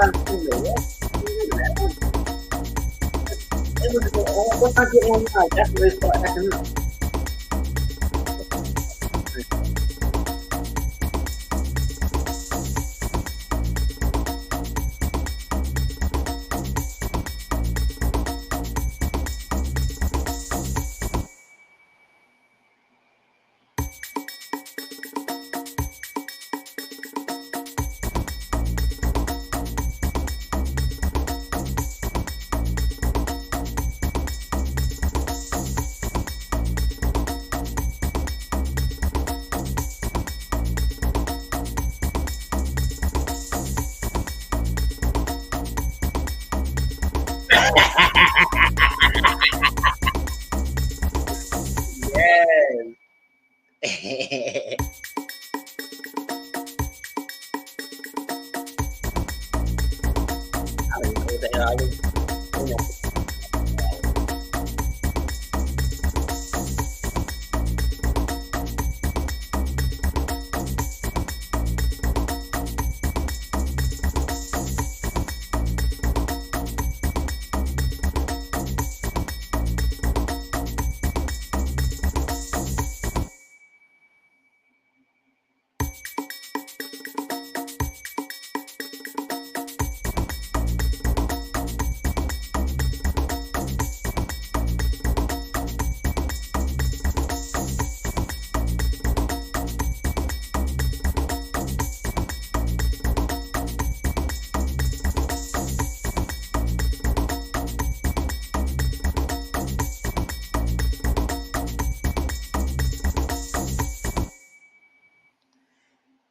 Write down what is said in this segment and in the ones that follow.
Once I get online, that's where they start acting up. Yes. I don't even know what the hell I was. You know,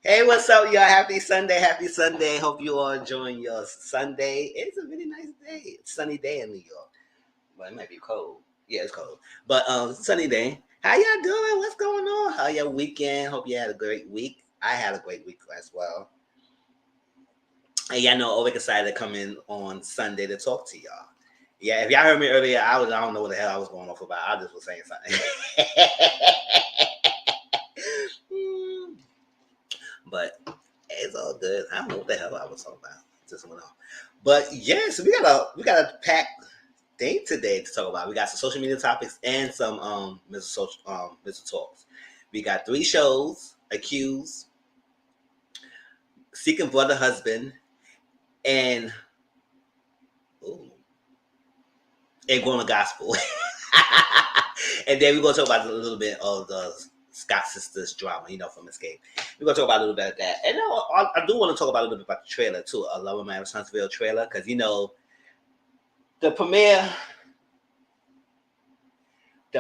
hey, what's up, y'all? Happy Sunday. Happy Sunday. Hope you all enjoying your Sunday. It's a really nice day. It's a sunny day in New York. Well, it might be cold. Yeah, it's cold. But sunny day. How y'all doing? What's going on? How your weekend? Hope you had a great week. I had a great week as well. And y'all know, always excited to come in on Sunday to talk to y'all. Yeah, if y'all heard me earlier, I don't know what the hell I was going off about. I just was saying something. But it's all good. I don't know what the hell I was talking about. Just went off. But yes, we got a packed thing today to talk about. We got some social media topics and some Mr. Talks. We got 3 shows: Accused, Seeking Brother Husband, and Going to Gospel. And then we're gonna talk about a little bit of the Scott sisters drama, from Escape. We're gonna talk about a little bit of that. And I do want to talk about a little bit about the trailer too, a Love of My Huntsville trailer, because the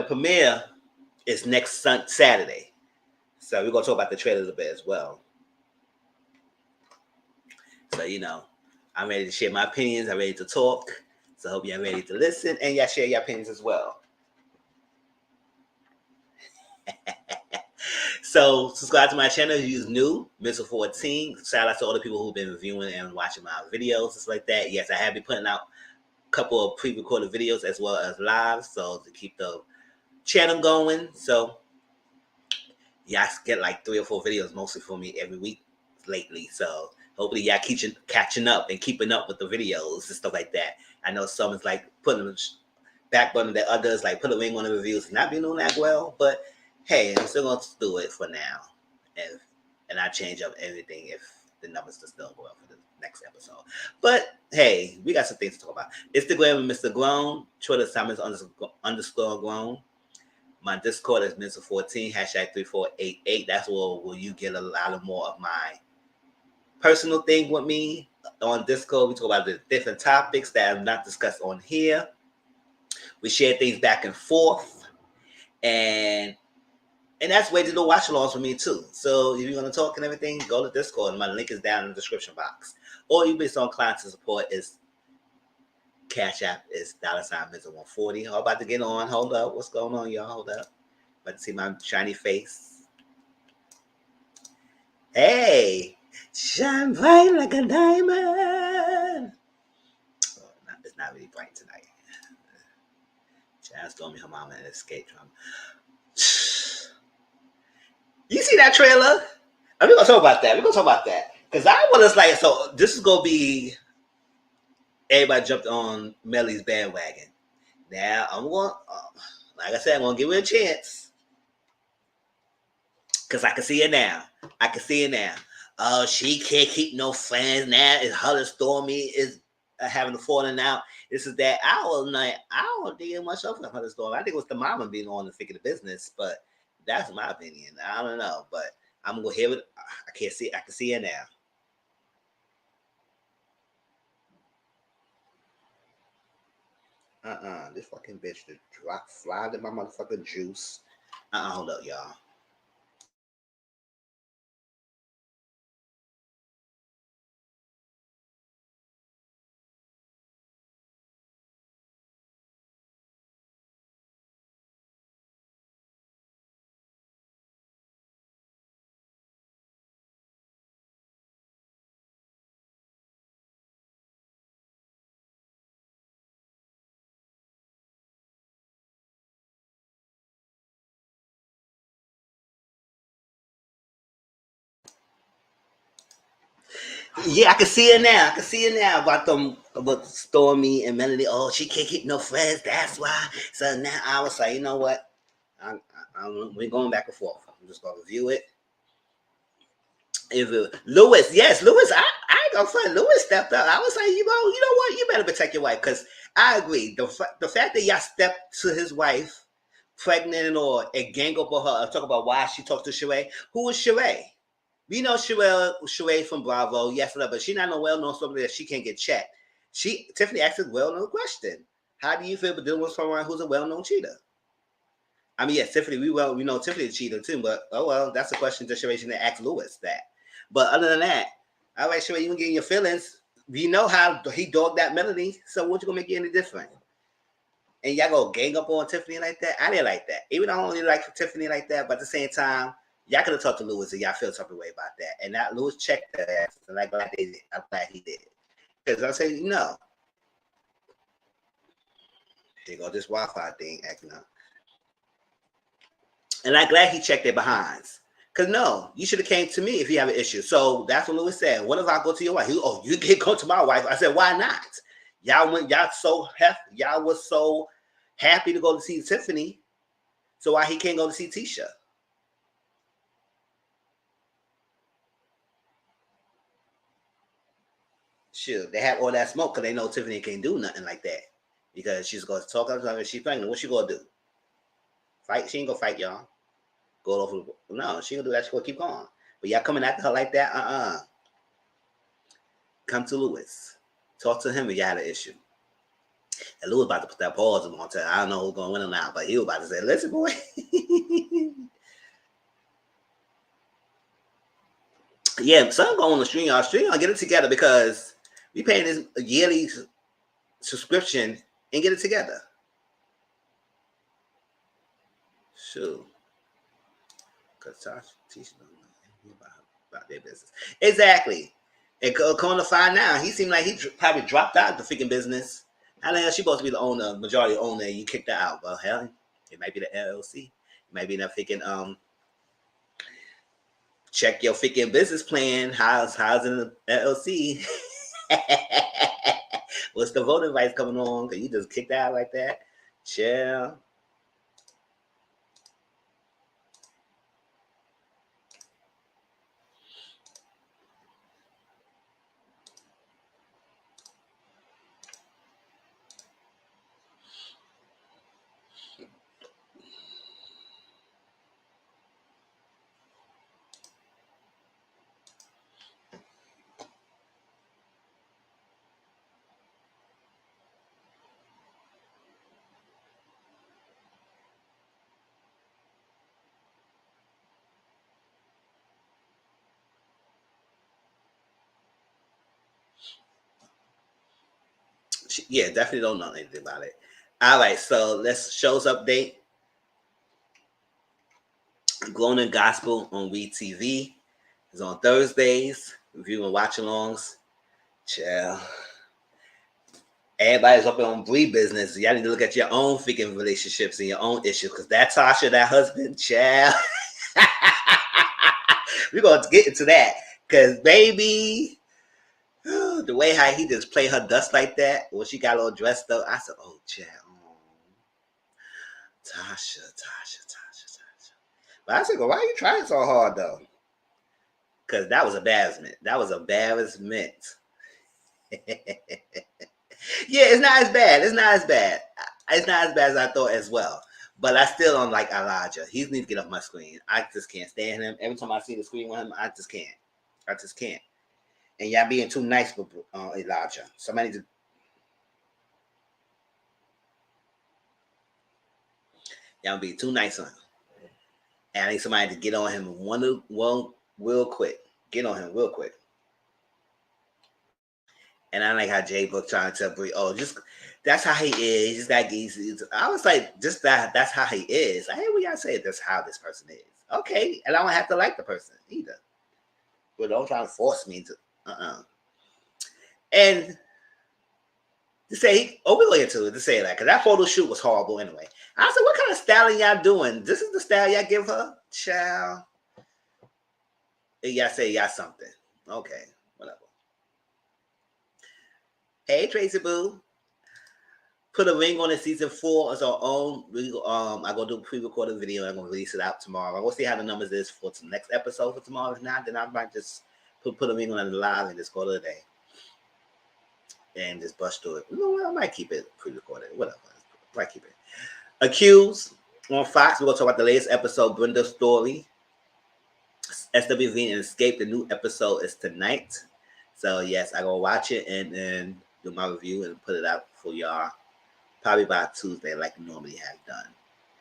premiere is next Saturday. So we're gonna talk about the trailer a little bit as well. So I'm ready to share my opinions. I'm ready to talk. So I hope y'all ready to listen and y'all share your opinions as well. So subscribe to my channel if you're new, Mr. 14. Shout out to all the people who've been reviewing and watching my videos, just like that. Yes, I have been putting out a couple of pre-recorded videos as well as live, so to keep the channel going. So y'all get like 3 or 4 videos mostly for me every week lately. So hopefully y'all keep catching up and keeping up with the videos and stuff like that. I know some is like putting them back burner that others like put a ring on the reviews and not being doing that well, but hey, I'm still gonna do it for now, and I change up everything if the numbers just don't go up for the next episode. But hey, we got some things to talk about. Instagram is Mr. Grown, Twitter Simons _ Grown. My Discord is Mr. 14 #3488. That's where you get a lot of more of my personal thing with me on Discord. We talk about the different topics that are not discussed on here. We share things back and forth, and that's way to do watch alongs for me too. So if you're gonna talk and everything, go to Discord. My link is down in the description box. Or you be so inclined to support is Cash App is $140. I'm about to get on. Hold up. What's going on, y'all? Hold up. About to see my shiny face. Hey, shine bright like a diamond. Oh, it's not really bright tonight. Chaz told me her mama had escaped from. You see that trailer? We're gonna talk about that. Because I want us so this is gonna be everybody jumped on Melly's bandwagon. Now I'm going, like I said, I'm gonna give her a chance because I can see it now. I can see it now. Oh, she can't keep no friends now. It's her and Stormy is having a falling out. This is that. I don't think it much of her Stormy. I think it was the mama being on the figure of the business, but that's my opinion. I don't know, but I'm gonna hear it. I can't see. I can see it now. This fucking bitch just flied in my motherfucking juice. Hold up, y'all. Yeah, I can see it now. I can see it now about Stormy and Melody. Oh, she can't keep no friends. That's why. So now I was like, you know what? We're going back and forth. I'm just gonna review it. Lewis, yes, Lewis. I ain't gonna front. Lewis stepped up. I was like, you know what? You better protect your wife because I agree. The fact that y'all stepped to his wife, pregnant or and gang up on her, talk about why she talked to Sheree. Who is Sheree? We know Sheree from Bravo, yes, but she's not no well-known celebrity that she can't get checked. Tiffany asked a well-known question. How do you feel about dealing with someone who's a well-known cheater? I mean, yes, Tiffany, we know Tiffany a cheater too, but oh well, that's a question to Sheree to ask Lewis that. But other than that, all right, Sheree, you can get in your feelings. We know how he dogged that Melody, so what's gonna make you any different? And y'all go gang up on Tiffany like that? I didn't like that. Even though I only like Tiffany like that, but at the same time, y'all could have talked to Lewis and y'all feel some way about that. And that Lewis checked that ass. And I'm glad he did. Because I say, no. Here go this Wi-Fi thing acting up. And I'm glad he checked their behinds. Because no, you should have came to me if you have an issue. So that's what Lewis said. What if I go to your wife? You can't go to my wife. I said, why not? Y'all was so happy to go to see Tiffany. So why he can't go to see Tisha? Shoot, they have all that smoke because they know Tiffany can't do nothing like that. Because she's going to talk up to her and she's pregnant. What's she going to do? Fight? She ain't going to fight y'all. Go over. No, she going to do that. She's going to keep going. But y'all coming after her like that? Come to Lewis. Talk to him if you had an issue. And Lewis about to put that pause on time. I don't know who's going to win or not, but he was about to say, listen, boy. Yeah, son go on the stream, y'all. Stream, y'all get it together because we paying this yearly subscription and get it together. Sure. Because Tisha don't know about their business. Exactly. And come to find out, he seemed like he probably dropped out of the freaking business. How the hell she supposed to be the owner, majority owner, and you kicked her out? Well, hell, it might be the LLC. It might be that freaking check your freaking business plan. How's in the LLC? What's the voting rights coming on? Cause you just kicked out like that. Chill. Yeah, definitely don't know anything about it. All right, so let's shows update. Glowing Gospel on Weed TV is on Thursdays. Reviewing watch-alongs. Chill. Everybody's up on Bree business. Y'all need to look at your own freaking relationships and your own issues. Because that Tasha, that husband, child. We're going to get into that. Because, baby, the the way how he just played her dust like that when she got all dressed up, I said, "Oh, child, Tasha." But I said, "Well, why are you trying so hard though?" Because that was embarrassment. That was embarrassment. Yeah, it's not as bad. It's not as bad. It's not as bad as I thought as well. But I still don't like Elijah. He needs to get off my screen. I just can't stand him. Every time I see the screen with him, I just can't. I just can't. And y'all being too nice for Elijah. Somebody just y'all being too nice on him. And I need somebody to get on him one real quick. Get on him real quick. And I like how Jay Book trying to tell Brie, "Oh, just that's how he is. Just like I was like, just that's how he is. I hate when y'all say that's how this person is. Okay, and I don't have to like the person either. But don't try to force me to. And to say, we're going into it to say that because that photo shoot was horrible anyway. I said, what kind of styling y'all doing? This is the style y'all give her, child. And y'all say y'all something. Okay, whatever. Hey, Tracy Boo. Put a ring on in season 4 as our own. I'm gonna do a pre-recorded video. I'm gonna release it out tomorrow. We'll see how the numbers is for the next episode for tomorrow. If not, then I might just put a ring on it live and just call it a day. And just bust through it. You know what? I might keep it pre-recorded. Whatever. I might keep it. Accused on Fox. We're gonna talk about the latest episode, Brenda's story. SWV and Escape. The new episode is tonight. So yes, I go watch it and then do my review and put it out for y'all. Probably by Tuesday, like we normally have done.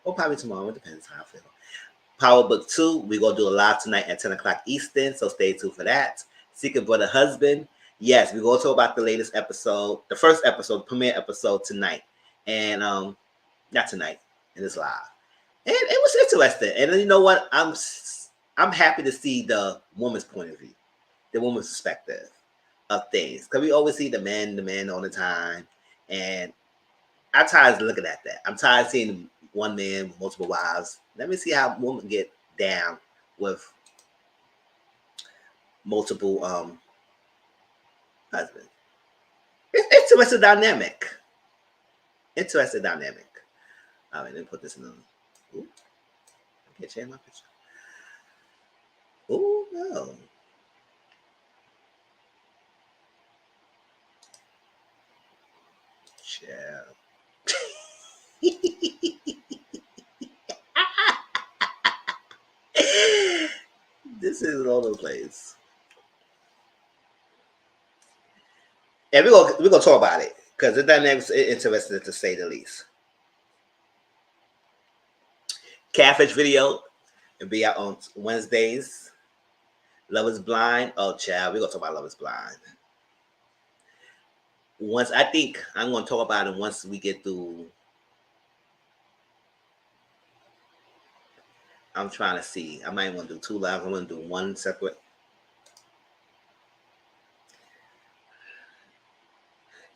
Or probably tomorrow. It depends how I feel. Power Book 2. We're going to do a live tonight at 10 o'clock Eastern. So stay tuned for that. Secret Brother Husband. Yes, we're going to talk about the latest episode. The first episode, premiere episode tonight. And not tonight. And it's live. And it was interesting. And you know what? I'm happy to see the woman's point of view. The woman's perspective of things. Because we always see the man all the time. And I'm tired of looking at that. I'm tired of seeing one man with multiple wives. Let me see how women get down with multiple husbands. It's interesting dynamic. Interesting dynamic. All right, let me put this in. Ooh, I can't change my picture. Oh no. Child. This is all over the place. And we're gonna talk about it because the dynamics is interesting to say the least. Catfish video will be out on Wednesdays. Love is Blind. Oh, child, we're gonna talk about Love is Blind. Once I think I'm gonna talk about it once we get through. I'm trying to see. I might want to do 2 live. I'm gonna do one separate.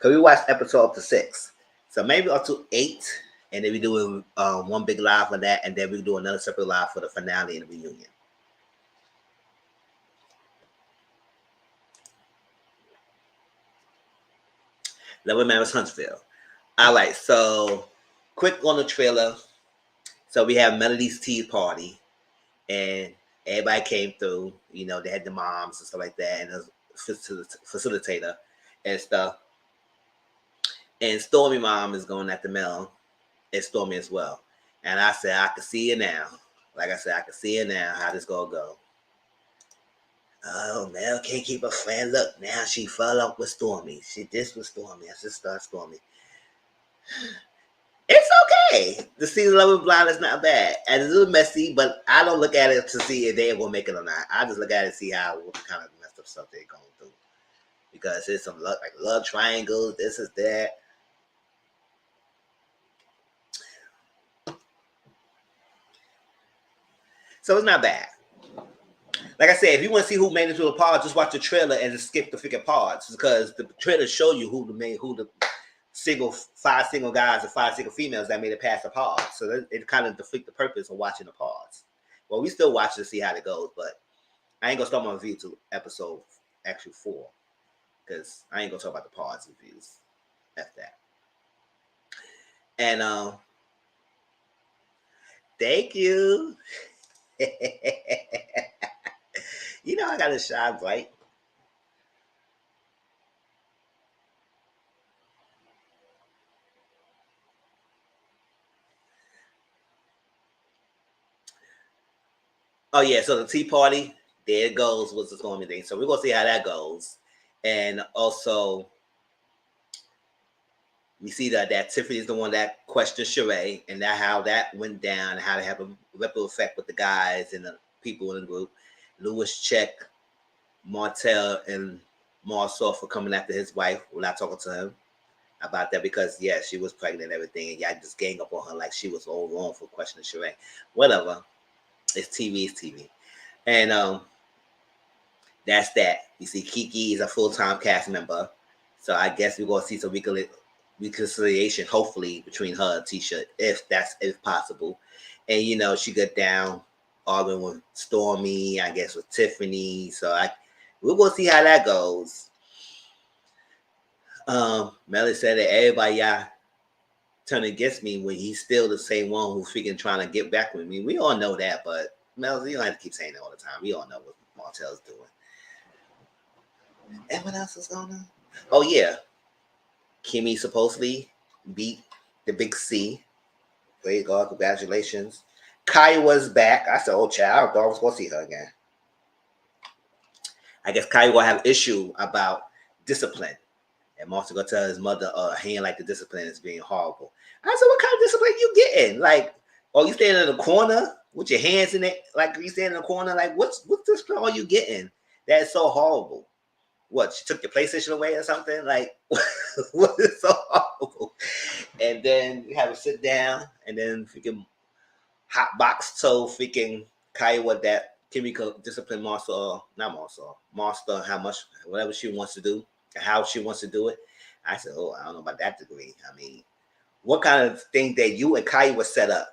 Cause we watched episode up to 6, so maybe up to 8, and then we do one big live for that, and then we do another separate live for the finale and the reunion. Love Matters Huntsville. All right, so quick on the trailer. So we have Melody's tea party, and everybody came through. You know, they had the moms and stuff like that, and the facilitator and stuff. And Stormy mom is going at the Mel, and Stormy as well. And I said, I can see it now. Like I said, I can see it now, how this gonna go. Oh, Mel can't keep her friend. Look, now she fell up with Stormy. This was Stormy. I just started Stormy. It's okay. The season Love is Blind is not bad. And it's a little messy, but I don't look at it to see if they're going to make it or not. I just look at it and see what kind of messed up stuff they're going through. Because there's some love triangles, this is that. So it's not bad. Like I said, if you want to see who made it to the pod, just watch the trailer and just skip the freaking pods. Because the trailer show you who the 5 single guys and 5 single females that made it past the pods. So it kind of defeats the purpose of watching the pods. Well, we still watch to see how it goes, but I ain't gonna start my review to episode 4. because I ain't gonna talk about the pause reviews. F that. And thank you. You know I got a shine bright. Oh yeah, so the tea party, there it goes. What's the stormy thing? So we're gonna see how that goes, and also we see that Tiffany is the one that questioned Sheree, and that how that went down, and how they have a ripple effect with the guys and the people in the group. Lewis checked Martell and Marsaw for coming after his wife without talking to him about that, because yeah, she was pregnant and everything, and y'all just gang up on her like she was all wrong for questioning Sheree. Whatever. It's TV, it's TV. And that's that. You see, Kiki is a full-time cast member, so I guess we're gonna see some reconciliation, hopefully, between her and Tisha, if possible. And you know, she got down arguing with Stormy, I guess with Tiffany. So we're gonna see how that goes. Melly said that everybody y'all turn against me when he's still the same one who's freaking trying to get back with me. We all know that, but Mel, you don't have to keep saying that all the time. We all know what Martell's doing. And what else is going on? Oh yeah, Kimmy supposedly beat the big C. Great God, congratulations. Kai was back. I said, oh child, I thought I was gonna see her again. I guess Kai will have issue about discipline. And Martha gonna tell his mother, he ain't like the discipline is being horrible. I said, what kind of discipline you getting? Like, oh, you standing in the corner with your hands in it? Like, you standing in the corner? Like, what discipline are you getting? That is so horrible. What, she took your PlayStation away or something? Like, what is so horrible? And then you have to sit down, and then freaking hot box toe freaking Kiowa that Kimmy could discipline Master, how much, whatever she wants to do, how she wants to do it. I said, oh, I don't know about that degree. I mean, what kind of thing that you and Kiowa set up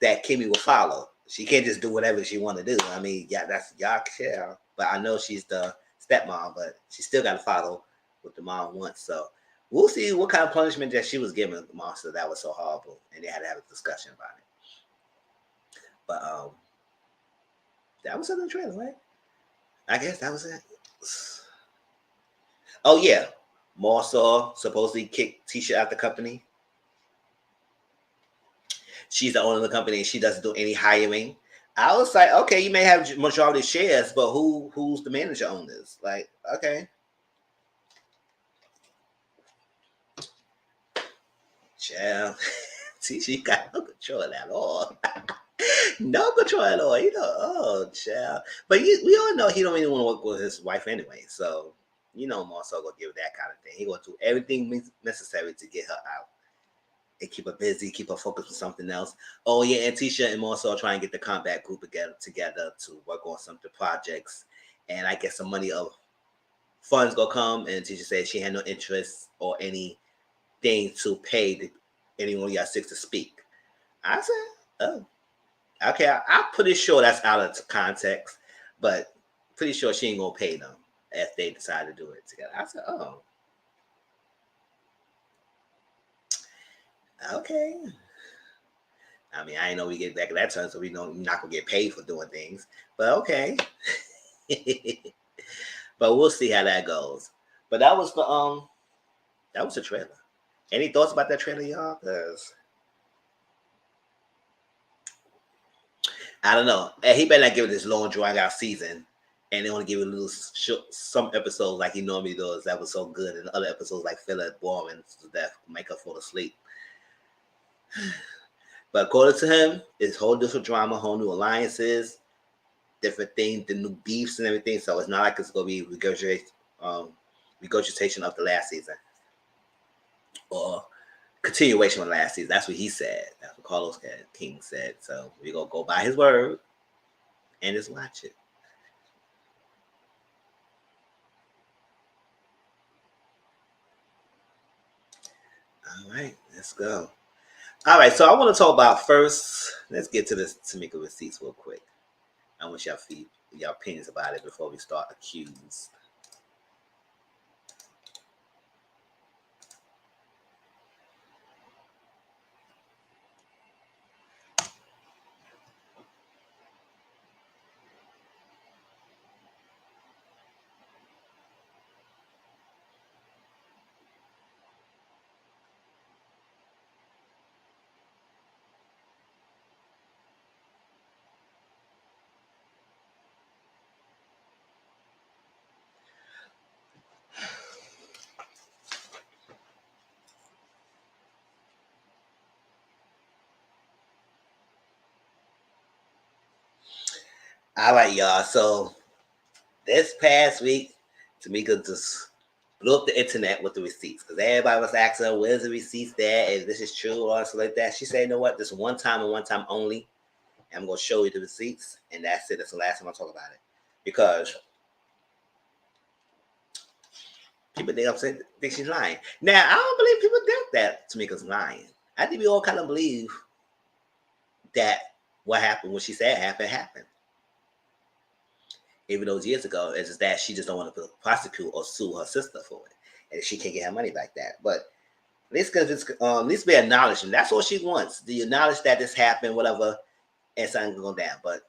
that Kimmy will follow? She can't just do whatever she want to do. I mean, yeah, that's y'all care. But I know she's the stepmom, but she still got to follow what the mom wants. So we'll see what kind of punishment that she was giving the monster that was so horrible, and they had to have a discussion about it. But that was in the trailer, right? I guess that was it. Oh yeah, Marsaw supposedly kicked Tisha out the company. She's the owner of the company, and she doesn't do any hiring. I was like, okay, you may have majority shares, but who's the manager on this? Like, okay. Child, Tisha got no control at all. No control at all. You know, oh, child. But we all know he don't even want to work with his wife anyway. So, you know, Marcel gonna give that kind of thing. He gonna do everything necessary to get her out and keep her busy, keep her focused on something else. Oh yeah, and Tisha and Marcel try and get the combat group together to work on some of the projects. And I guess some money of funds gonna come. And Tisha said she had no interest or anything to pay anyone of y'all six to speak. I said, oh. Okay, I'm pretty sure that's out of context, but pretty sure she ain't gonna pay them if they decide to do it together. I said, oh, okay. I mean, I ain't know we get back at that time, so we know we're not gonna get paid for doing things, but okay. But we'll see how that goes. But that was the trailer. Any thoughts about that trailer, y'all? Because I don't know. He better not give it this long, drag out season, and they want to give it a little some episodes like he normally does. That was so good, and other episodes like fill it boring to death, make her fall asleep. But according to him, it's whole different drama, whole new alliances, different things, the new beefs and everything. So it's not like it's gonna be regurgitation of the last season or continuation of last season. That's what he said. That's what Carlos King said. So we're gonna go by his word and just watch it. All right, let's go. All right, so I want to talk about first. Let's get to this Tamika Receipts real quick. I want y'all opinions about it before we start accused. All right, y'all. So this past week, Tamika just blew up the internet with the receipts because everybody was asking her, "Where's the receipts there? If this is true or something like that." She said, "You know what? This one time and one time only. I'm gonna show you the receipts, and that's it. That's the last time I talk about it because people think she's lying. Now I don't believe people think that Tamika's lying. I think we all kind of believe that what happened, what she said happened. Even those years ago, it's just that she just don't want to prosecute or sue her sister for it, and she can't get her money back. That, but at least be acknowledged, and that's all she wants. Do you acknowledge that this happened, whatever, and something go down? But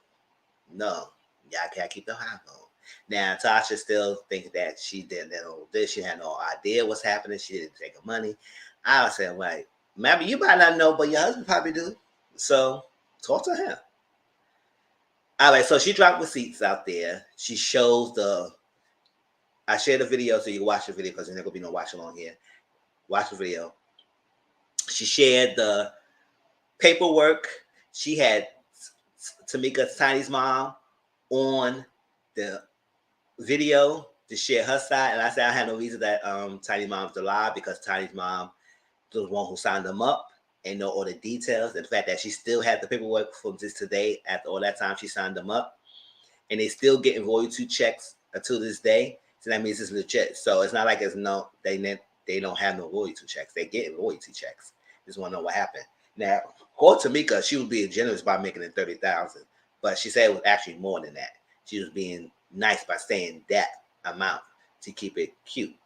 no, y'all can't keep the high on. Now Tasha still thinks that she didn't know this. She had no idea what's happening. She didn't take her money. I was saying, like, maybe you might not know, but your husband probably do. So talk to him. All right, so she dropped receipts out there. She shows I shared the video so you can watch the video because there's not going to be no watch along here. Watch the video. She shared the paperwork. She had Tamika Tiny's mom on the video to share her side. And I said I had no reason that Tiny's mom's to lie because Tiny's mom was the one who signed them up and know all the details. And the fact that she still had the paperwork from just today after all that time she signed them up. And they still getting royalty checks until this day. So that means it's legit. So it's not like they don't have no royalty checks. They get royalty checks. Just want to know what happened. Now, according to Tamika, she was being generous by making it $30,000, but she said it was actually more than that. She was being nice by saying that amount to keep it cute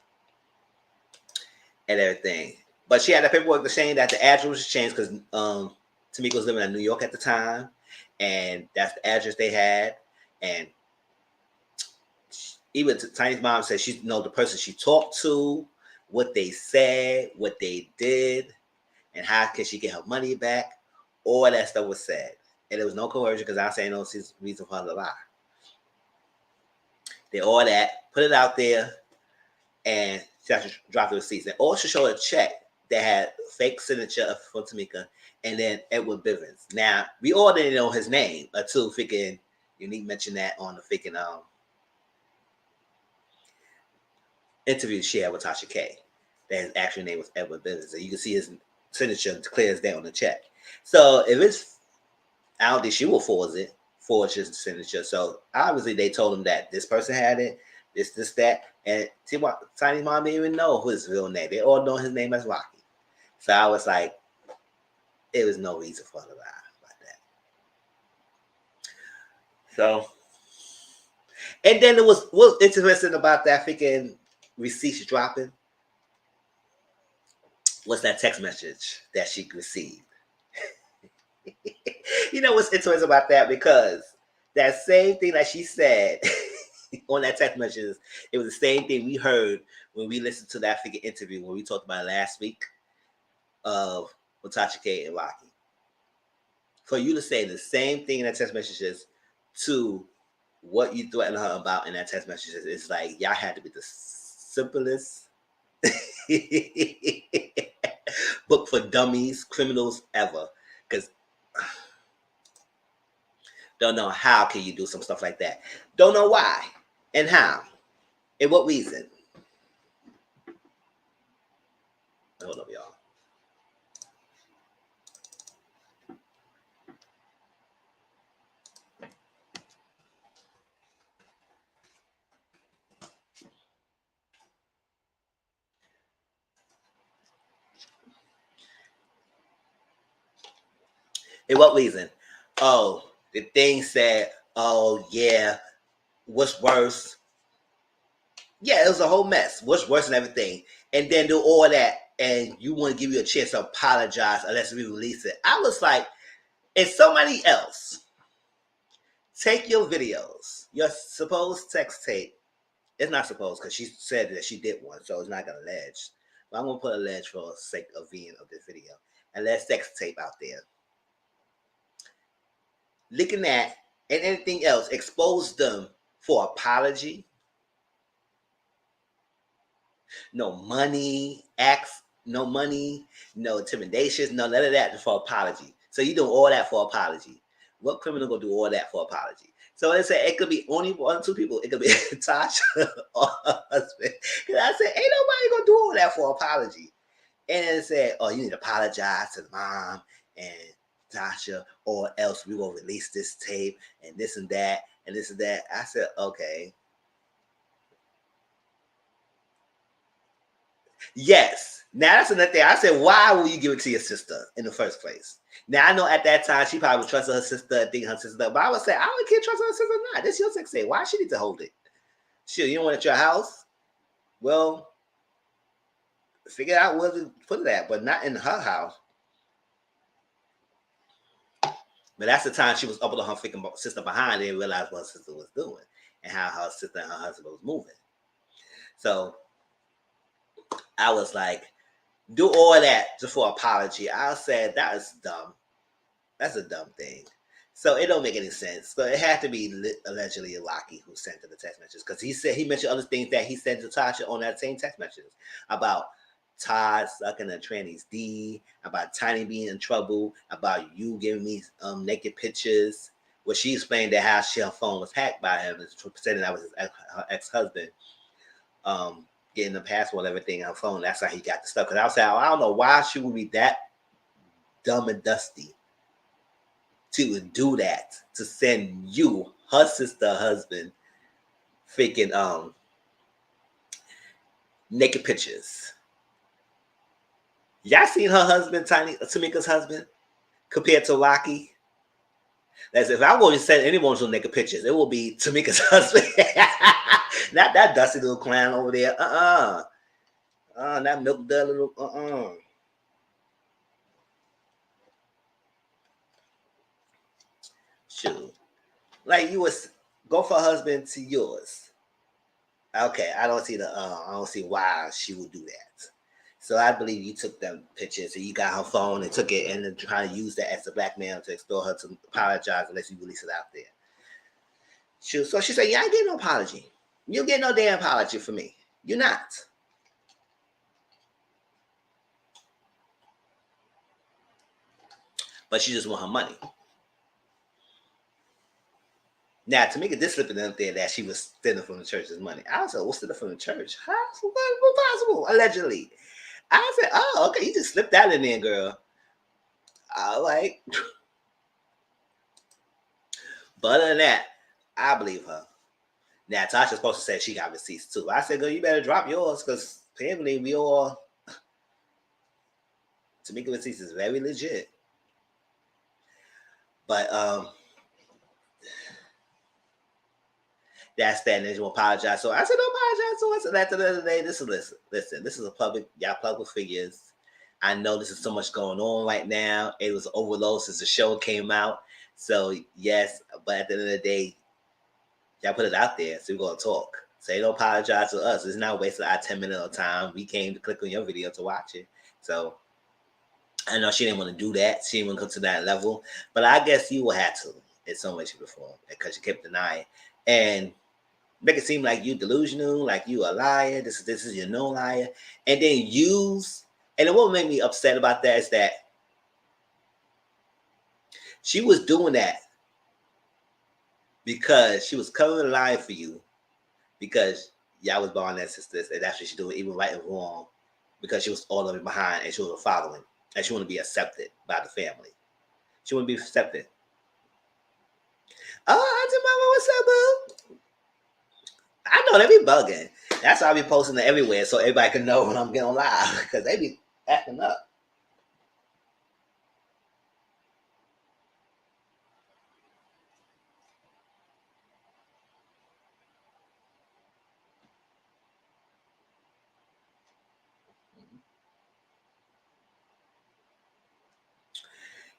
and everything. But she had the paperwork saying that the address was changed because Tamika was living in New York at the time, and that's the address they had. And even Tiny's mom said she know the person she talked to, what they said, what they did, and how can she get her money back. All that stuff was said. And there was no coercion because I'm saying no reason for her to lie. They all that, put it out there, and she actually dropped the receipts. And also showed a check that had fake signature from Tamika and then Edward Bivens. Now, we all didn't know his name until freaking Unique mentioned that on the freaking interview she had with Tasha K. That his actual name was Edward Bivens. And you can see his signature clear as day on the check. So if it's, I don't think she will forge his signature. So obviously they told him that this person had it, this, that. And Tiny's mom didn't even know his real name. They all know his name as Rocky. So I was like, there was no reason for her to lie about that. So, and then what's interesting about that freaking receipts dropping was that text message that she received. You know what's interesting about that? Because that same thing that she said on that text message, it was the same thing we heard when we listened to that freaking interview when we talked about it last week of Latocha K and Rocky. For you to say the same thing in that text messages to what you threatened her about in that text messages, it's like y'all had to be the simplest book for dummies, criminals ever. Because don't know how can you do some stuff like that. Don't know why and how and what reason. Hold up, y'all. And what reason? Oh, the thing said, oh yeah, what's worse? Yeah, it was a whole mess. What's worse than everything? And then do all that, and you want to give you a chance to apologize unless we release it. I was like, if somebody else take your videos, your supposed sex tape. It's not supposed because she said that she did one, so it's not gonna allege. But I'm gonna put allege for the sake of being of this video. And let sex tape out there. Looking at and anything else, expose them for apology. No money, acts, no money, no intimidations, no none of that for apology. So you do all that for apology. What criminal gonna do all that for apology? So they said it could be only one or two people. It could be Tasha or her husband. And I said, ain't nobody gonna do all that for apology. And it said, oh, you need to apologize to the mom and Tasha, or else we will release this tape and this and that and this and that. I said, okay. Yes. Now that's another thing. I said, why will you give it to your sister in the first place? Now I know at that time she probably trusted her sister, thinking her sister, but I would say, I don't care trust her sister or not. This is your sex tape. Why she need to hold it? Sure, you don't want it at your house? Well, figure out where to put it at, but not in her house. But that's the time she was up with her freaking sister behind and realized what her sister was doing and how her sister and her husband was moving. So I was like, do all that just for apology. I said, that is dumb. That's a dumb thing. So it don't make any sense. So it had to be allegedly Lockie who sent her the text messages, because he mentioned other things that he sent to Tasha on that same text messages about Todd sucking a tranny's D, about Tiny being in trouble, about you giving me naked pictures. Where she explained that how her phone was hacked by him, and pretending that was her ex-husband, getting the password and everything on her phone. That's how he got the stuff. Because I was saying, I don't know why she would be that dumb and dusty to do that, to send you, her sister, husband, freaking naked pictures. Y'all seen her husband, Tamika's husband, compared to Lockie? That's if I were to send anyone some naked pictures, it will be Tamika's husband. Not that dusty little clown over there. That milk dud little Shoot. Like you was go for husband to yours. Okay, I don't see why she would do that. So I believe you took them pictures and you got her phone and took it and then trying to use that as a blackmail to extort her to apologize unless you release it out there. So she said, yeah, I get no apology. You get no damn apology for me. You're not. But she just want her money. Now, Tamika did slip it in there that she was stealing from the church's money. I was like, what's stealing from the church? How? What's possible? Allegedly. I said, oh, okay, you just slipped that in there, girl. All right. But other than that, I believe her. Now, Tasha's supposed to say she got receipts too. I said, girl, you better drop yours because apparently we all. Tamika Receipts is very legit. But that's that, and they will apologize. So I said, don't apologize to us. And at the end of the day, this is a public, y'all public figures. I know this is so much going on right now. It was overload since the show came out. So yes, but at the end of the day, y'all put it out there, so we're gonna talk. So they don't apologize to us. It's not wasting our 10 minutes of time. We came to click on your video to watch it. So I know she didn't want to do that. She didn't want to come to that level. But I guess you will have to in some way, shape, or form, because you kept denying. And make it seem like you delusional, like you a liar. This is your no liar. And then use, and then what made me upset about that is that she was doing that because she was covering the line for you, because y'all was born as sisters, and that's what she doing, even right and wrong, because she was all of it behind and she was following, and she want to be accepted by the family. She want to be accepted. Oh, Auntie Mama, what's up, boo? I know they be bugging. That's why I be posting it everywhere so everybody can know when I'm getting live, because they be acting up.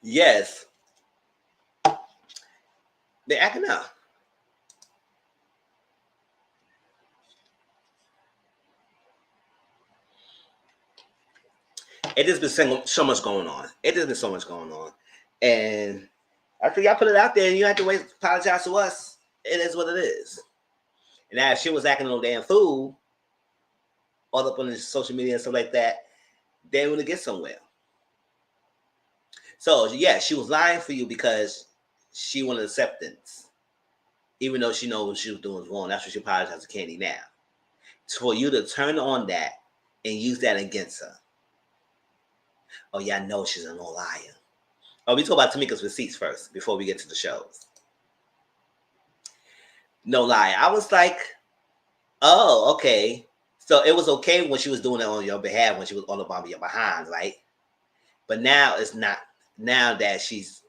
Yes, they acting up. It just been so much going on. It just been so much going on, and after y'all put it out there, and you have to wait to apologize to us. It is what it is. And now if she was acting no damn fool, all up on the social media and stuff like that, they wouldn't get somewhere. So yeah, she was lying for you because she wanted acceptance. even though she knows what she was doing was wrong. That's what she apologized to Candy now. For you to turn on that and use that against her. Oh, yeah, I know she's a no liar. Oh, we talk about Tamika's receipts first before we get to the shows. No lie. I was like, oh, okay. So it was okay when she was doing it on your behalf, when she was all about your behind, right? But now it's not. Now that she's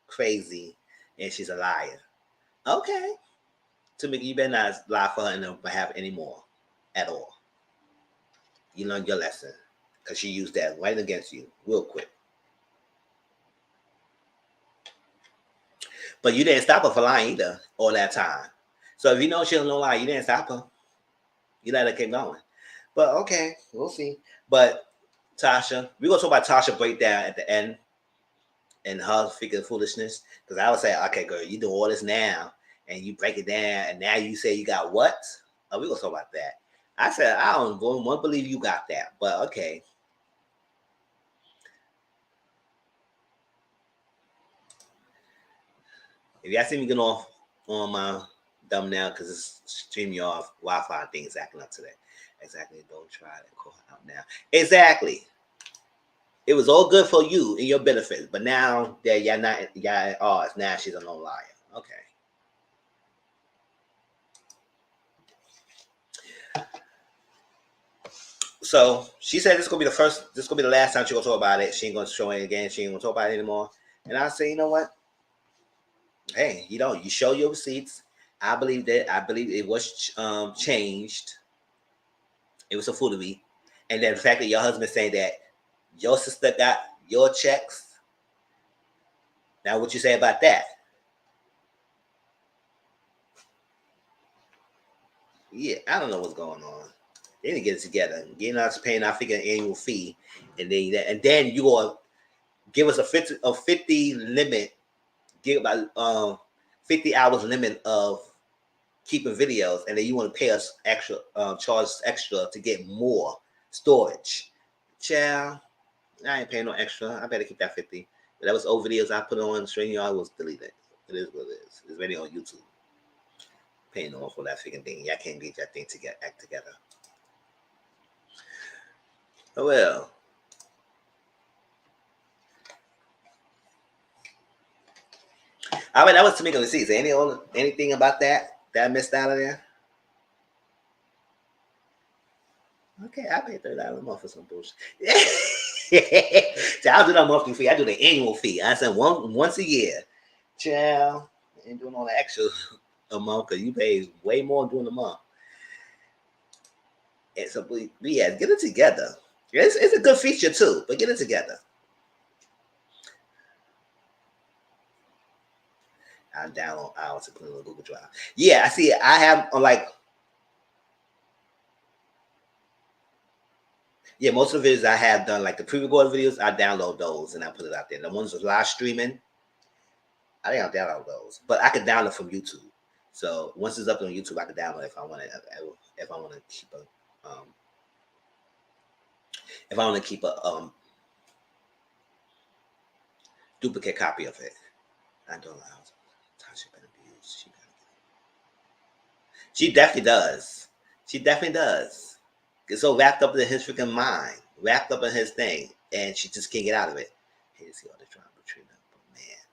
crazy and she's a liar. Okay. Tamika, you better not lie for her in her behalf anymore. At all. You learned your lesson. Because she used that right against you real quick. But you didn't stop her for lying either all that time. So if you know she don't lie, you didn't stop her. You let her keep going. But okay, we'll see. But Tasha, we're going to talk about Tasha Breakdown at the end and her freaking foolishness. Because I would say, okay, girl, you do all this now and you break it down and now you say you got what? Oh, we're going to talk about that. I said, I don't want to believe you got that. But okay. If y'all see me get off on my thumbnail because it's streaming you off, Wi-Fi things acting up today. Exactly. Don't try to call out now. Exactly. It was all good for you and your benefits, but now that y'all at odds, now she's a no liar. Okay. So she said this is gonna be the last time she's gonna talk about it. She ain't gonna show it again. She ain't gonna talk about it anymore. And I say, you know what? Hey, you show your receipts. I believe it was changed. It was a foolery. And then the fact that your husband saying that your sister got your checks. Now, what you say about that? Yeah, I don't know what's going on. They need to get it together. Getting us paying our freaking annual fee, and then you gonna give us a 50 limit, give about 50 hours limit of keeping videos, and then you want to pay us extra, charge us extra to get more storage. Child, I ain't paying no extra. I better keep that 50. But that was old videos I put on StreamYard was deleted. It is what it is. It's ready on YouTube. Paying off for that freaking thing. Y'all can't get that thing to act together. Oh well. All right, that was Tamika Receipts. Anything about that I missed out of there? Okay, I paid $30 a month for some bullshit. So I'll do that monthly fee. I do the annual fee. I said once a year. Child, I ain't doing all the extra a month because you pay way more during the month. And so yeah, get it together. It's a good feature too, but get it together. I'll download hours to put it on Google Drive. Yeah, I see. I have most of the videos I have done, like the pre-recorded videos, I download those and I put it out there. The ones with live streaming, I think I'll download those, but I can download from YouTube. So once it's up on YouTube, I can download it if I want to keep a duplicate copy of it. I don't know how Tasha been abused. She definitely does. She definitely does. Get so wrapped up in his freaking mind, wrapped up in his thing, and she just can't get out of it. Hey, you see all the drama between them, but man,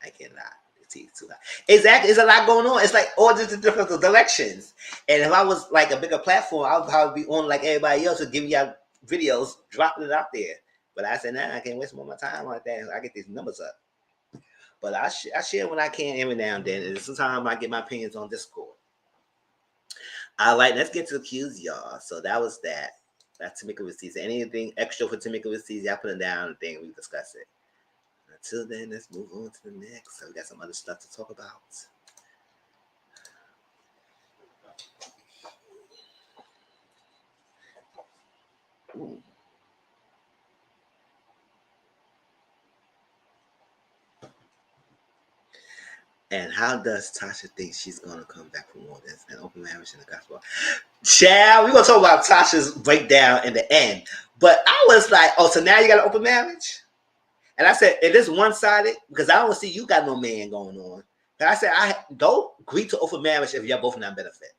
I cannot. It's too hot. Exactly, it's a lot going on. It's like all the different directions. And if I was like a bigger platform, I would probably be on like everybody else and giving y'all videos, dropping it out there. But I said, nah, I can't waste more of my time like that. I get these numbers up. But I share when I can every now and then. And sometimes I get my opinions on Discord. All right, let's get to the cues, y'all. So that was that. That's Tamika Receipts. Anything extra for Tamika Receipts, y'all put it down and then we discuss it. Until then, let's move on to the next. So we got some other stuff to talk about. Ooh. And how does Tasha think she's going to come back from all this and open marriage in the gospel? Child, we're going to talk about Tasha's breakdown in the end. But I was like, oh, so now you got an open marriage? And I said, it is one-sided because I don't see you got no man going on. And I said, I don't agree to open marriage if y'all both not benefit.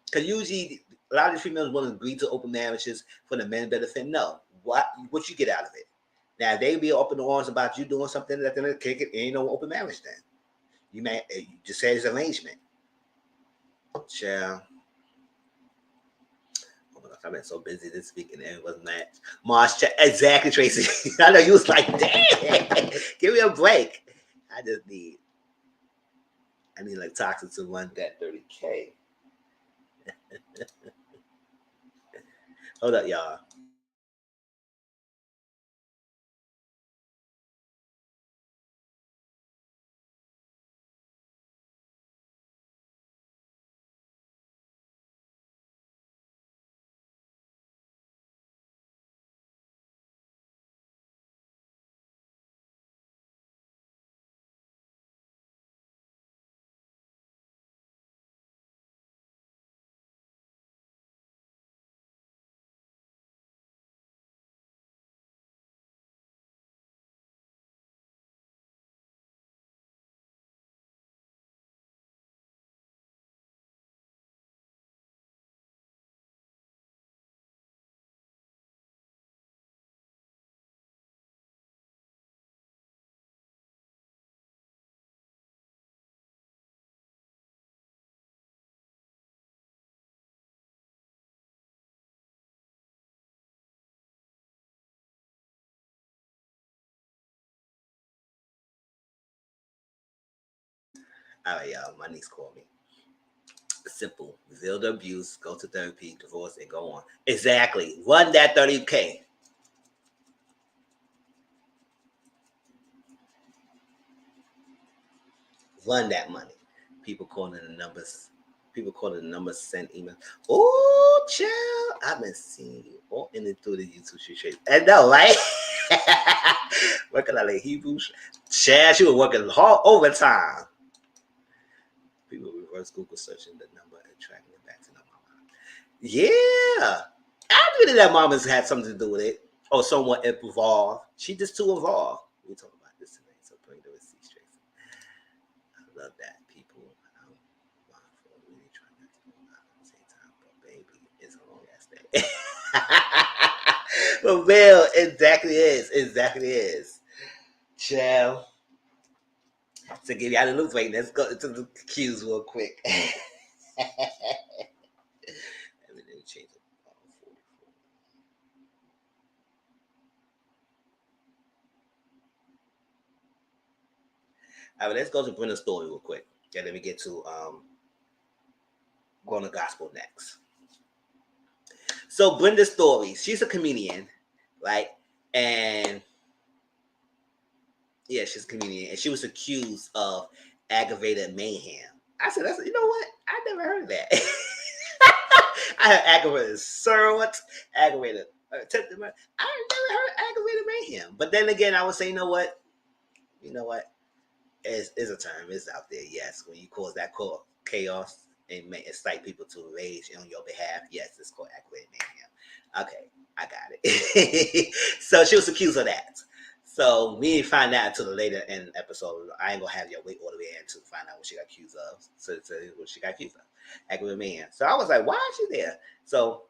Because usually a lot of the females want to agree to open marriages for the men benefit. No. What you get out of it? Now they be open arms about you doing something that they're kick it, ain't no open marriage then. You just say it's arrangement. Child. Oh my gosh, I've been so busy this week and it wasn't that. March, exactly, Tracy. I know you was like, damn, give me a break. I need like toxic to run that 30K. Hold up, y'all. All right, y'all. My niece called me. Simple. Reveal the abuse, go to therapy, divorce, and go on. Exactly. Run that 30K. Run that money. People calling the numbers. People calling the numbers, send email. Oh, child. I've been seeing you all in and through the YouTube street. I know, right? Working on like Hebrews. Child, she was working hard overtime. People reverse Google searching the number and tracking it back to the mama. Yeah. I knew that mama's had something to do with it. Or someone involved. She just too involved. We talk about this today, so bring the receipts, Tracy. I love that people. Really trying not to go out at the same time, but baby, it's a long ass day. But real, exactly is. Exactly is. Chill. So give y'all the loop right. Let's go to the cues real quick. Let me change it. All right, let's go to Brenda's story real quick. And then we get to going to gospel next. So Brenda's story, she's a comedian, right? And yeah, she's a comedian, and she was accused of aggravated mayhem. I said, you know what? I never heard of that. I have aggravated assault, aggravated attempted murder. I never heard aggravated mayhem. But then again, I would say, you know what? Is a term. It's out there. Yes, when you cause that chaos and incite people to rage on your behalf. Yes, it's called aggravated mayhem. Okay, I got it. So she was accused of that. So we didn't find out until the later in the episode. I ain't gonna have your wait all the way in to find out what she got accused of. So what she got accused of, aggravated mayhem. So I was like, why is she there? So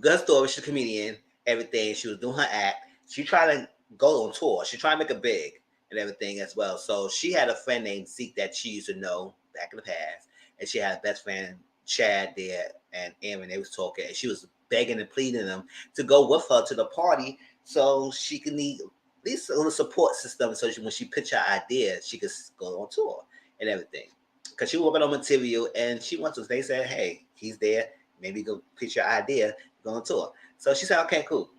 good story. She's a comedian. Everything. She was doing her act. She tried to go on tour. She tried to make it big and everything as well. So she had a friend named Zeke that she used to know back in the past, and she had a best friend Chad there and Aaron. They was talking, and she was begging and pleading them to go with her to the party so she could need at least a little support system. So when she pitched her idea, she could go on tour and everything. Because she was working on material, and she wants to. They said, "Hey, he's there. Maybe go pitch your idea, go on tour." So she said, "Okay, cool."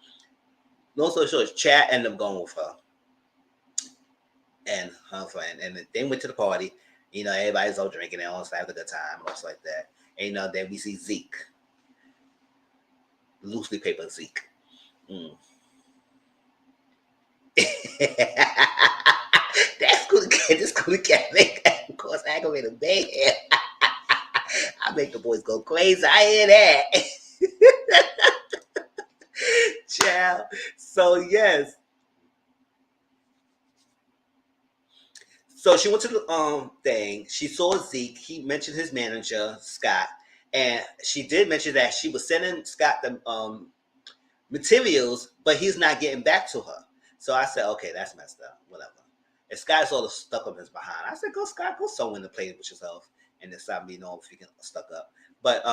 Long story short, Chad ended up going with her and her friend, and they went to the party. Everybody's all drinking and all having a good time, and stuff like that. And then we see Zeke, loosely paper Zeke. Mm. That's cool. This cool cat make, of course, aggravated bad. I make the boys go crazy. I hear that. Child. So yes, So she went to the thing. She saw Zeke. He mentioned his manager, Scott. And she did mention that she was sending Scott the materials, but he's not getting back to her. So I said, okay, that's messed up. Whatever. And Scott's all stuck up his behind. I said, go Scott, go somewhere to play with yourself and then stop being all freaking stuck up. But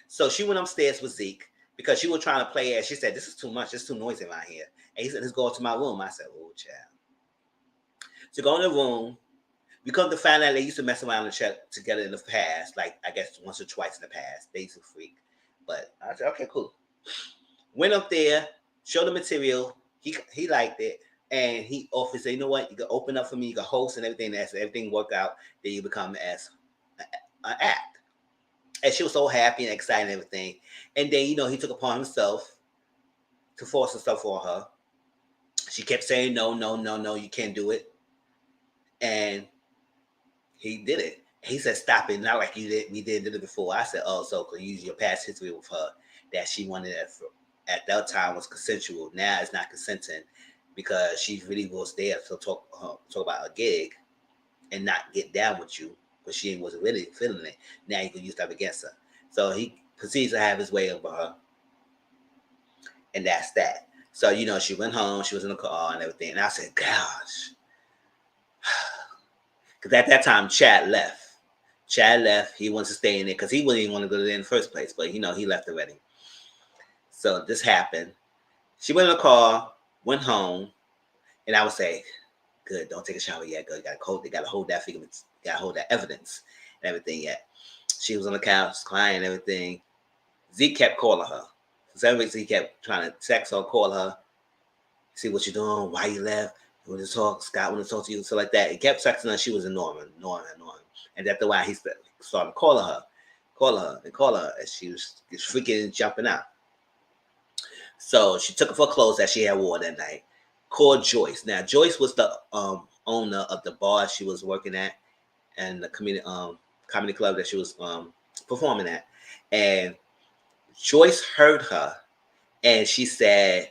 so she went upstairs with Zeke because she was trying to play it. She said, this is too much. It's too noisy around here. And he said, let's go to my room. I said, oh, child. So go in the room. We come to find out they used to mess around and check together in the past, like I guess once or twice in the past. They used to freak. But I said, okay, cool. Went up there, showed the material. He liked it. And he offered, said, you know what? You can open up for me. You can host and everything. As everything work out, then you become as an act. And she was so happy and excited and everything. And then, he took upon himself to force himself on her. She kept saying, no, no, no, no, you can't do it. And he did it. He said, stop it. Not like you did. We did it before. I said, oh, so could you use your past history with her that she wanted at that time was consensual. Now it's not consenting because she really was there to talk about a gig and not get down with you, but she wasn't really feeling it. Now you can use that against her. So he proceeds to have his way over her. And that's that. So, she went home. She was in the car and everything. And I said, gosh. Because at that time, Chad left. He wants to stay in there because he wouldn't even want to go there in the first place. But, he left already. So this happened. She went in the car, went home. And I would say, good, don't take a shower yet. Good, they got to hold that figment. Got to hold that evidence and everything yet. She was on the couch crying and everything. Zeke kept calling her. For some reason, he kept trying to text her, call her, see what you're doing, why you left, you want to talk, Scott want to talk to you, so like that. He kept texting her. She was ignoring. And that's why he started calling her, and she was freaking jumping out. So she took off her clothes that she had worn that night, called Joyce. Now, Joyce was the owner of the bar she was working at and the comedy club that she was performing at. And Joyce heard her, and she said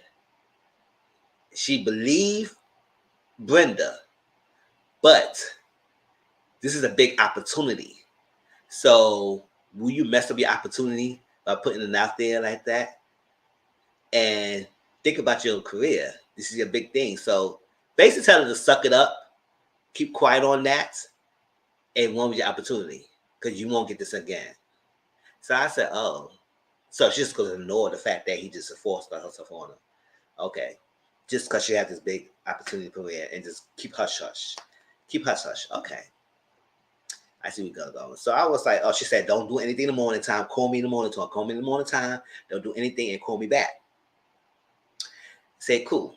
she believed Brenda, but this is a big opportunity. So will you mess up your opportunity by putting it out there like that? And think about your career. This is a big thing. So basically tell her to suck it up, keep quiet on that, and run with your opportunity because you won't get this again. So I said, oh. So she's just going to ignore the fact that he just forced herself on her. Okay. Just because she had this big opportunity career and just keep hush-hush. Keep hush-hush. Okay. I see where we're going to go. So I was like, oh, she said, don't do anything in the morning time. Call me in the morning time. Call me in the morning time. Don't do anything and call me back. Say, cool.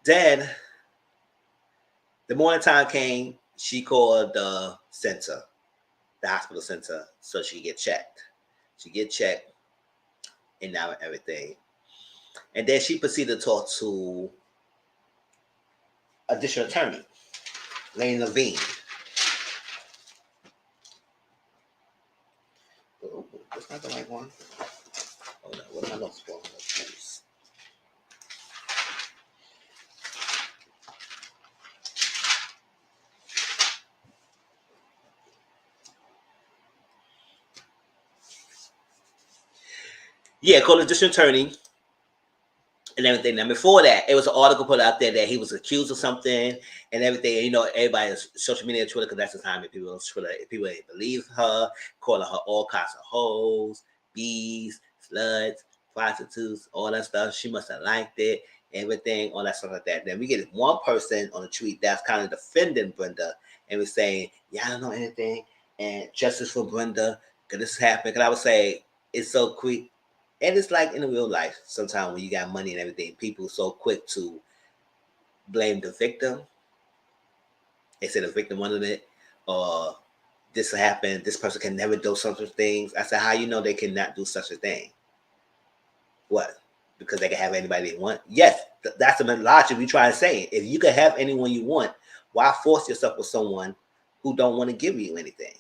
Then the morning time came. She called the center, the hospital center, so she get checked. She get checked and now everything. And then she proceeded to talk to a district attorney, Lane Levine. Oh, that's not the right one. Hold on, what am I notes for? Yeah, called the district attorney and everything. Now, before that, it was an article put out there that he was accused of something and everything. And, everybody's social media, Twitter, because that's the time that people on Twitter, people didn't believe her, calling her all kinds of hoes, bees, sluts, prostitutes, all that stuff. She must have liked it, everything, all that stuff like that. Then we get one person on the tweet that's kind of defending Brenda and was saying, yeah, I don't know anything, and justice for Brenda, because this happened. Because I would say, it's so quick. And it's like in the real life, sometimes when you got money and everything, people are so quick to blame the victim. They say the victim wanted it, or this happened, this person can never do such things. I said, how you know they cannot do such a thing? What? Because they can have anybody they want? Yes, that's the logic we try to say. If you can have anyone you want, why force yourself with someone who don't want to give you anything?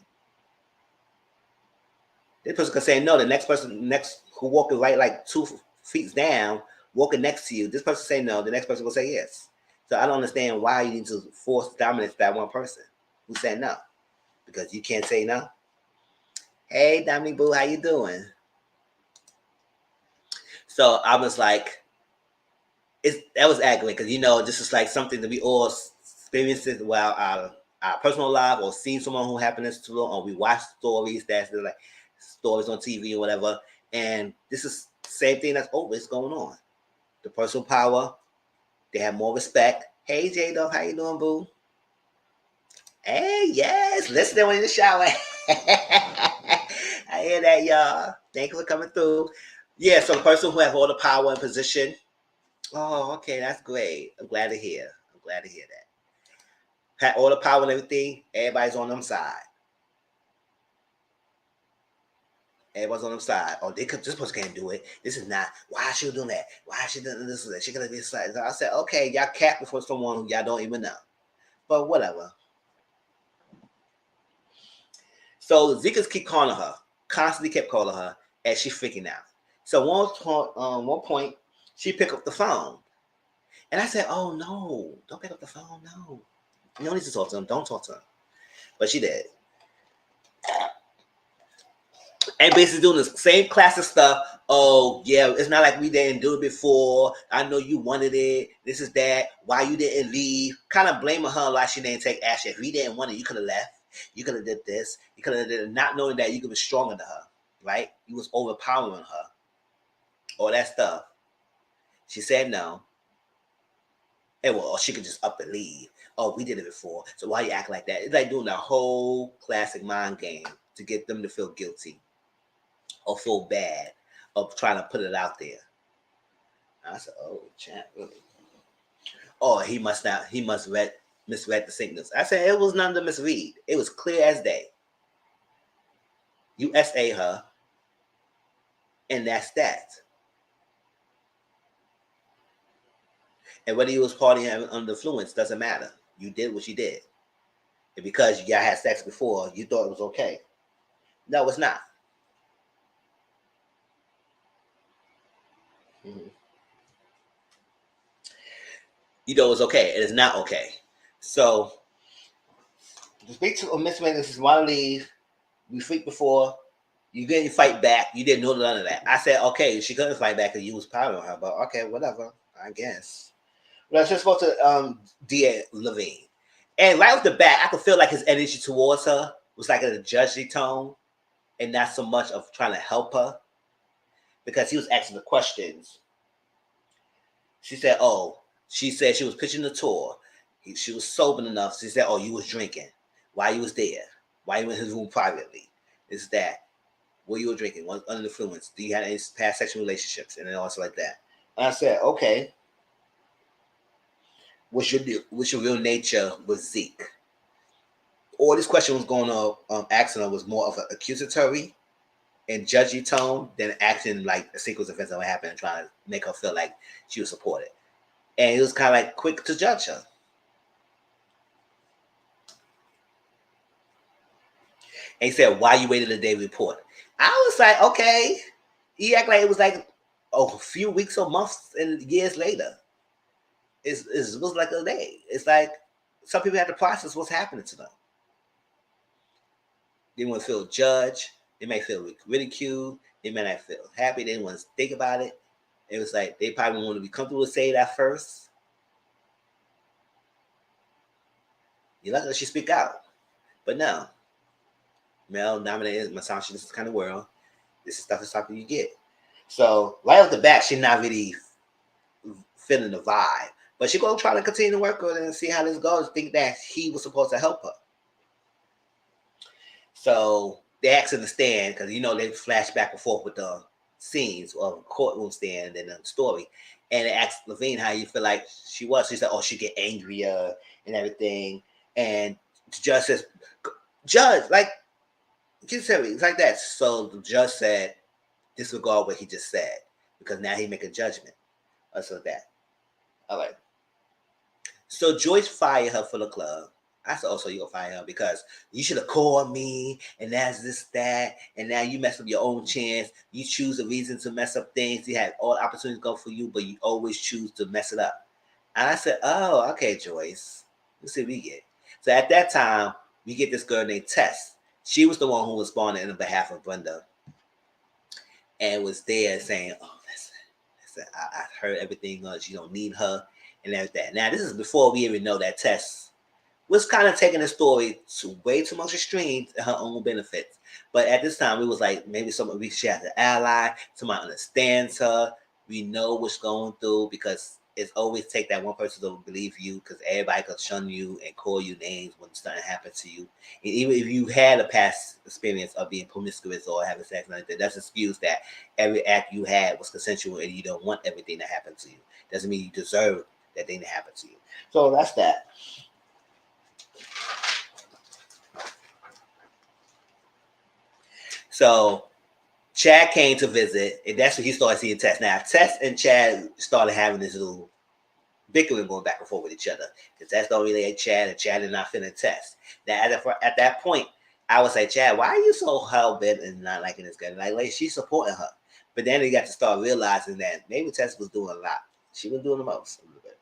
This person can say no. The next person, who walking right like 2 feet down, walking next to you, this person say no. The next person will say yes. So I don't understand why you need to force dominance by one person who said no. Because you can't say no. Hey, Dominique Boo, how you doing? So I was like, that was aggravating because this is like something that we all experienced while our personal life or seen someone who happened to, or we watch stories that's like stories on TV or whatever, and this is the same thing that's always going on. The personal power, they have more respect. Hey, J Dove, how you doing, boo? Hey, yes, listening when in the shower. I hear that, y'all. Thank you for coming through. Yeah, so the person who has all the power and position. Oh, okay, that's great. I'm glad to hear. I'm glad to hear that. Had all the power and everything. Everybody's on them side. Everyone's on them side. Oh, this person can't do it. This is not. Why is she doing that? Why is she doing this? She gonna be side. So I said, okay, y'all cap before someone who y'all don't even know. But whatever. So Zika's keep calling her, constantly kept calling her, and she freaking out. So one point, she picked up the phone, and I said, "Oh no, don't pick up the phone, no. You don't need to talk to him. Don't talk to him." But she did. And basically doing the same classic stuff. Oh, yeah, it's not like we didn't do it before. I know you wanted it. This is that. Why you didn't leave? Kind of blaming her like she didn't take action. If we didn't want it, you could have left. You could have did this. You could have did it, not knowing that you could be stronger than her, right? You was overpowering her. All that stuff. She said no. And well, she could just up and leave. Oh, we did it before. So why you act like that? It's like doing the whole classic mind game to get them to feel guilty or feel bad of trying to put it out there. I said, oh, champ, really? Oh, he must not. He must misread the signals. I said it was none to misread. It was clear as day. You SA her, and that's that. And whether you was partying under influence doesn't matter. You did what you did, and because you had sex before, you thought it was okay. No, it's not. Mm-hmm. You know it's okay. It is not okay. So the speak to Miss Megan is want to leave. We freaked before. You didn't fight back. You didn't know none of that. I said, okay, she couldn't fight back because you was powering her. But okay, whatever. I guess. But I just spoke to D.A. Levine. And right off the bat, I could feel like his energy towards her was like in a judgy tone and not so much of trying to help her because he was asking the questions. She said, oh, she said she was pitching the tour. She was sober enough. She said, oh, you was drinking. Why you was there? Why you in his room privately? Is that? What you were drinking? What under influence? Do you have any past sexual relationships? And then also like that. And I said, okay. What's your real nature with Zeke? All this question was going on, asking her was more of an accusatory and judgy tone than acting like a sequence of events that would happen and trying to make her feel like she was supported. And he was kind of like quick to judge her. And he said, why you waited a day to report? I was like, okay. He act like it was like a few weeks or months and years later. It was like a day. It's like some people have to process what's happening to them. They want to feel judged. They may feel ridiculed. They may not feel happy. They want to think about it. It was like they probably want to be comfortable to say that first. You're lucky that she speak out. But no. Male dominated, misogynist kind of world. This is stuff that's something you get. So right off the bat, she's not really feeling the vibe. But she gonna try to continue to work with it and see how this goes. Think that he was supposed to help her. So they asked her to stand because they flash back and forth with the scenes of courtroom stand and the story. And they asked Levine how you feel like she was. She said, "Oh, she get angrier and everything." And the judge says, "Judge, like, it's like that." So the judge said, "Disregard what he just said because now he make a judgment." Or so that. All right. So Joyce fired her for the club. I said, oh, so you're going to fire her because you should have called me and that's this, that. And now you mess up your own chance. You choose a reason to mess up things. You had all the opportunities go for you, but you always choose to mess it up. And I said, oh, okay, Joyce. Let's see what we get. So at that time, we get this girl named Tess. She was the one who responded on behalf of Brenda and was there saying, oh, listen, I heard everything. You don't need her and everything. Now, this is before we even know that Tess was kind of taking the story to way too much extreme to her own benefits. But at this time, we was like, maybe she has an ally, somebody understands her, we know what's going through, because it's always take that one person to believe you, because everybody could shun you and call you names when something happens to you. And even if you had a past experience of being promiscuous or having sex and everything, that's an excuse that every act you had was consensual and you don't want everything to happen to you. Doesn't mean you deserve that thing to happen to you. So that's that. So Chad came to visit, and that's when he started seeing Tess. Now, Tess and Chad started having this little bickering going back and forth with each other, because Tess don't really like Chad, and Chad is not feeling Tess. Now, at that point, I would say, Chad, why are you so hell bent and not liking this girl? Like she's supporting her. But then he got to start realizing that maybe Tess was doing a lot. She was doing the most a little bit.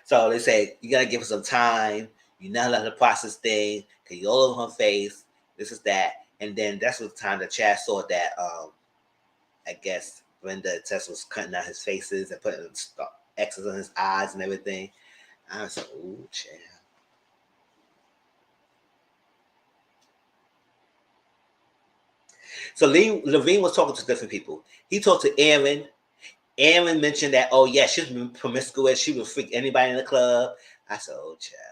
So they say, you got to give her some time. You not let her process things, because you're all over her face. This is that. And then that's the time that Chad saw that, I guess, Brenda and Tess was cutting out his faces and putting X's on his eyes and everything. I was like, ooh, Chad. So Levine was talking to different people. He talked to Aaron. Aaron mentioned that, oh, yeah, she's been promiscuous. She would freak anybody in the club. I said, oh, child.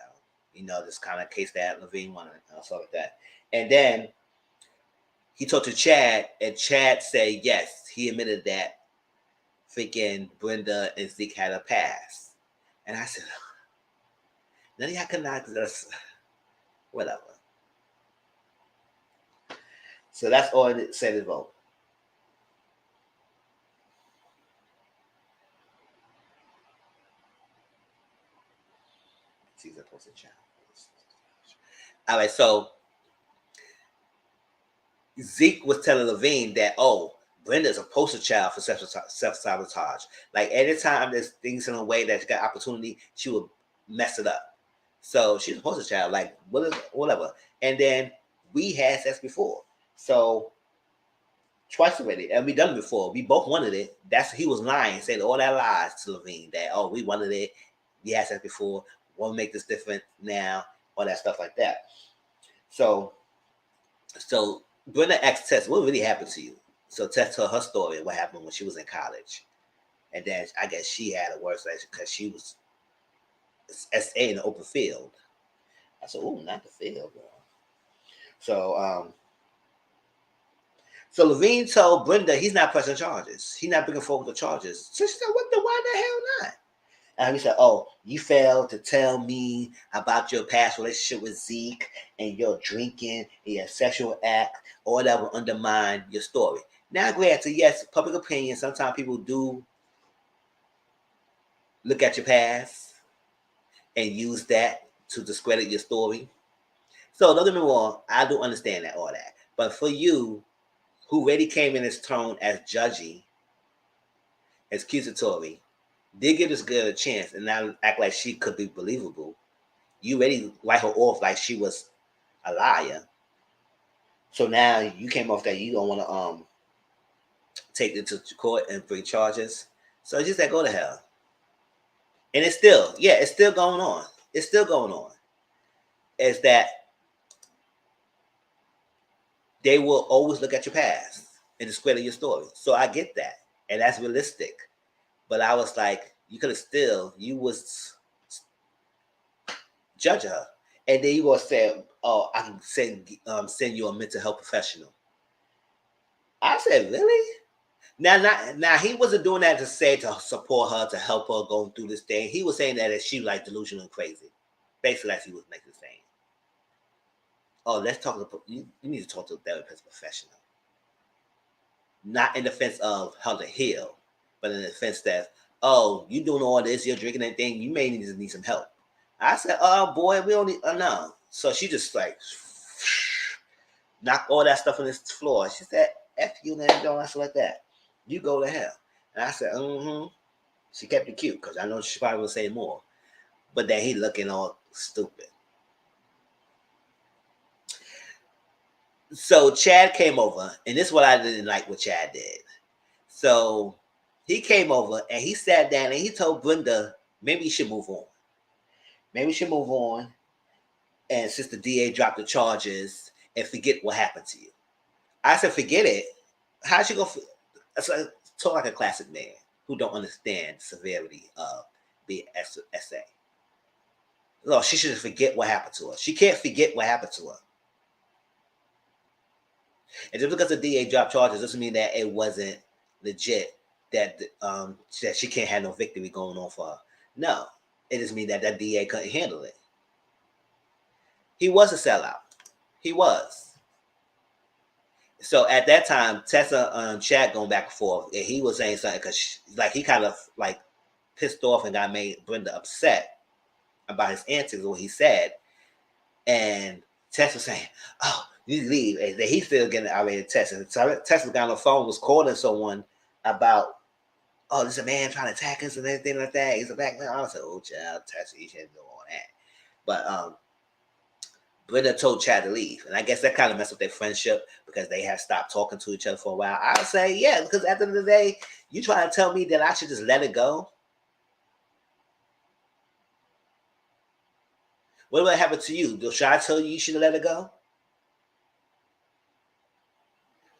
This kind of case that Levine wanted, stuff like that. And then he talked to Chad, and Chad said yes. He admitted that freaking Brenda and Zeke had a past. And I said, none of y'all can knock this. Whatever. So that's all it said about. Season posted channel. All right, so Zeke was telling Levine that, oh, Brenda's a poster child for self-sabotage. Like, anytime there's things in a way that she got opportunity, she would mess it up. So she's a poster child, like, whatever. And then we had sex before. So twice already. And we done it before. We both wanted it. He was lying, saying all that lies to Levine that, oh, we wanted it. We had sex before. Won't make this different now. All that stuff like that. So Brenda asked Tess, what really happened to you? So Tess told her story of what happened when she was in college. And then I guess she had a worse life because she was SA in the open field. I said, oh, not the field, girl. So Levine told Brenda he's not pressing charges. He's not bringing forward the charges. So she said, why the hell not? And he said, oh, you failed to tell me about your past relationship with Zeke and your drinking and your sexual act, or that will undermine your story. Now, granted, yes, public opinion, sometimes people do look at your past and use that to discredit your story. So don't get me wrong, I do understand that, all that. But for you, who already came in his tone as judgy, as accusatory, did give this girl a chance and now act like she could be believable. You already write her off like she was a liar. So now you came off that you don't want to take it to court and bring charges. So just that go to hell. And it's still going on. It's still going on. Is that they will always look at your past and discredit your story. So I get that. And that's realistic. But I was like, you was judge her. And then you gonna say, oh, I can send you a mental health professional. I said, really? Now he wasn't doing that to support her, to help her go through this thing. He was saying that she was like delusional and crazy. Basically, as he was making saying. Oh, let's talk to you need to talk to a therapist professional. Not in the sense of how to heal, but in the sense that, oh, you doing all this, you're drinking that thing, you may need some help. I said, oh boy, we don't need no. So she just like knocked all that stuff on this floor. She said, F you, and don't ask like that. You go to hell. And I said, mm-hmm. She kept it cute because I know she probably will say more. But then he looking all stupid. So Chad came over, and this is what I didn't like what Chad did. So he came over and he sat down and he told Brenda, maybe you should move on. Maybe you should move on. And since the DA dropped the charges and forget what happened to you. I said, forget it. How's she gonna talk like a classic man who don't understand the severity of being SA? No, she should forget what happened to her. She can't forget what happened to her. And just because the DA dropped charges doesn't mean that it wasn't legit, that that she can't have no victory going on for her. No, it just means that that DA couldn't handle it. He was a sellout. He was. So at that time, Tessa Chad going back and forth, and he was saying something because like he kind of like pissed off and got made Brenda upset about his antics, what he said, and Tess was saying, "Oh, you need to leave." And then he still getting irate at Tessa. So Tessa got on the phone, was calling someone about, "Oh, there's a man trying to attack us and everything like that. He's a black man." I was like, "Oh, child, Tessa, you shouldn't do all that." But Brenda told Chad to leave, and I guess that kind of messed up their friendship because they had stopped talking to each other for a while. I would say, yeah, because at the end of the day, you trying to tell me that I should just let it go? What would happen to you? Should I tell you should have let it go?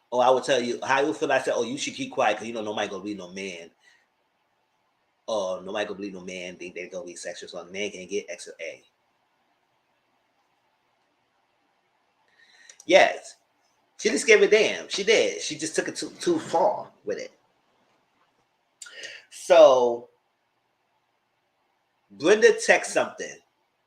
Or I would tell you how you feel. I said, oh, you should keep quiet because nobody gonna believe no man. Or nobody gonna believe no man think they're gonna be sexual, so a man can get extra A. Yes. She just gave a damn. She did. She just took it too far with it. So Brenda texted something,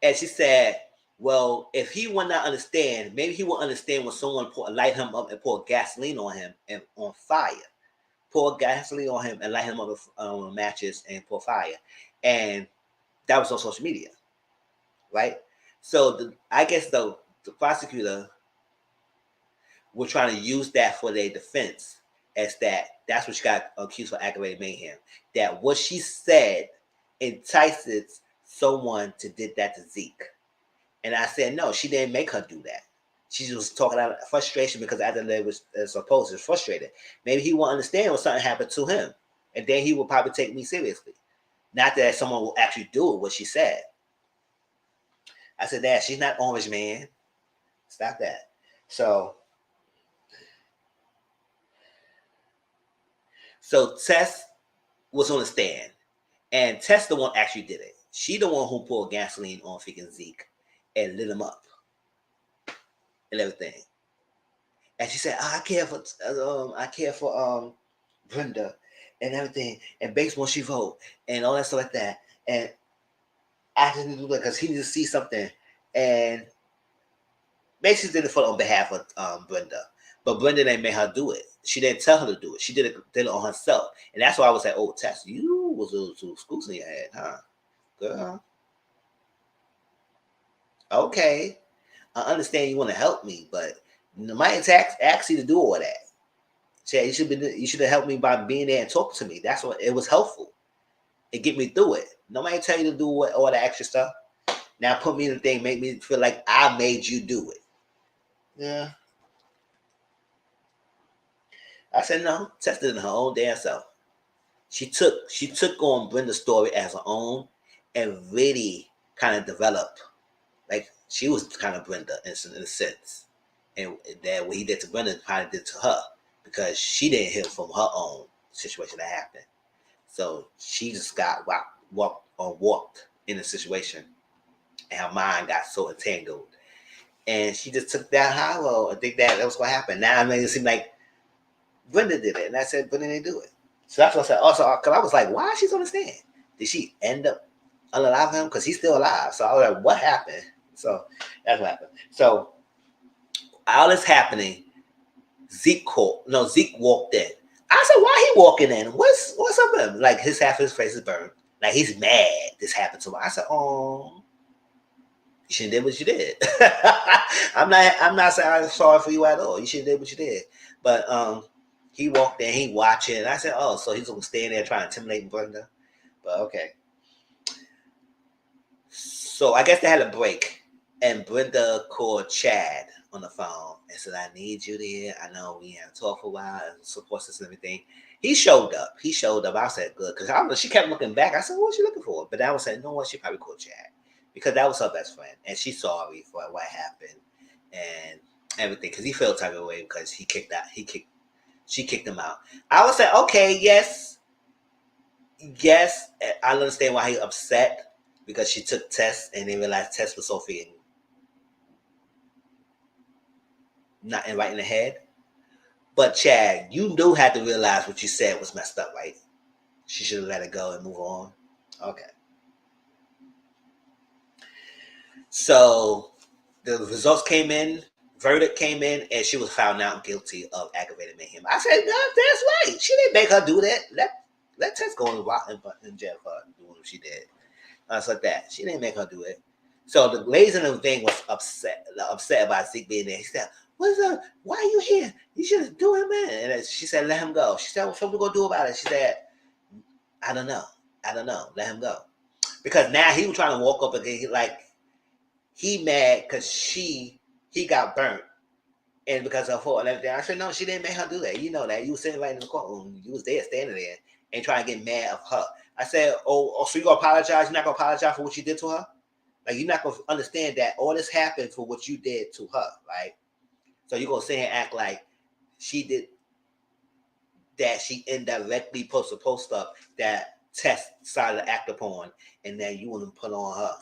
and she said, well, if he would not understand, maybe he will understand when someone light him up and pour gasoline on him and on fire. Pour gasoline on him and light him up with matches and pour fire. And that was on social media, right? So I guess the prosecutor were trying to use that for their defense as that's what she got accused for aggravated mayhem. That what she said entices someone to did that to Zeke. And I said, no, she didn't make her do that. She was talking out of frustration because after they was supposed to was frustrated. Maybe he won't understand when something happened to him. And then he will probably take me seriously. Not that someone will actually do what she said. I said, Dad, she's not Orange Man. Stop that. So Tess was on the stand. And Tess the one actually did it. She the one who poured gasoline on freaking Zeke and lit him up and everything. And she said, oh, I care for Brenda and everything, and baseball she vote and all that stuff like that. And I just need to do that because he needs to see something. And basically did it on behalf of Brenda. But Brenda didn't make her do it. She didn't tell her to do it. She did it on herself. And that's why I was like, oh, Tess, you was a little too scoops in your head, huh? Girl. Okay. I understand you want to help me, but my asked you to do all that. So you should have helped me by being there and talking to me. That's what it was helpful. It get me through it. Nobody tell you to do all the extra stuff. Now put me in the thing, make me feel like I made you do it. Yeah. I said no. Tess did it her own damn self. She took on Brenda's story as her own and really kind of developed. Like she was kind of Brenda in a sense. And that what he did to Brenda probably did to her because she didn't heal from her own situation that happened. So she just got walked in a situation and her mind got so entangled. And she just took that hollow and think that was what happened. Now it made it seem like Brenda did it. And I said, Brenda didn't do it. So that's what I said. Also, because I was like, why is she on the stand? Did she end up unalive him? Because he's still alive. So I was like, what happened? So that's what happened. So all this happening, Zeke walked in. I said, why he walking in? What's up with him? Like half his face is burned. Like he's mad this happened to him. I said, oh, you shouldn't have did what you did. I'm not saying I'm sorry for you at all. You shouldn't have did what you did. But he walked in, he watching. And I said, oh, so he's gonna stand there trying to intimidate Brenda. But okay. So I guess they had a break, and Brenda called Chad on the phone and said, "I need you there. I know we haven't talked for a while, and support system and everything." He showed up. He showed up. I said, "Good," because she kept looking back. I said, "What's she looking for?" But I was saying, "No, what? She probably called Chad because that was her best friend, and she's sorry for what happened and everything because he felt type of way because she kicked him out." I would say, "Okay, yes, yes, I understand why he's upset." Because she took tests and they realized tests was Sophie and not right in the head. But Chad, you do have to realize what you said was messed up, right? She should have let it go and move on. Okay. So the results came in, verdict came in, and she was found out guilty of aggravated mayhem. I said, no, that's right. She didn't make her do that. Let Tess go in jail for doing what she did. It's like that. She didn't make her do it. So the ladies in the thing was upset about Zeke being there. He said, "What's up? Why are you here? You should do him in." And she said, "Let him go." She said, "What are we gonna do about it?" She said, "I don't know. I don't know. Let him go." Because now he was trying to walk up again, like he mad because he got burnt and because of her and everything. I said, "No, she didn't make her do that. You know that. You was sitting right in the courtroom. You was there, standing there, and trying to get mad of her." I said, so you gonna apologize? You're not gonna apologize for what you did to her? Like you're not gonna understand that all this happened for what you did to her, right? So you're gonna sit here and act like she did that. She indirectly posted a post up that Tess decided to act upon, and then you want to put on her.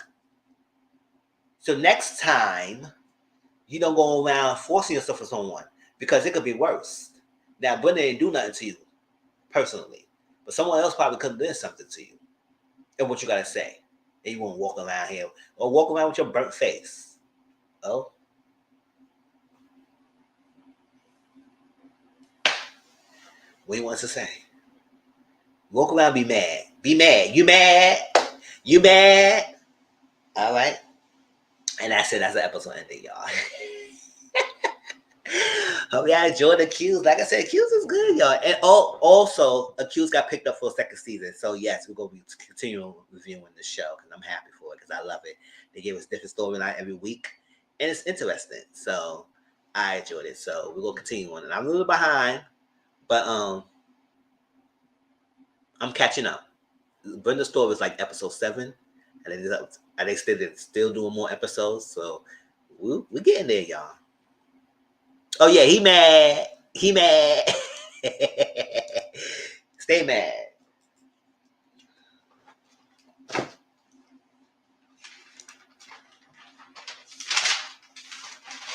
So next time, you don't go around forcing yourself for someone because it could be worse. Now, Brenda didn't do nothing to you personally, but someone else probably could have done something to you. And what you gotta say? And you won't walk around here or walk around with your burnt face. Oh, what he wants to say? Walk around, be mad. Be mad. You mad? You mad? All right. And that's it. That's the episode ending, y'all. Hope y'all enjoyed Accused. Like I said, Accused is good, y'all. And also, Accused got picked up for a second season. So, yes, we're going to be continuing reviewing the show because I'm happy for it because I love it. They give us different storyline every week. And it's interesting. So, I enjoyed it. So, we're going to continue on. And I'm a little behind, but I'm catching up. Brenda's story was like episode 7. And they still doing more episodes. So, we're getting there, y'all. Oh yeah, he mad. He mad. Stay mad.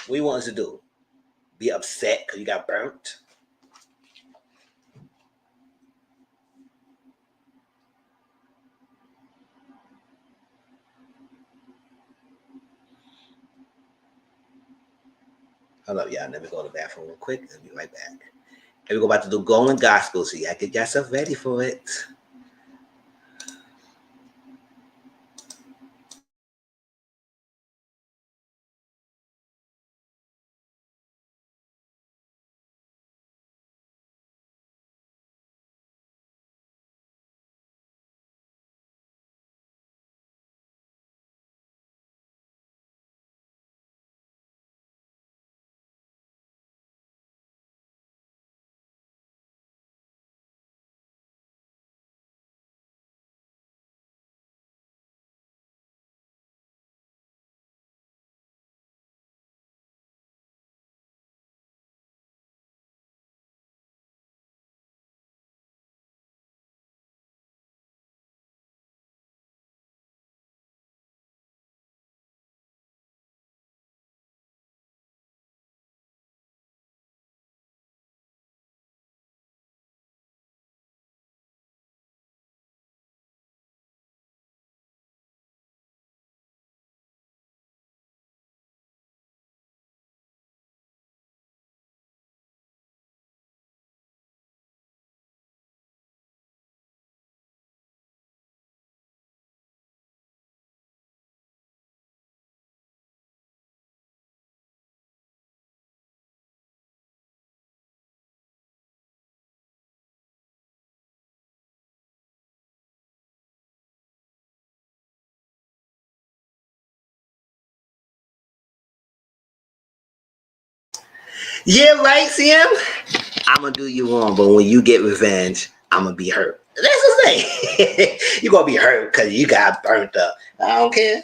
What you want us to do? Be upset because you got burnt? Hold up, y'all. Let me go to the bathroom real quick. I'll be right back. And we go back to the Golden Gospel. So y'all get yourself ready for it. Yeah, right, Sam? I'm going to do you wrong, but when you get revenge, I'm going to be hurt. That's the thing. You're going to be hurt because you got burnt up. I don't care.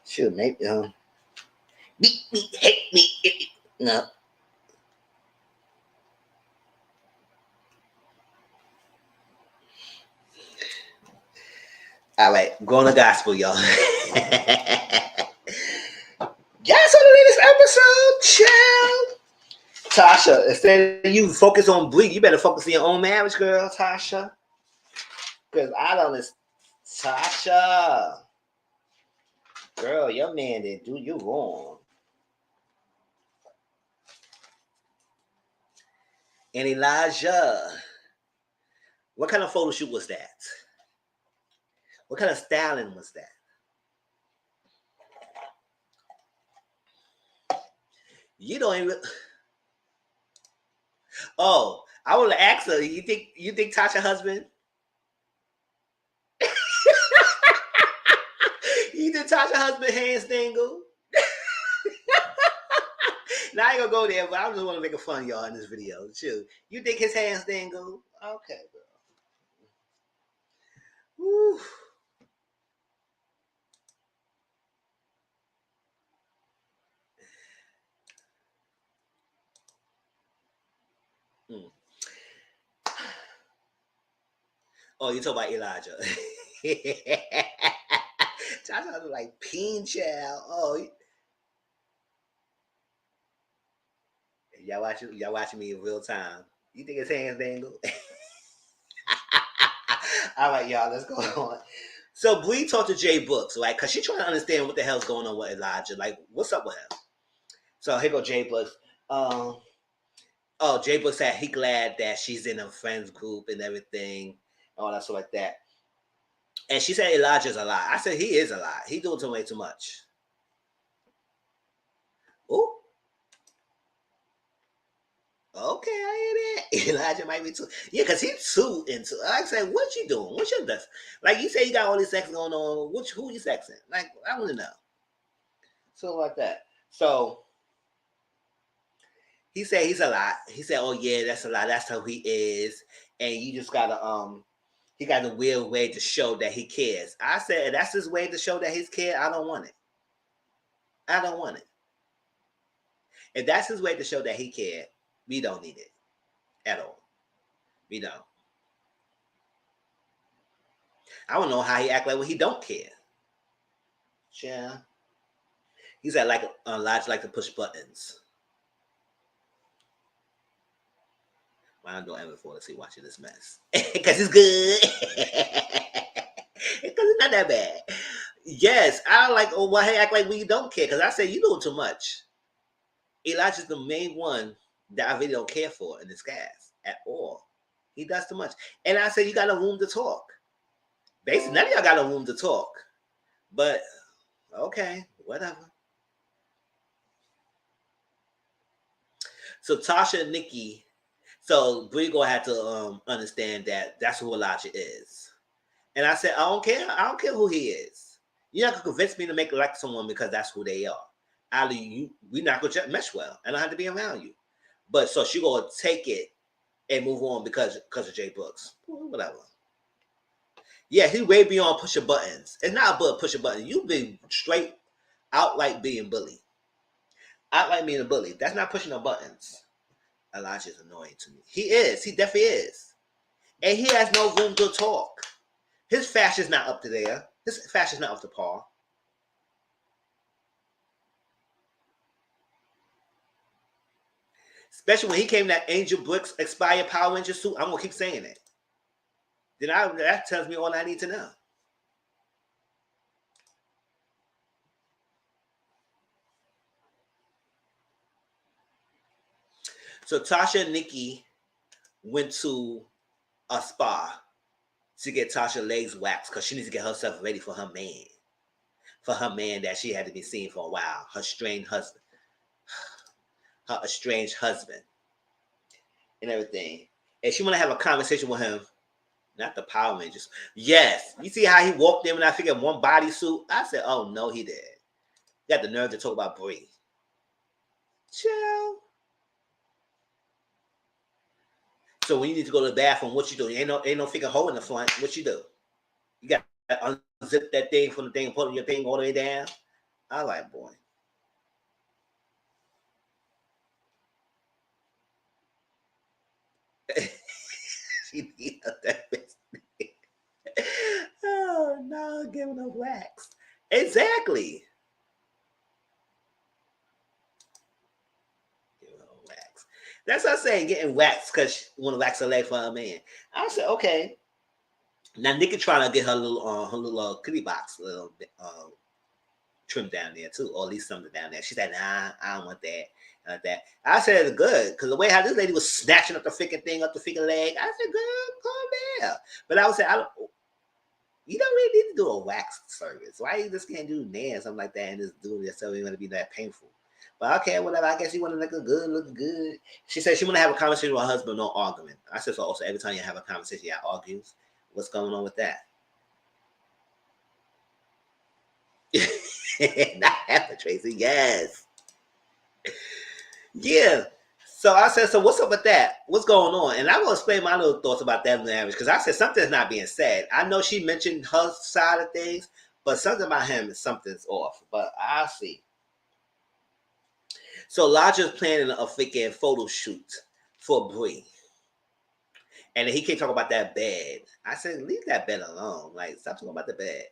Shoot, maybe, beat me, hate me. No. All right, going to gospel, y'all. Yes, on the latest episode, chill. Tasha, instead of you focus on Bree, you better focus on your own marriage, girl, Tasha. Because I don't listen. Tasha, girl, your man didn't do you wrong. And Elijah, what kind of photo shoot was that? What kind of styling was that? You don't even. Oh, I want to ask her. You think Tasha husband? You think Tasha husband hands dangle? Now I ain't gonna go there, but I just want to make a fun y'all in this video. Chill. You think his hands dangle? Okay, bro. Woo. Hmm. Oh, you talk about Elijah. Tasha was like peen child. Oh, y'all watching me in real time. You think his hands dangle? All right, y'all, let's go on. So Bree talked to Jay Books, right? Because she's trying to understand what the hell's going on with Elijah. Like, what's up with him? So here go Jay Books. Jay Books said he glad that she's in a friends group and everything, all that stuff like that. And she said Elijah's a lie. I said he is a lie. He doing way too much. Oh, okay, I hear that. Elijah might be too. Yeah, because he's too into. Like I said, what you doing? What's your best? Like you say, you got all this sex going on. Who you sexing? Like I want to know. So like that. So he said he's a lot. He said, "Oh yeah, that's a lot. That's how he is." And you just gotta he got a weird way to show that he cares. I said that's his way to show that he's care. I don't want it. I don't want it. If that's his way to show that he cared, we don't need it at all. We don't. I don't know how he act like when he don't care. Yeah. He said like Elijah like to push buttons. Why don't ever fall asleep watching this mess? Because it's good. Because it's not that bad. Yes, I like why he act like we don't care. Because I say you doing too much. Elijah's the main one that I really don't care for in this cast at all. He does too much. And I said you got a room to talk. Basically, none of y'all got a room to talk. But okay, whatever. So Tasha and Nikki, so Bree gonna have to understand that that's who Elijah is. And I said, I don't care. I don't care who he is. You're not gonna convince me to make like someone because that's who they are. Ali, we're not gonna mesh well, and I have to be around you. But so she gonna take it and move on because of Jay Brooks. Whatever. Yeah, he way beyond push your buttons. It's not about push a button. You be straight out like being bullied. Out like being a bully. That's not pushing no buttons. Elijah is annoying to me. He is. He definitely is. And he has no room to talk. His fashion's not up to there. His fashion's not up to par. Especially when he came in that Angel Brooks expired Power Ranger suit. I'm gonna keep saying it. That tells me all I need to know. So Tasha and Nikki went to a spa to get Tasha's legs waxed because she needs to get herself ready for her man. For her man that she had to be seeing for a while. Her estranged husband. Her estranged husband. And everything. And she want to have a conversation with him. Not the Power Rangers. Yes. You see how he walked in when I figured one bodysuit? I said, oh no, he did. Got the nerve to talk about Bree. Chill. So when you need to go to the bathroom, what you do? Ain't no freaking hole in the front. What you do? You got to unzip that thing from the thing, pull your thing all the way down. I like, boy. She need that bitch. Oh no, giving up wax. Exactly. Giving up wax. That's what I'm saying, getting waxed because she want to wax her leg for a man. I said, okay. Now Nikki trying to get her little kitty box little trim down there too, or at least something down there. She said, nah, I don't want that. Like that. I said it's good because the way how this lady was snatching up the freaking thing up the freaking leg, I said, girl, calm down. But I would say, you don't really need to do a wax service. Why you just can't do nails, something like that, and just do it so it's going to be that painful? But okay, whatever. I guess you want to look good. She said she want to have a conversation with her husband, no argument. I said, so also every time you have a conversation, y'all argues. What's going on with that? Not happen, Tracy. Yes. Yeah. So I said, so what's up with that? What's going on? And I'm going to explain my little thoughts about that marriage because I said something's not being said. I know she mentioned her side of things, but something about him is something's off. But I'll see. So Lodger's planning a freaking photo shoot for Bree. And then he can't talk about that bed. I said, leave that bed alone. Like, stop talking about the bed.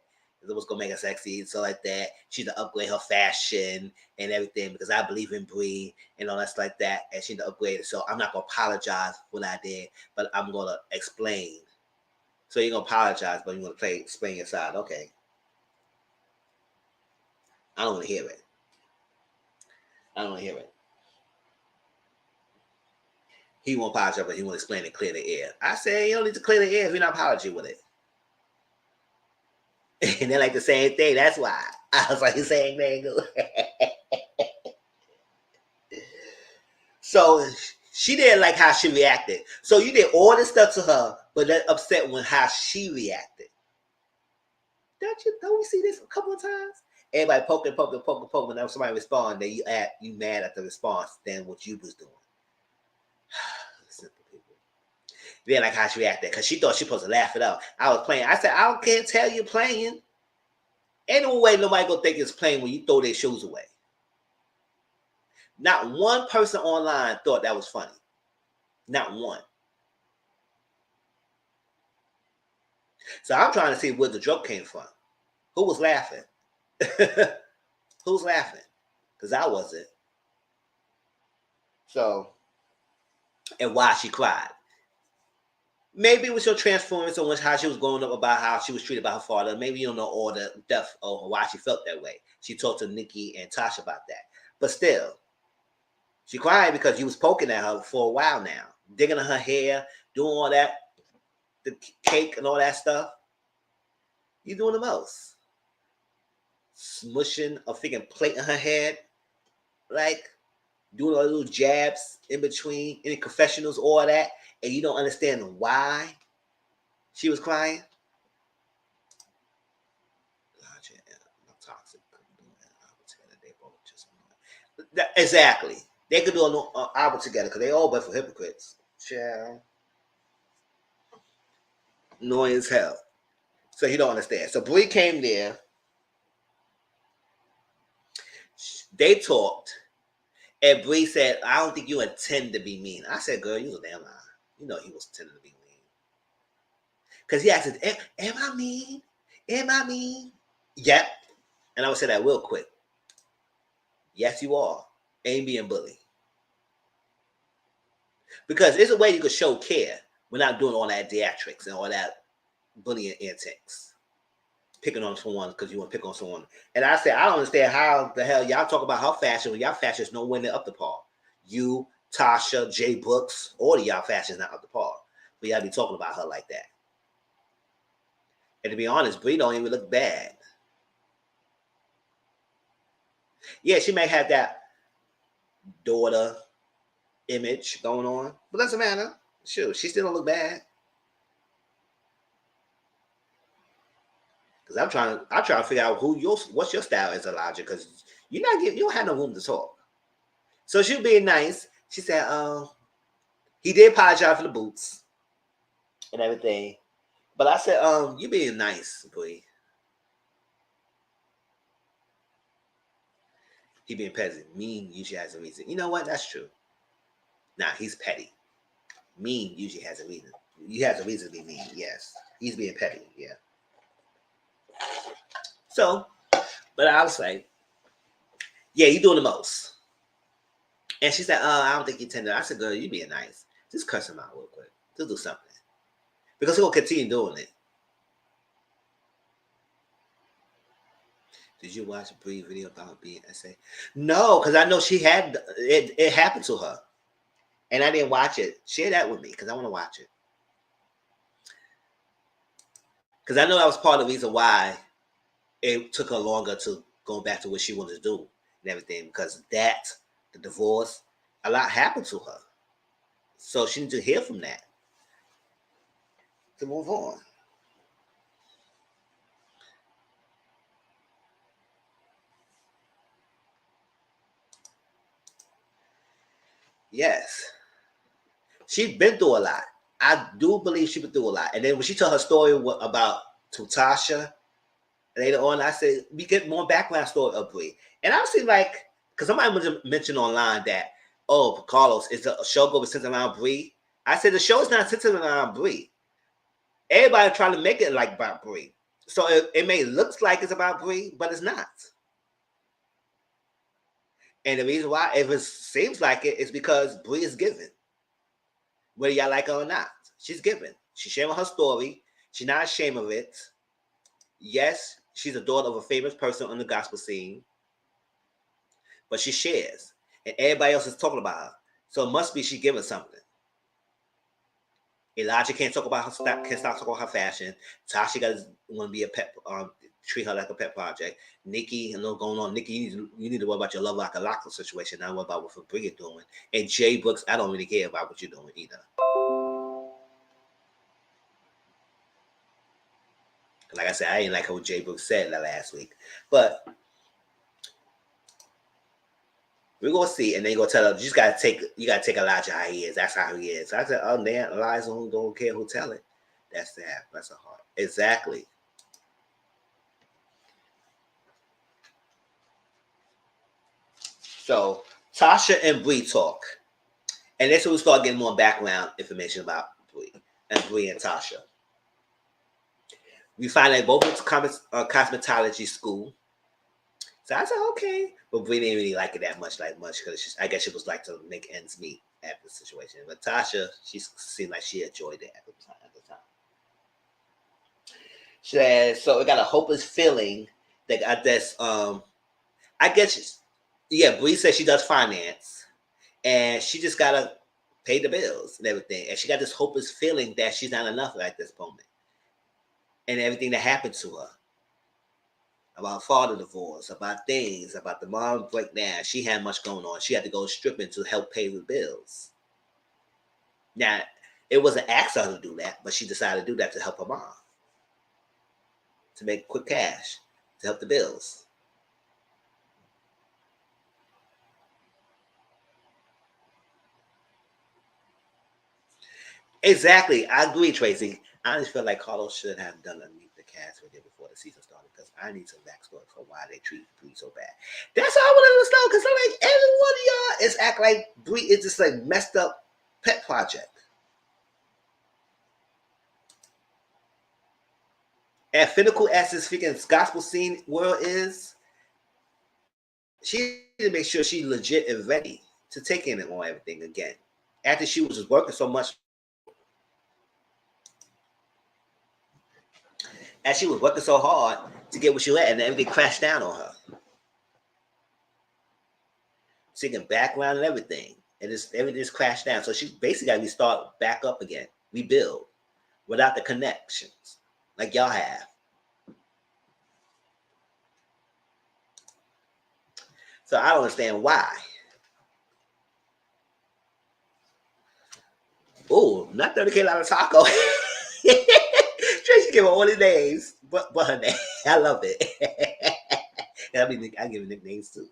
It was gonna make her sexy and so like that. She need to upgrade her fashion and everything because I believe in Bree and all that stuff like that. And she need to upgrade it. So I'm not gonna apologize for what I did, but I'm gonna explain. So you're gonna apologize, but you're gonna explain your side. Okay. I don't want to hear it. I don't want to hear it. He won't apologize, but he won't explain it, clear the air. I say you don't need to clear the air if you're not apology with it. And they're like the same thing. That's why I was like the same thing. So she didn't like how she reacted. So you did all this stuff to her, but that upset when how she reacted. Don't we see this a couple of times? Everybody poking. Whenever somebody responds, then you mad at the response than what you was doing. Simple people. They like how she reacted because she thought she was supposed to laugh it out. I was playing. I said, I can't tell you playing. Ain't no way nobody gonna think it's playing when you throw their shoes away. Not one person online thought that was funny. Not one. So I'm trying to see where the joke came from. Who was laughing? Who's laughing? Because I wasn't. So, and why she cried. Maybe it was your transformance on how she was growing up about how she was treated by her father. Maybe you don't know all the depth or why she felt that way. She talked to Nikki and Tasha about that. But still, she cried because you was poking at her for a while now. Digging in her hair, doing all that, the cake and all that stuff. You doing the most. Smushing a freaking plate in her head. Like, doing all little jabs in between, any confessionals, all that. And you don't understand why she was crying. Exactly. They could do an album together because they all went for hypocrites. Child. Annoying as hell. So you don't understand. So Bree came there. They talked. And Bree said, I don't think you intend to be mean. I said, girl, you was a damn lie. You know he was intending to be mean. Because he asked, am I mean? Am I mean? Yep. And I would say that real quick. Yes, you are. Ain't being bully. Because it's a way you could show care. We're not doing all that theatrics and all that bullying antics. Picking on someone because you want to pick on someone. And I said, I don't understand how the hell y'all talk about her fashion when y'all fashion is nowhere near up to par. You, Tasha, Jay Brooks, all of y'all fashion is not up to par. But y'all be talking about her like that. And to be honest, Bree don't even look bad. Yeah, she may have that daughter image going on, but doesn't matter. Shoot, she still don't look bad. Because I'm trying to figure out what's your style is, Elijah. Because you don't have no room to talk. So she was being nice. She said, He did apologize for the boots and everything. But I said, you being nice, boy. He being petty. Mean usually has a reason. You know what? That's true. Nah, he's petty. Mean usually has a reason. He has a reason to be mean. Yes, he's being petty. Yeah. So, but I was like, yeah, you doing the most. And she said, I don't think you tender. I said, girl, you being nice. Just curse him out real quick. Just do something. Because he'll continue doing it. Did you watch a brief video about being essay? No, because I know she had it. It happened to her, and I didn't watch it. Share that with me because I want to watch it. Because I know that was part of the reason why it took her longer to go back to what she wanted to do and everything. Because the divorce, a lot happened to her, so she needs to hear from that to move on. Yes. She's been through a lot. I do believe she's been through a lot. And then when she told her story about Tasha later on, I said, we get more background story of Brie. And I was like, because somebody mentioned online that, oh, Carlos, is the show going to be centered around Brie? I said, the show is not centered around Brie. Everybody trying to make it like about Brie. So it may look like it's about Brie, but it's not. And the reason why, if it seems like it, is because Brie is given. Whether y'all like her or not. She's given. She's sharing her story. She's not ashamed of it. Yes, she's the daughter of a famous person on the gospel scene. But she shares. And everybody else is talking about her. So it must be she giving something. Elijah can't talk about her, can't stop talking about her fashion. Tasha want to be a pet, treat her like a pet project. Nikki, I know going on. Nikki, you need to worry about your love like a locker situation, not worry about what Brie is doing. And Jay Brooks, I don't really care about what you're doing either. Like I said, I didn't like what Jay Brooks said last week. But we're gonna see, and then you're gonna tell her you gotta take Elijah how he is. That's how he is. I said, oh man, Elijah who don't care who tell it. That's that. That's a heart. Exactly. So Tasha and Bree talk. And that's when we start getting more background information about Bree and Tasha. We find that both went to cosmetology school. So I said, okay. But Bree didn't really like it that much because I guess she was like to make ends meet at the situation. But Tasha, she seemed like she enjoyed it at the time. She said, so it got a hopeless feeling that I guess, Bree said she does finance and she just got to pay the bills and everything. And she got this hopeless feeling that she's not enough at this moment. And everything that happened to her. About father divorce, about things, about the mom breakdown. She had much going on. She had to go stripping to help pay the bills. Now, it wasn't asked her to do that, but she decided to do that to help her mom. To make quick cash, to help the bills. Exactly. I agree, Tracy. I just feel like Carlos should have done the cast video before the season started because I need some backstory for why they treat Bree so bad. That's all I want to understand because I'm like, every one of y'all is act like Bree is just like messed up pet project. And finical as this freaking gospel scene world is, she need to make sure she's legit and ready to take in on everything again. After she was just working so much. As she was working so hard to get what she had, and everything crashed down on her. Singing background and everything. And everything just crashed down. So she basically got to restart back up again, rebuild, without the connections like y'all have. So I don't understand why. Oh, not 30K Latocha. Tracy gave her all the names, but her name. I love it. I give her nicknames too.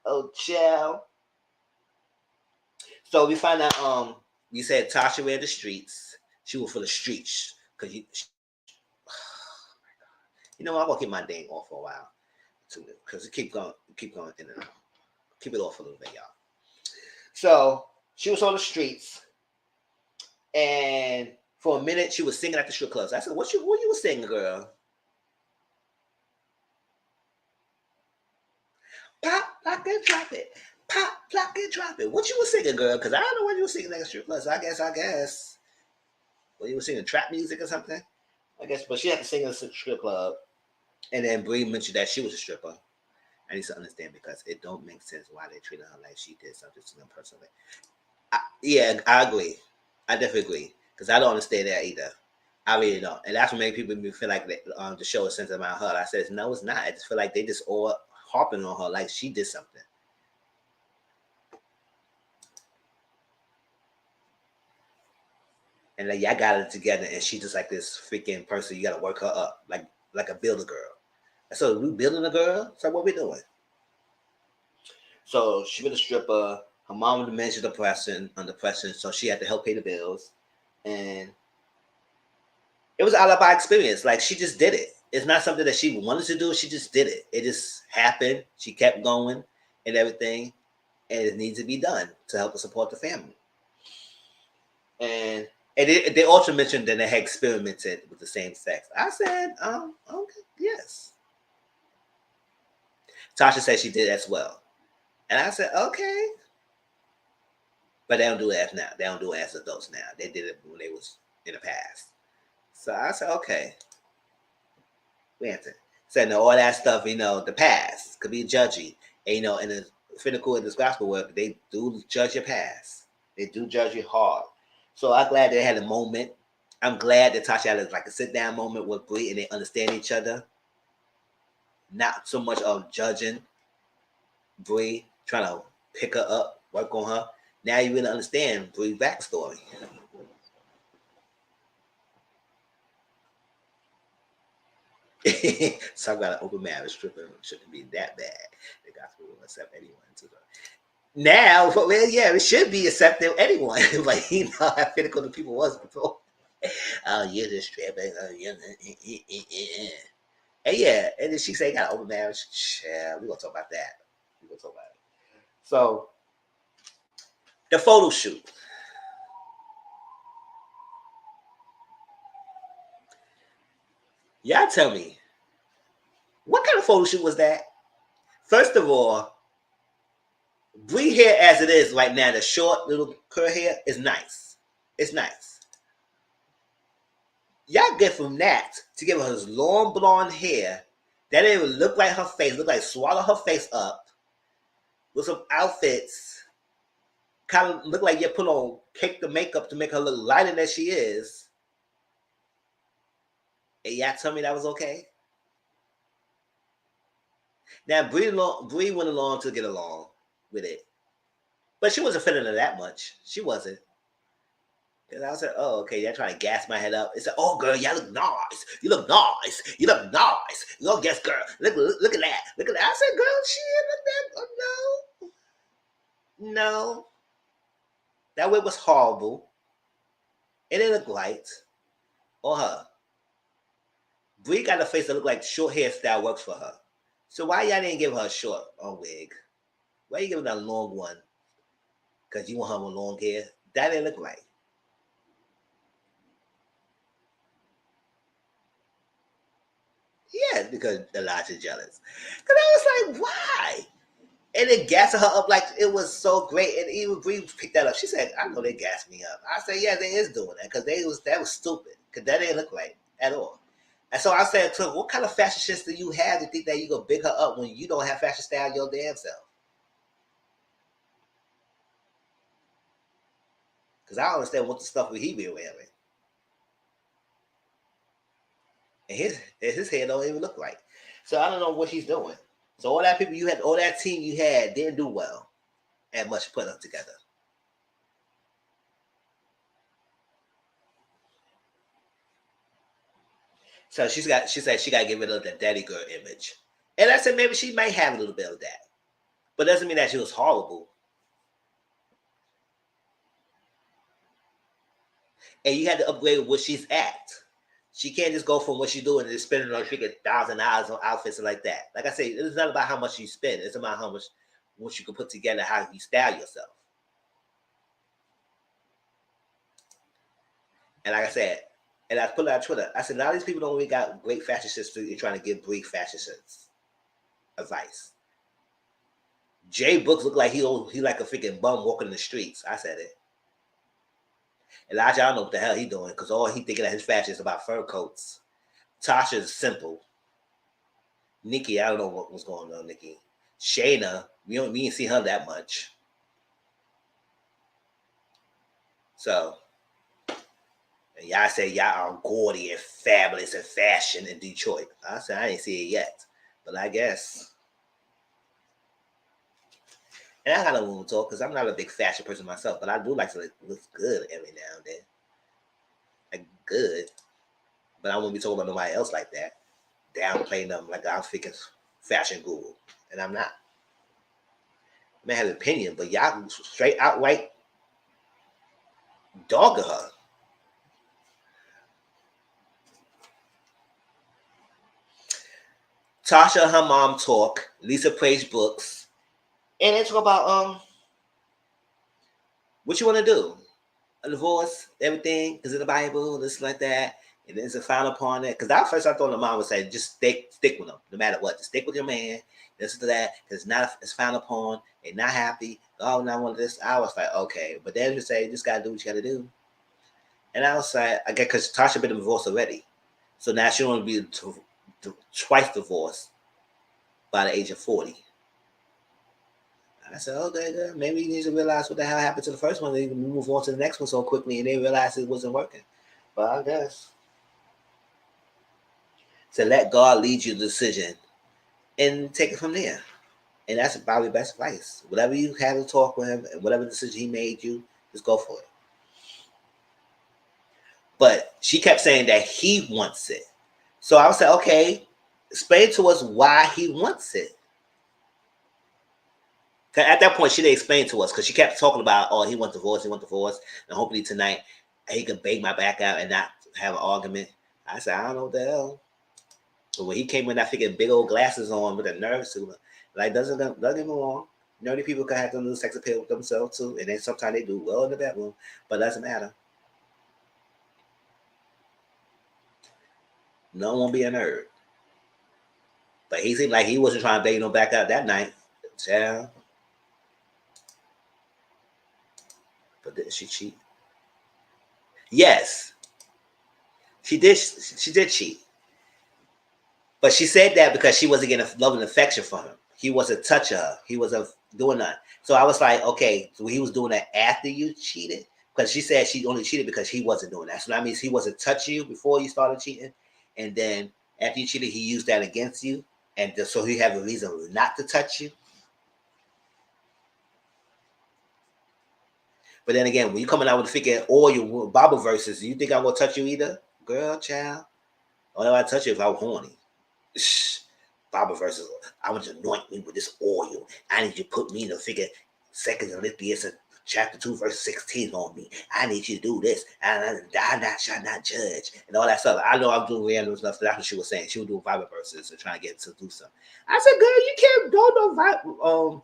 Oh, child. So we find out You said Tasha ran the streets. She was for the streets. You know what? I'm gonna keep my dang off for a while, too, because it keep going in and out. Keep it off a little bit, y'all. So she was on the streets, and for a minute she was singing at the strip clubs. I said, "What you was singing, girl?" Pop, lock, and drop it. Pop, lock, and drop it. What you was singing, girl? Because I don't know what you was singing at the strip clubs. So I guess. Well, you was singing trap music or something. I guess, but she had to sing at the strip club, and then Bree mentioned that she was a stripper. I need to understand because it don't make sense why they treated her like she did something to them personally. Yeah, I agree. I definitely agree because I don't understand that either. I really don't, and that's what made people feel like the show is centered around her. I said, no, it's not. I just feel like they just all harping on her like she did something. And like y'all got it together, and she just like this freaking person. You got to work her up like a builder girl. So we building a girl. So what we doing? So she was a stripper. Her mom was dementia under depression, so she had to help pay the bills. And it was all about experience. Like she just did it. It's not something that she wanted to do. She just did it. It just happened. She kept going and everything, and it needs to be done to help her support the family. And they also mentioned that they had experimented with the same sex. I said, okay, yes. Tasha said she did as well. And I said, okay. But they don't do it as now. They don't do it as adults now. They did it when they was in the past. So I said, okay. We answered. Said, no, all that stuff, the past could be judgy. And, in the clinical and this gospel work, they do judge your past. They do judge you hard. So I'm glad they had a moment. I'm glad that Tasha had like a sit-down moment with Bree and they understand each other. Not so much of judging Bree, trying to pick her up, work on her. Now you really understand Bree's backstory. Talk about an open marriage stripper shouldn't be that bad. The gospel will accept anyone to the now, well, yeah, it should be accepting anyone. But how critical the people was before. Oh, you're just stripping. And yeah, and then she say got an open marriage. Yeah, we're gonna talk about that. We're gonna talk about it. So the photo shoot. Y'all tell me, what kind of photo shoot was that? First of all, Bree hair as it is right now, the short little curl hair is nice. It's nice. Y'all get from that to give her this long blonde hair that didn't even look like her face, look like swallow her face up with some outfits. Kind of look like you put on cake the makeup to make her look lighter than she is. And y'all tell me that was okay? Now Bree went along to get along with it. But she wasn't feeling it that much. She wasn't. And I said, oh, okay, y'all trying to gas my head up. It's like, oh, girl, y'all look nice. You look nice. You look nice. You go, yes, girl. Look at that. Look at that. I said, girl, shit, look at that. Oh, no. No. That wig was horrible. It didn't look right. Or her. Bree got a face that looked like short hairstyle works for her. So why y'all didn't give her a short wig? Why you giving her a long one? Because you want her with long hair? That didn't look right. Yeah, because Elijah's jealous. Because I was like, why? And it gassed her up like it was so great. And even Bree picked that up. She said, I know they gassed me up. I said, yeah, they is doing that because that was stupid. Because that didn't look right at all. And so I said, so what kind of fashion sense do you have to think that you gonna big her up when you don't have fashion style your damn self? Because I don't understand what the stuff he be wearing. And his hair don't even look right. So I don't know what he's doing. So all that people you had, all that team you had didn't do well and much put them together. So she said she got to get rid of that daddy girl image. And I said maybe she might have a little bit of that. But doesn't mean that she was horrible. And you had to upgrade what she's at. She can't just go from what she's doing and just spending like $1,000 on outfits and like that. Like I say, it's not about how much you spend. It's about how much what you can put together, how you style yourself. And like I said, and I put it on Twitter, I said, a lot of these people don't really got great fashion sense. You're trying to give brief fashion sense advice. Jay Brooks looked like he like a freaking bum walking in the streets. I said it. Elijah, I don't know what the hell he doing because all he thinking of his fashion is about fur coats. Tasha is simple. Nikki, I don't know what was going on, Nikki. Shayna, we didn't see her that much. So, and y'all say y'all are gaudy and fabulous and fashion in Detroit. I said I didn't see it yet, but I guess. And I got a little talk because I'm not a big fashion person myself, but I do like to look good every now and then. Like good. But I won't be talking about nobody else like that. Downplaying them like I'm freaking fashion guru. And I'm not. I may have an opinion, but y'all straight outright dog her. Tasha and her mom talk. Lisa praised books. And they talk about what you want to do. A divorce, everything is in the Bible, this like that. And then it's a frown upon it. Because at first I thought the mom would say, just stick with them, no matter what. Just stick with your man. This to that. Because it's frowned upon. They're not happy. Oh, not one of this. I was like, okay. But then you say, you just got to do what you got to do. And I was like, I guess because Tasha been divorced already. So now she want to be twice divorced by the age of 40. I said, okay, good. Maybe you need to realize what the hell happened to the first one. They move on to the next one so quickly and they realized it wasn't working. But I guess. So let God lead you the decision and take it from there. And that's probably best advice. Whatever you have to talk with him and whatever decision he made you, just go for it. But she kept saying that he wants it. So I was like, okay, explain to us why he wants it. At that point, she didn't explain to us because she kept talking about, oh, he wants divorce, and hopefully tonight he can bake my back out and not have an argument. I said, I don't know what the hell. But when he came in, I figured big old glasses on with a nerve suit, like doesn't get me wrong. Nerdy people can have them little sex appeal with themselves too, and then sometimes they do well in the bedroom, but it doesn't matter. No one won't be a nerd. But he seemed like he wasn't trying to bake no back out that night. Yeah. But did she cheat? Yes. She did cheat. But she said that because she wasn't getting love and affection from him. He wasn't touching her. He wasn't doing that. So I was like, okay, so he was doing that after you cheated? Because she said she only cheated because he wasn't doing that. So that means he wasn't touching you before you started cheating. And then after you cheated, he used that against you. And so he had a reason not to touch you. But then again, when you coming out with the freaking oil Bible verses, you think I'm gonna touch you either? Girl, child. Only I touch you if I was horny. Shh. Bible verses. I want you to anoint me with this oil. I need you to put me in the figure 2 Corinthians chapter 2, verse 16 on me. I need you to do this. And I shall not judge. And all that stuff. I know I'm doing random stuff. That's what she was saying. She was doing Bible verses and trying to get to do something. I said, girl, you can't go no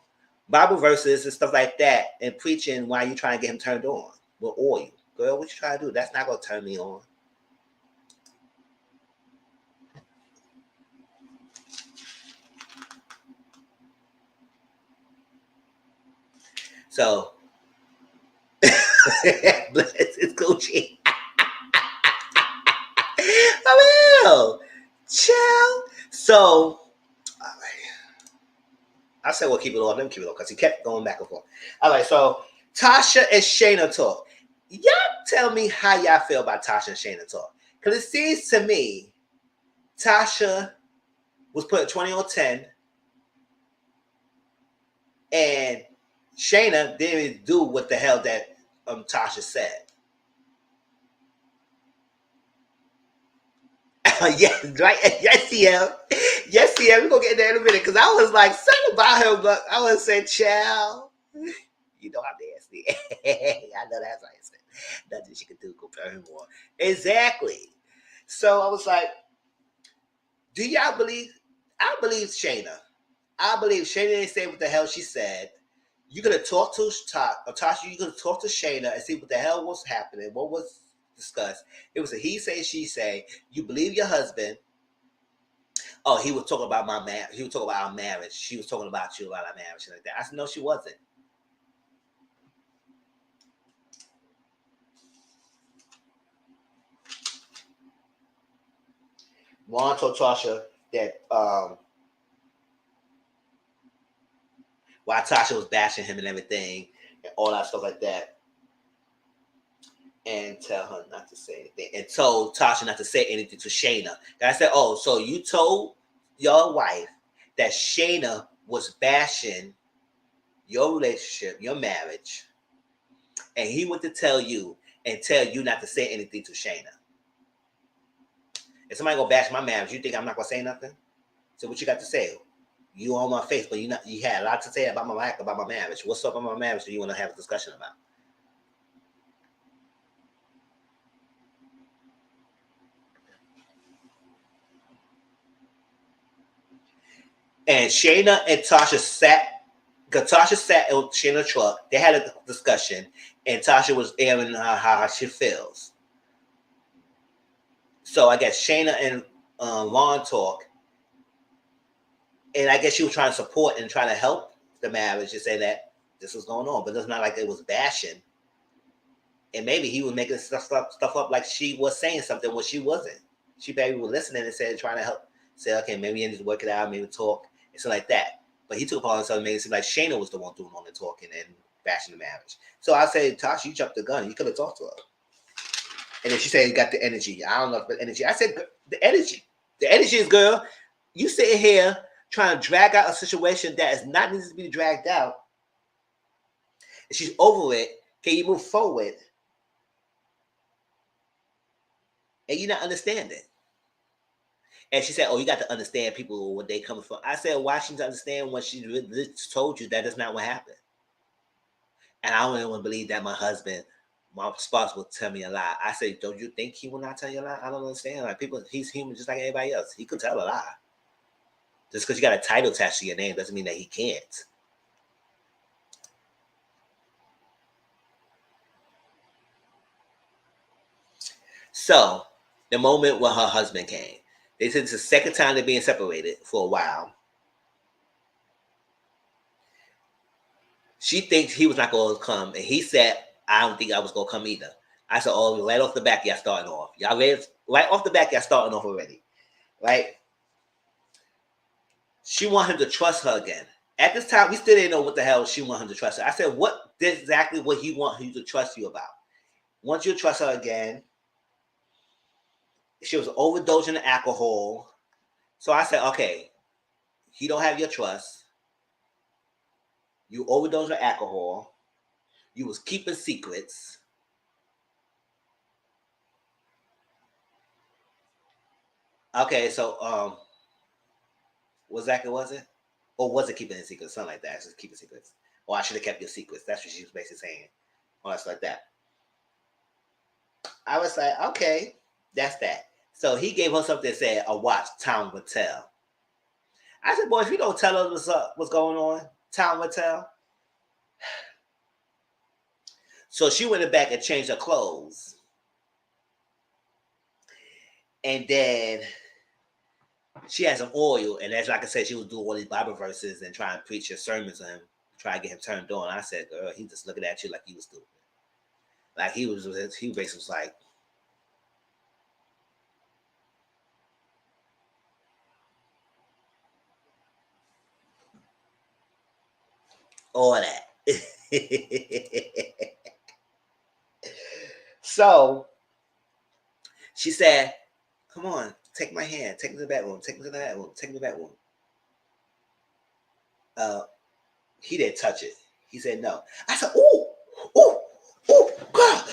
Bible verses and stuff like that and preaching while you trying to get him turned on with oil. Girl, what you trying to do? That's not going to turn me on. So, it's Gucci. Oh, well, chill. So, all right. I said we'll keep it off. Let me keep it off because he kept going back and forth. All right, so Tasha and Shayna talk. Y'all tell me how y'all feel about Tasha and Shayna talk. Because it seems to me Tasha was put 20 on 10 and Shayna didn't even do what the hell that Tasha said. Yes, right. Yes, CM. Yes, CM. We're going to get there in a minute because I was like, something about her, but I was saying, child. You know I'm nasty. I know that's what I said. Nothing she could do compare him more. Exactly. So I was like, do y'all believe? I believe Shayna. I believe Shayna didn't say what the hell she said. You could have talked to Tasha. You could have talked to Shayna and see what the hell was happening, what was discussed. It was a he say, she say. You believe your husband. Oh, he was talking about my marriage. He was talking about our marriage. She was talking about you about our marriage and like that. I said, no, she wasn't. Juan told Tasha that why Tasha was bashing him and everything and all that stuff like that. And tell her not to say anything. And told Tasha not to say anything to Shayna. And I said, oh, so you told your wife that Shayna was bashing your relationship, your marriage, and he went to tell you not to say anything to Shayna. If somebody gonna bash my marriage, you think I'm not gonna say nothing? So what you got to say? You on my face, but you had a lot to say about my life, about my marriage. What's up about my marriage that you want to have a discussion about? And Shayna and Tasha sat in Shayna's truck. They had a discussion, and Tasha was airing how she feels. So I guess Shayna and Ron talk, and I guess she was trying to support and trying to help the marriage and say that this was going on, but it's not like it was bashing. And maybe he was making stuff up like she was saying something when she wasn't. She maybe was listening and said, trying to help, say, okay, maybe I need to work it out, maybe talk, and something like that. But he took upon himself and made it seem like Shayna was the one doing all the talking and bashing the marriage. So I say, Tasha, you jumped the gun. You could have talked to her. And then she said, you got the energy. I don't know if the energy. I said, the energy. The energy is, girl, you sitting here trying to drag out a situation that is not needs to be dragged out. And she's over it. Can you move forward? And you're not understanding. And she said, oh, you got to understand people when they come from. I said, why shouldn't you understand when she told you that is not what happened? And I don't even want to believe that my spouse will tell me a lie. I said, don't you think he will not tell you a lie? I don't understand. Like people, he's human just like anybody else. He could tell a lie. Just because you got a title attached to your name doesn't mean that he can't. So, the moment when her husband came, they said it's the second time they're being separated for a while. She thinks he was not going to come, and he said, I don't think I was going to come either. I said, oh, right off the back, y'all starting off. Y'all right off the back, y'all starting off already. Right? She wanted him to trust her again. At this time, we still didn't know what the hell she wanted him to trust her. I said, what exactly what he want you to trust you about? Once you trust her again, she was overdosing in alcohol. So I said, okay, he don't have your trust. You overdosed on alcohol. You was keeping secrets. Okay, so what exactly was it? Or was it keeping a secret? Something like that. It's just keeping secrets. Or I should have kept your secrets. That's what she was basically saying. Or stuff like that. I was like, okay, that's that. So he gave her something that said, a watch, time will tell. I said, boy, if you don't tell us what's going on, time will tell. So she went back and changed her clothes. And then she had some oil. And as like I said, she was doing all these Bible verses and trying to preach her sermons to him, try to get him turned on. I said, girl, he just looking at you like you was stupid. Like he basically was like, all that. So she said, come on, take my hand, take me to the bedroom, take me to the bedroom, take me to the bedroom. He didn't touch it. He said no. I said, ooh, ooh, ooh, girl.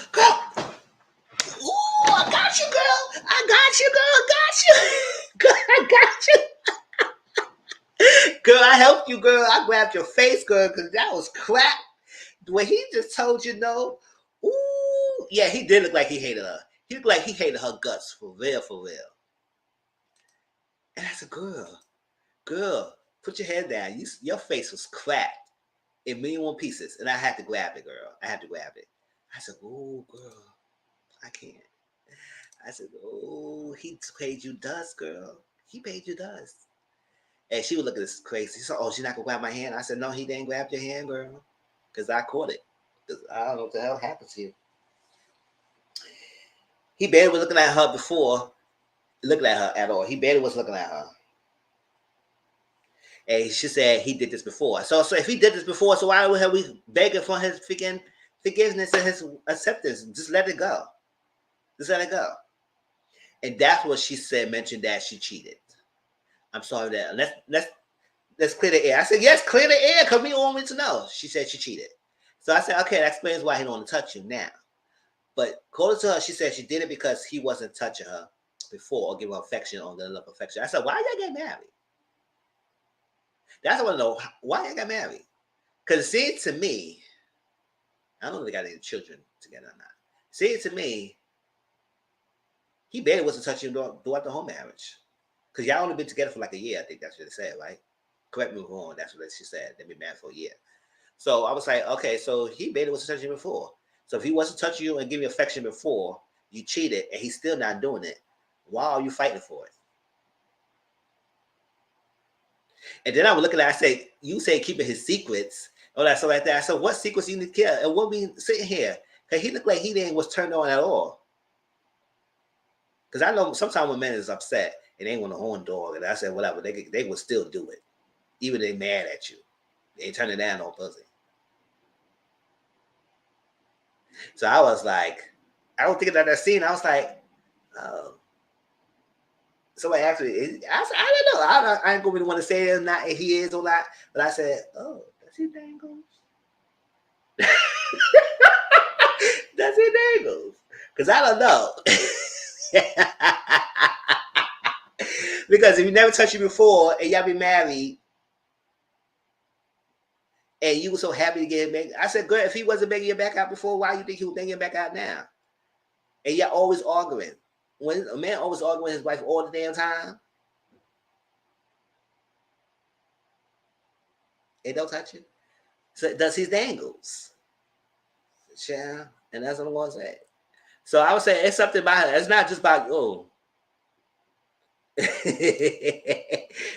Ooh, I got you, girl. I got you, girl. I got you. Girl, I helped you, girl. I grabbed your face, girl, because that was crap. When he just told you no, ooh, Yeah, he did look like he hated her. He looked like he hated her guts for real, for real. And I said, girl, put your head down. Your face was cracked in million one pieces. And I had to grab it, girl. I had to grab it. I said, oh, girl, I can't. I said, oh, he paid you dust, girl. He paid you dust. And she was looking at this crazy. She said, oh, she's not going to grab my hand? I said, no, he didn't grab your hand, girl. Because I caught it. Because I don't know what the hell happened to you. He barely was looking at her before, looking at her at all. He barely was looking at her. And she said he did this before. So if he did this before, so why are we begging for his freaking forgiveness and his acceptance? Just let it go. Just let it go. And that's what she said, mentioned that she cheated. I'm sorry that let's clear the air. I said, yes, clear the air, because we all want to know. She said she cheated. So I said, okay, that explains why he don't want to touch you now. But according to her, she said she did it because he wasn't touching her before or giving her affection on the love affection. I said, why y'all get married? That's what I want to know. Why y'all got married? Because it seemed to me, I don't know if they got any children together or not. Seemed to me, he barely wasn't touching you throughout the whole marriage. Because y'all only been together for like a year. I think that's what they said, right? Correct me if I'm wrong. That's what she said. They've been married for a year. So I was like, okay, so he barely wasn't touching you before. So if he wasn't touching you and giving you affection before, you cheated, and he's still not doing it, why are you fighting for it? And then I was looking at it, I said, you say keeping his secrets, all that stuff like that. I said, what secrets you need to care? And what we sitting here? Because he looked like he didn't was turned on at all. Because I know sometimes when men is upset and they want a horn dog, and I said, whatever, they will still do it. Even if they mad at you. They ain't turn it down on pussy. So I was like, I was thinking about that scene. I was like, oh. Somebody actually, I don't know. I ain't going to want to say it or not, if he is or not. But I said, oh, does he dangles? Does he dangles? Because I don't know. Because if you never touched you before and y'all be married and you were so happy to get him back, I said, girl, if he wasn't banging your back out before, why you think he was banging your back out now? And y'all always arguing. When a man always arguing with his wife all the damn time, it don't touch you. So does his dangles. Yeah, and that's what I'm going to say. So I would say it's something about it. It's not just about, oh.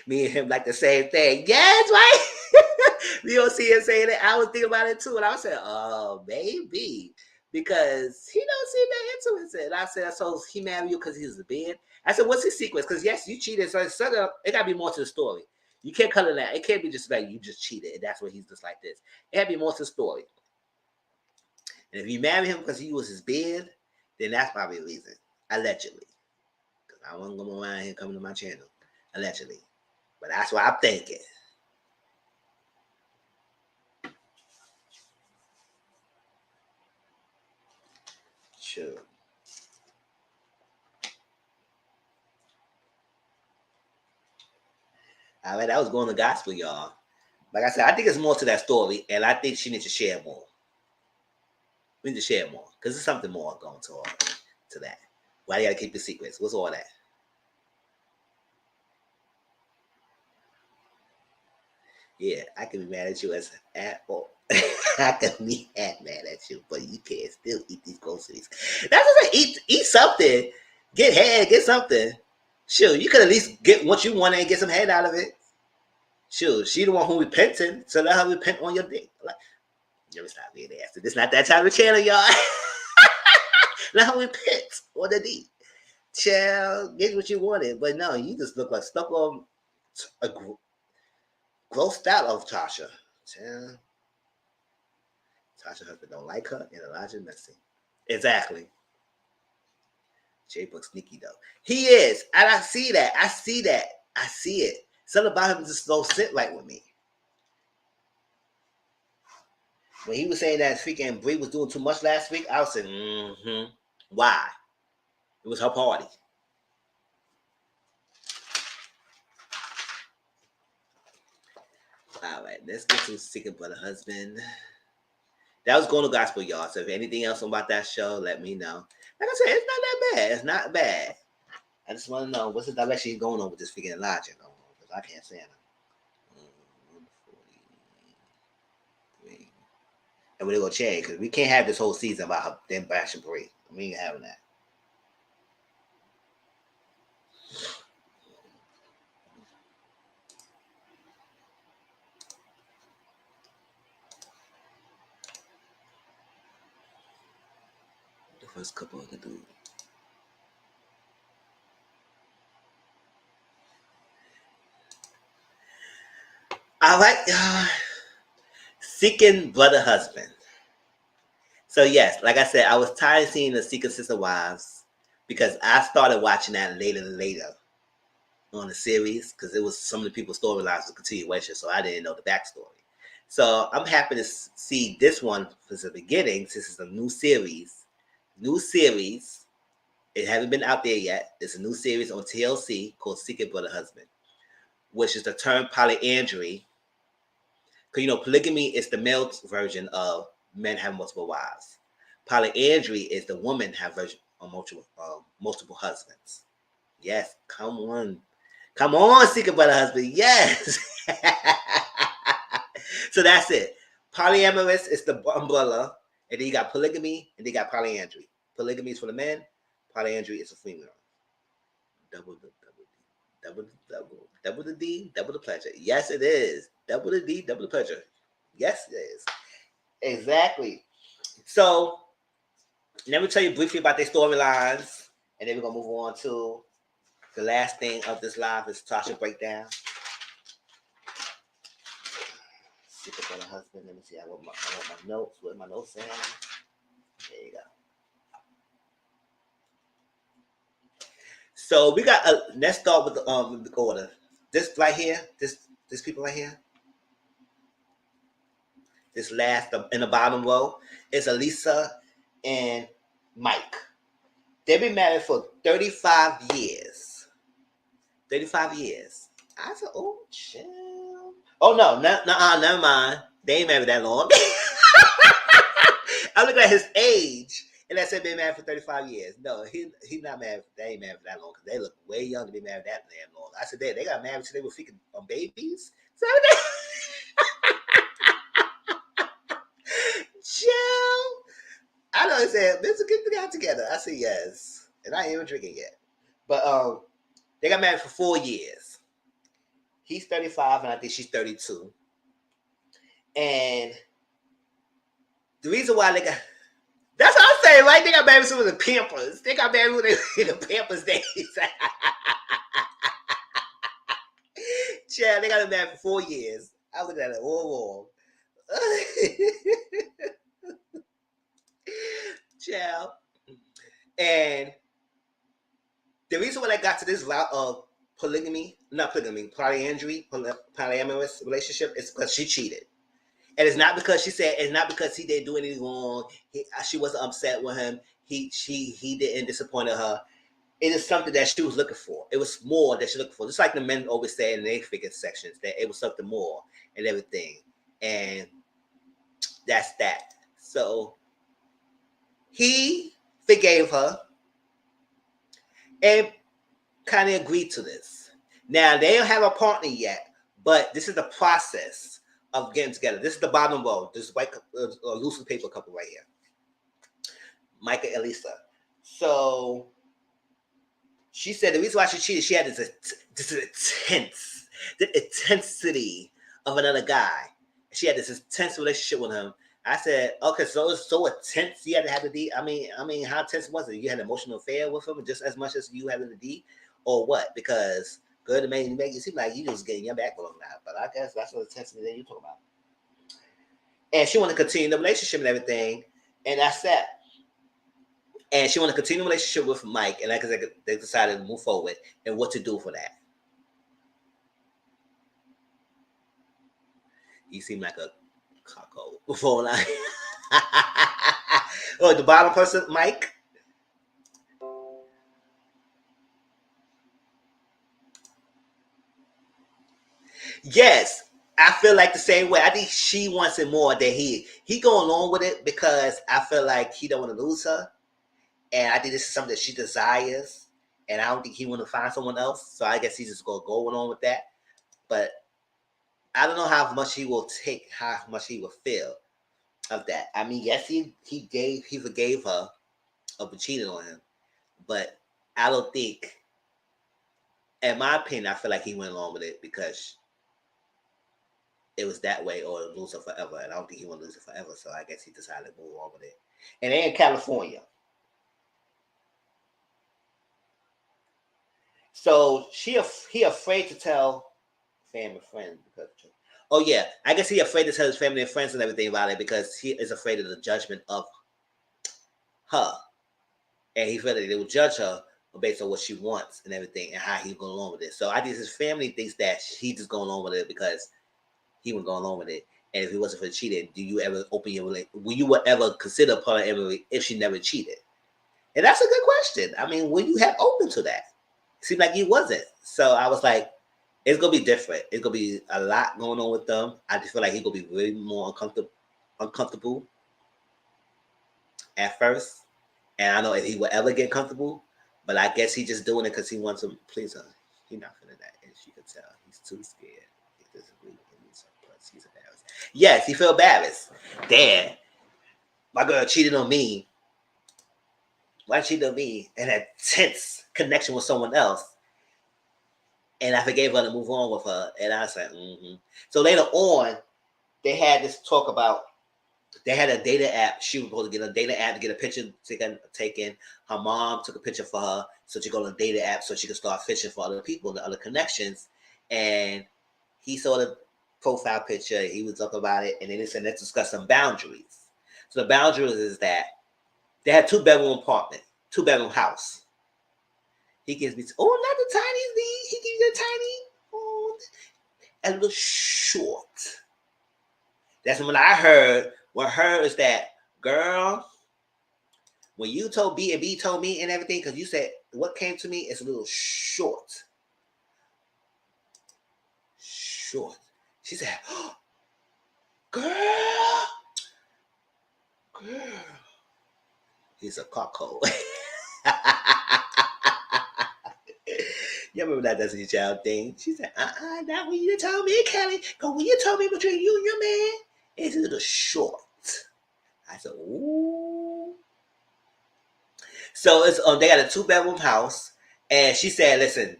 Me and him like the same thing. Yes, right? You don't see him saying that. I was thinking about it too. And I was saying, oh, maybe. Because he don't seem that into it. And I said, so he married you because he's a bed? I said, what's his secret? Because yes, you cheated. So it got to be more to the story. You can't cut it out. It can't be just like you just cheated. And that's why he's just like this. It had to be more to the story. And if you marry him because he was his bed, then that's probably a reason. Allegedly. Because I wasn't going around here coming to my channel. Allegedly. But that's what I'm thinking. Sure. All right, I was going to gospel, y'all. Like I said, I think it's more to that story, and I think she needs to share more. We need to share more, because there's something more going to that. Why do you got to keep the secrets? What's all that? Yeah, I can be mad at you as an apple. I can be mad at you, but you can still eat these groceries. That's just like eat something. Get head, get something. Sure, you could at least get what you want and get some head out of it. Sure, she the one who repented, so let her repent on your dick. Like, never stop being nasty. This not that type of channel, y'all. Let her repent on the dick. Child, get what you wanted, but no, you just look like stuck on a grossed out of Tasha. Child. Tasha husband don't like her, and Elijah messy. Exactly. Jay Book sneaky though. He is, and I see that. I see it. Something about him just don't sit right with me. When he was saying that freaking Brie was doing too much last week, I was saying, why? It was her party. All right, let's get to Sick of Brother Husband. That was Going to Gospel, y'all. So if anything else about that show, let me know. Like I said, it's not that bad. It's not bad. I just want to know what's the direction he's going on with this freaking Elijah. Because I can't stand him. 143. And we're going to change because we can't have this whole season about them bashing Brie. We ain't having that. The first couple of the dude. All right. Seeking Brother Husband. So yes, like I said, I was tired of seeing the Seeking Sister Wives because I started watching that later on the series because it was some of the people's storylines was continuation, so I didn't know the backstory. So I'm happy to see this one from the beginning since it's a new series. It hasn't been out there yet. It's a new series on TLC called Seeking Brother Husband, which is the term polyandry. Because polygamy is the male version of men having multiple wives. Polyandry is the woman have version of multiple husbands. Yes, come on, Seeking Brother Husband. Yes. So that's it. Polyamorous is the umbrella, and then you got polygamy, and then you got polyandry. Polygamy is for the men. Polyandry is for female. Double the D, double the pleasure. Yes, it is. Double the D, double the pleasure. Yes, it is. Exactly. So, let me tell you briefly about their storylines, and then we're going to move on to the last thing of this live is Latocha Breakdown. Secret Brother Husband. Let me see. I want my notes. What my notes saying? There you go. So we got let's start with the order. This right here, this people right here. This last in the bottom row is Elisa and Mike. They've been married for 35 years. 35 years. I said, oh, chill. Oh, no, never mind. They ain't married that long. I looked at his age, and I said, been married for 35 years. No, he's not married. They ain't married for that long, because they look way young to be married that damn long. I said, they got married till they were freaking babies? Chill. I know he said, let's get the guy together. I said, yes. And I ain't even drinking yet. But they got married for 4 years. He's 35, and I think she's 32. And the reason why they got... That's what I'm saying, right? They got married with the Pampers. They got married in the Pampers days. Child, they got married for 4 years. I looked at it all wrong. Child. And the reason why I got to this route of polyamorous relationship is because she cheated. And it's not because he didn't do anything wrong. She wasn't upset with him. He didn't disappoint her. It is something that she was looking for. It was more that she looked for. Just like the men always say in their figure sections, that it was something more and everything. And that's that. So he forgave her and kind of agreed to this. Now, they don't have a partner yet, but this is the process of getting together. This is the bottom row. This is white loose paper couple right here. Mike and Elisa. So she said the reason why she cheated, she had the intensity of another guy. She had this intense relationship with him. I said, okay, so it's so intense. You had to have the D. I mean, how intense was it? You had an emotional affair with him just as much as you having the D, or what? Because good to make it seem like you just getting your back blown out. But I guess that's what intensity that you talk about. And she wanted to continue the relationship and everything, and that's that. And she wanted to continue the relationship with Mike, and like I said, they decided to move forward and what to do for that. You seem like a cocko before like oh, the bottom person, Mike. Yes, I feel like the same way. I think she wants it more than he going along with it because I feel like he don't want to lose her, and I think this is something that she desires, and I don't think he want to find someone else. So I guess he's just gonna go along with that. But I don't know how much he will take, how much he will feel of that. I mean, yes, he forgave her of cheating on him, but I don't think, in my opinion, I feel like he went along with it because it was that way or lose her forever. And I don't think he want to lose it forever. So I guess he decided to move on with it. And they're in California. So he afraid to tell family and friends because, oh yeah, I guess he afraid to tell his family and friends and everything about it because he is afraid of the judgment of her. And he felt that they will judge her based on what she wants and everything and how he's going along with it. So I think his family thinks that he just going along with it because he would go along with it. And if it wasn't for cheating, do you ever open your relationship? Will you ever consider polyamory if she never cheated? And that's a good question. I mean, will you have open to that? It seemed like you wasn't. So I was like, it's gonna be different. It's gonna be a lot going on with them. I just feel like he's gonna be really more uncomfortable at first. And I don't know if he will ever get comfortable, but I guess he's just doing it because he wants to please her. He's not feeling that, and she can tell he's too scared. He doesn't believe in himself, plus he's embarrassed. Yes, he feel embarrassed. Damn, my girl cheated on me. Why cheated on me? And a tense connection with someone else. And I forgave her to move on with her. And I was like, mm-hmm. So later on, they had this talk about, they had a data app. She was supposed to get a data app to get a picture taken. Her mom took a picture for her. So she go to the data app so she could start fishing for other people, the other connections. And he saw the profile picture. He was up about it. And then they said, let's discuss some boundaries. So the boundaries is that they had 2-bedroom apartment, 2-bedroom house. He gives me, oh, not the tiny thing. He gives you the tiny, oh, a little short. That's when I heard. What I heard is that, girl, when you told B and B told me and everything, because you said what came to me is a little short. Short. She said, oh, girl. He's a cuckold. You remember that Destiny Child thing? She said, not when you told me, Kelly. Because when you told me between you and your man, it's a little short. I said, ooh. So it's they got a 2-bedroom house. And she said, listen,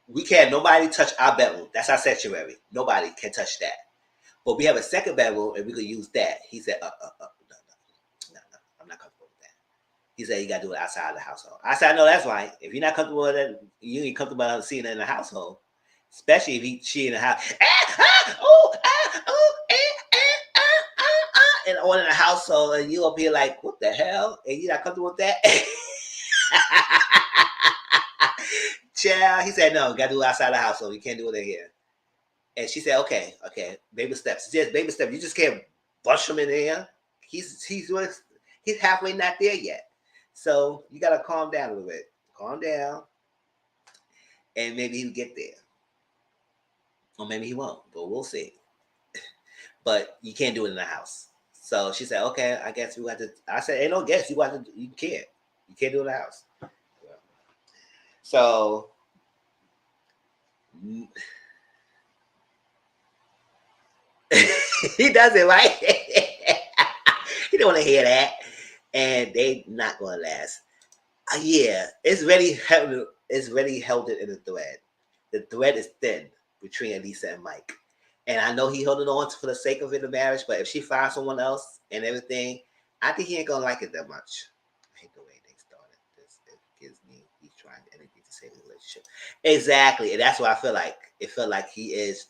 we can't, nobody touch our bedroom. That's our sanctuary. Nobody can touch that. But we have a 2nd bedroom and we could use that. He said, no, I'm not comfortable with that. He said, you got to do it outside of the household. I said, I know that's right. If you're not comfortable with it, you ain't comfortable with seeing it in the household. Especially if she in the house. And all in the household, and you up here like, what the hell? And you not comfortable with that? Child, he said, no, got to do it outside the household. You can't do it in here. And she said, okay, baby steps. Just baby steps. You just can't brush him in there. He's halfway not there yet. So you got to calm down a little bit. Calm down. And maybe he'll get there. Or maybe he won't, but we'll see. But you can't do it in the house. So she said, okay, I guess we got to. I said, ain't no guess. You got to. You can't. You can't do it in the house. So he does it right. He don't want to hear that, and they not going to last. Yeah, it's really held. It's really held it in the thread. The thread is thin between Elisa and Mike. And I know he held it on for the sake of it, the marriage, but if she finds someone else and everything, I think he ain't going to like it that much. I hate the way they started this. It gives me, he's trying anything to save the relationship. Exactly. And that's what I feel like. It felt like he is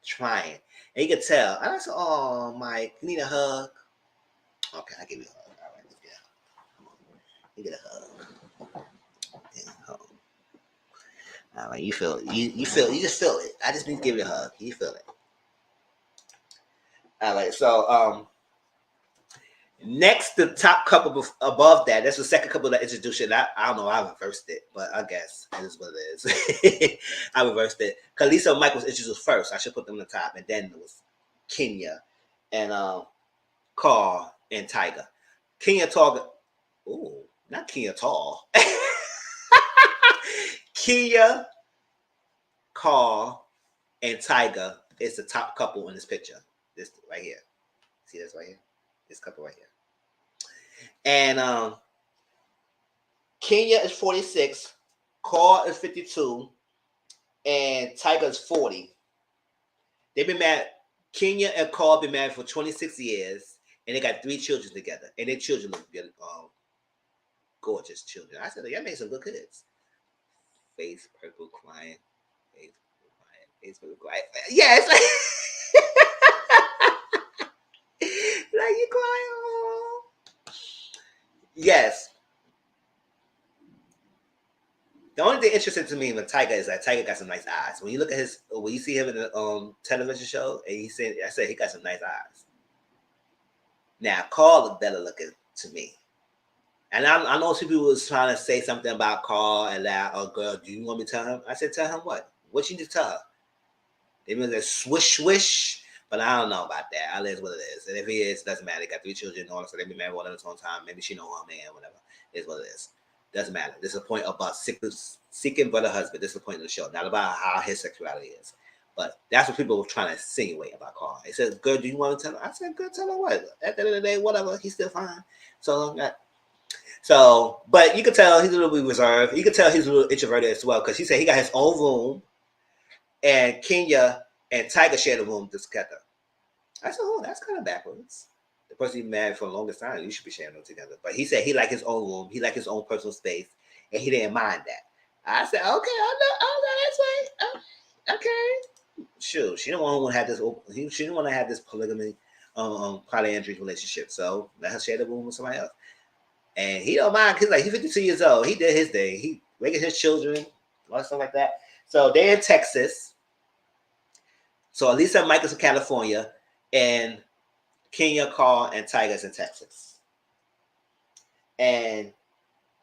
trying. And you could tell. And I said, oh, Mike, you need a hug? Okay, I'll give you a hug. All right, let's get a hug. You get a hug. Yeah, hug. All right, you feel it. You just feel it. I just need to give you a hug. You feel it. All right, so Next, the top couple above that, that's the second couple that introduced it. I don't know, I reversed it, but I guess that is what it is. I reversed it. Kalisa and Mike was introduced first. I should put them on the top, and then it was Kenya and Carl and Tiger. Kenya Tall, ooh, not Kenya Tall. Kenya, Carl, and Tiger is the top couple in this picture. This right here. See this right here? This couple right here. And Kenya is 46, Carl is 52, and Tiger is 40. They've been married. Kenya and Carl been married for 26 years, and they got 3 children together. And their children look good, gorgeous children. I said, y'all made some good kids. Face purple crying. Face purple crying. Face purple crying. Yes. Like you crying. Oh. Yes. The only thing interesting to me with Tiger is that Tiger got some nice eyes. When you look at when you see him in the television show, and I said he got some nice eyes. Now, Carl looked better looking to me. And I know some people was trying to say something about Carl and that, oh, girl, do you want me to tell him? I said, tell him what? What you need to tell her? They mean that swish, swish, but I don't know about that. It is what it is. And if he is, it doesn't matter. They got 3 children, all so they be married one at a time. Maybe she know her man, whatever. It is what it is. Doesn't matter. This is a point about seeking for the husband. This is the point of the show, not about how his sexuality is. But that's what people were trying to insinuate about Carl. He said, girl, do you want to tell her? I said, girl, tell her what? At the end of the day, whatever. He's still fine. So, but you can tell he's a little bit reserved. You can tell he's a little introverted as well, because he said he got his own room, and Kenya and Tiger share the room together. I said, oh, that's kind of backwards. The person you married for the longest time, you should be sharing them together. But he said he liked his own room, he liked his own personal space, and he didn't mind that. I said, okay, I know, that's right. Okay. Shoot, she didn't want to have this. She didn't want to have this polygamy, polyandry relationship. So let her share the room with somebody else. And he don't mind because he's 52 years old. He did his thing. He raising his children, all that stuff like that. So they're in Texas. So Elisa and Mike is in California, and Kenya, Carl, and Tiger's in Texas. And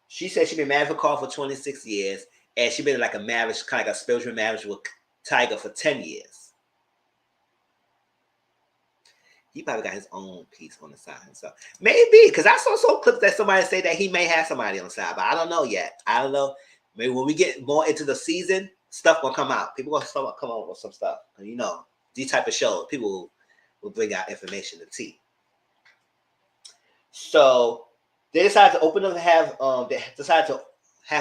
she said she's been married for Carl for 26 years, and she's been in like a marriage, kind of like a spiritual marriage with Tiger for 10 years. He probably got his own piece on the side himself. Maybe, because I saw some clips that somebody say that he may have somebody on the side, but I don't know yet. I don't know. Maybe when we get more into the season, stuff will come out. People will come out with some stuff. And you know, these type of shows, people will bring out information to tea. So they decided to have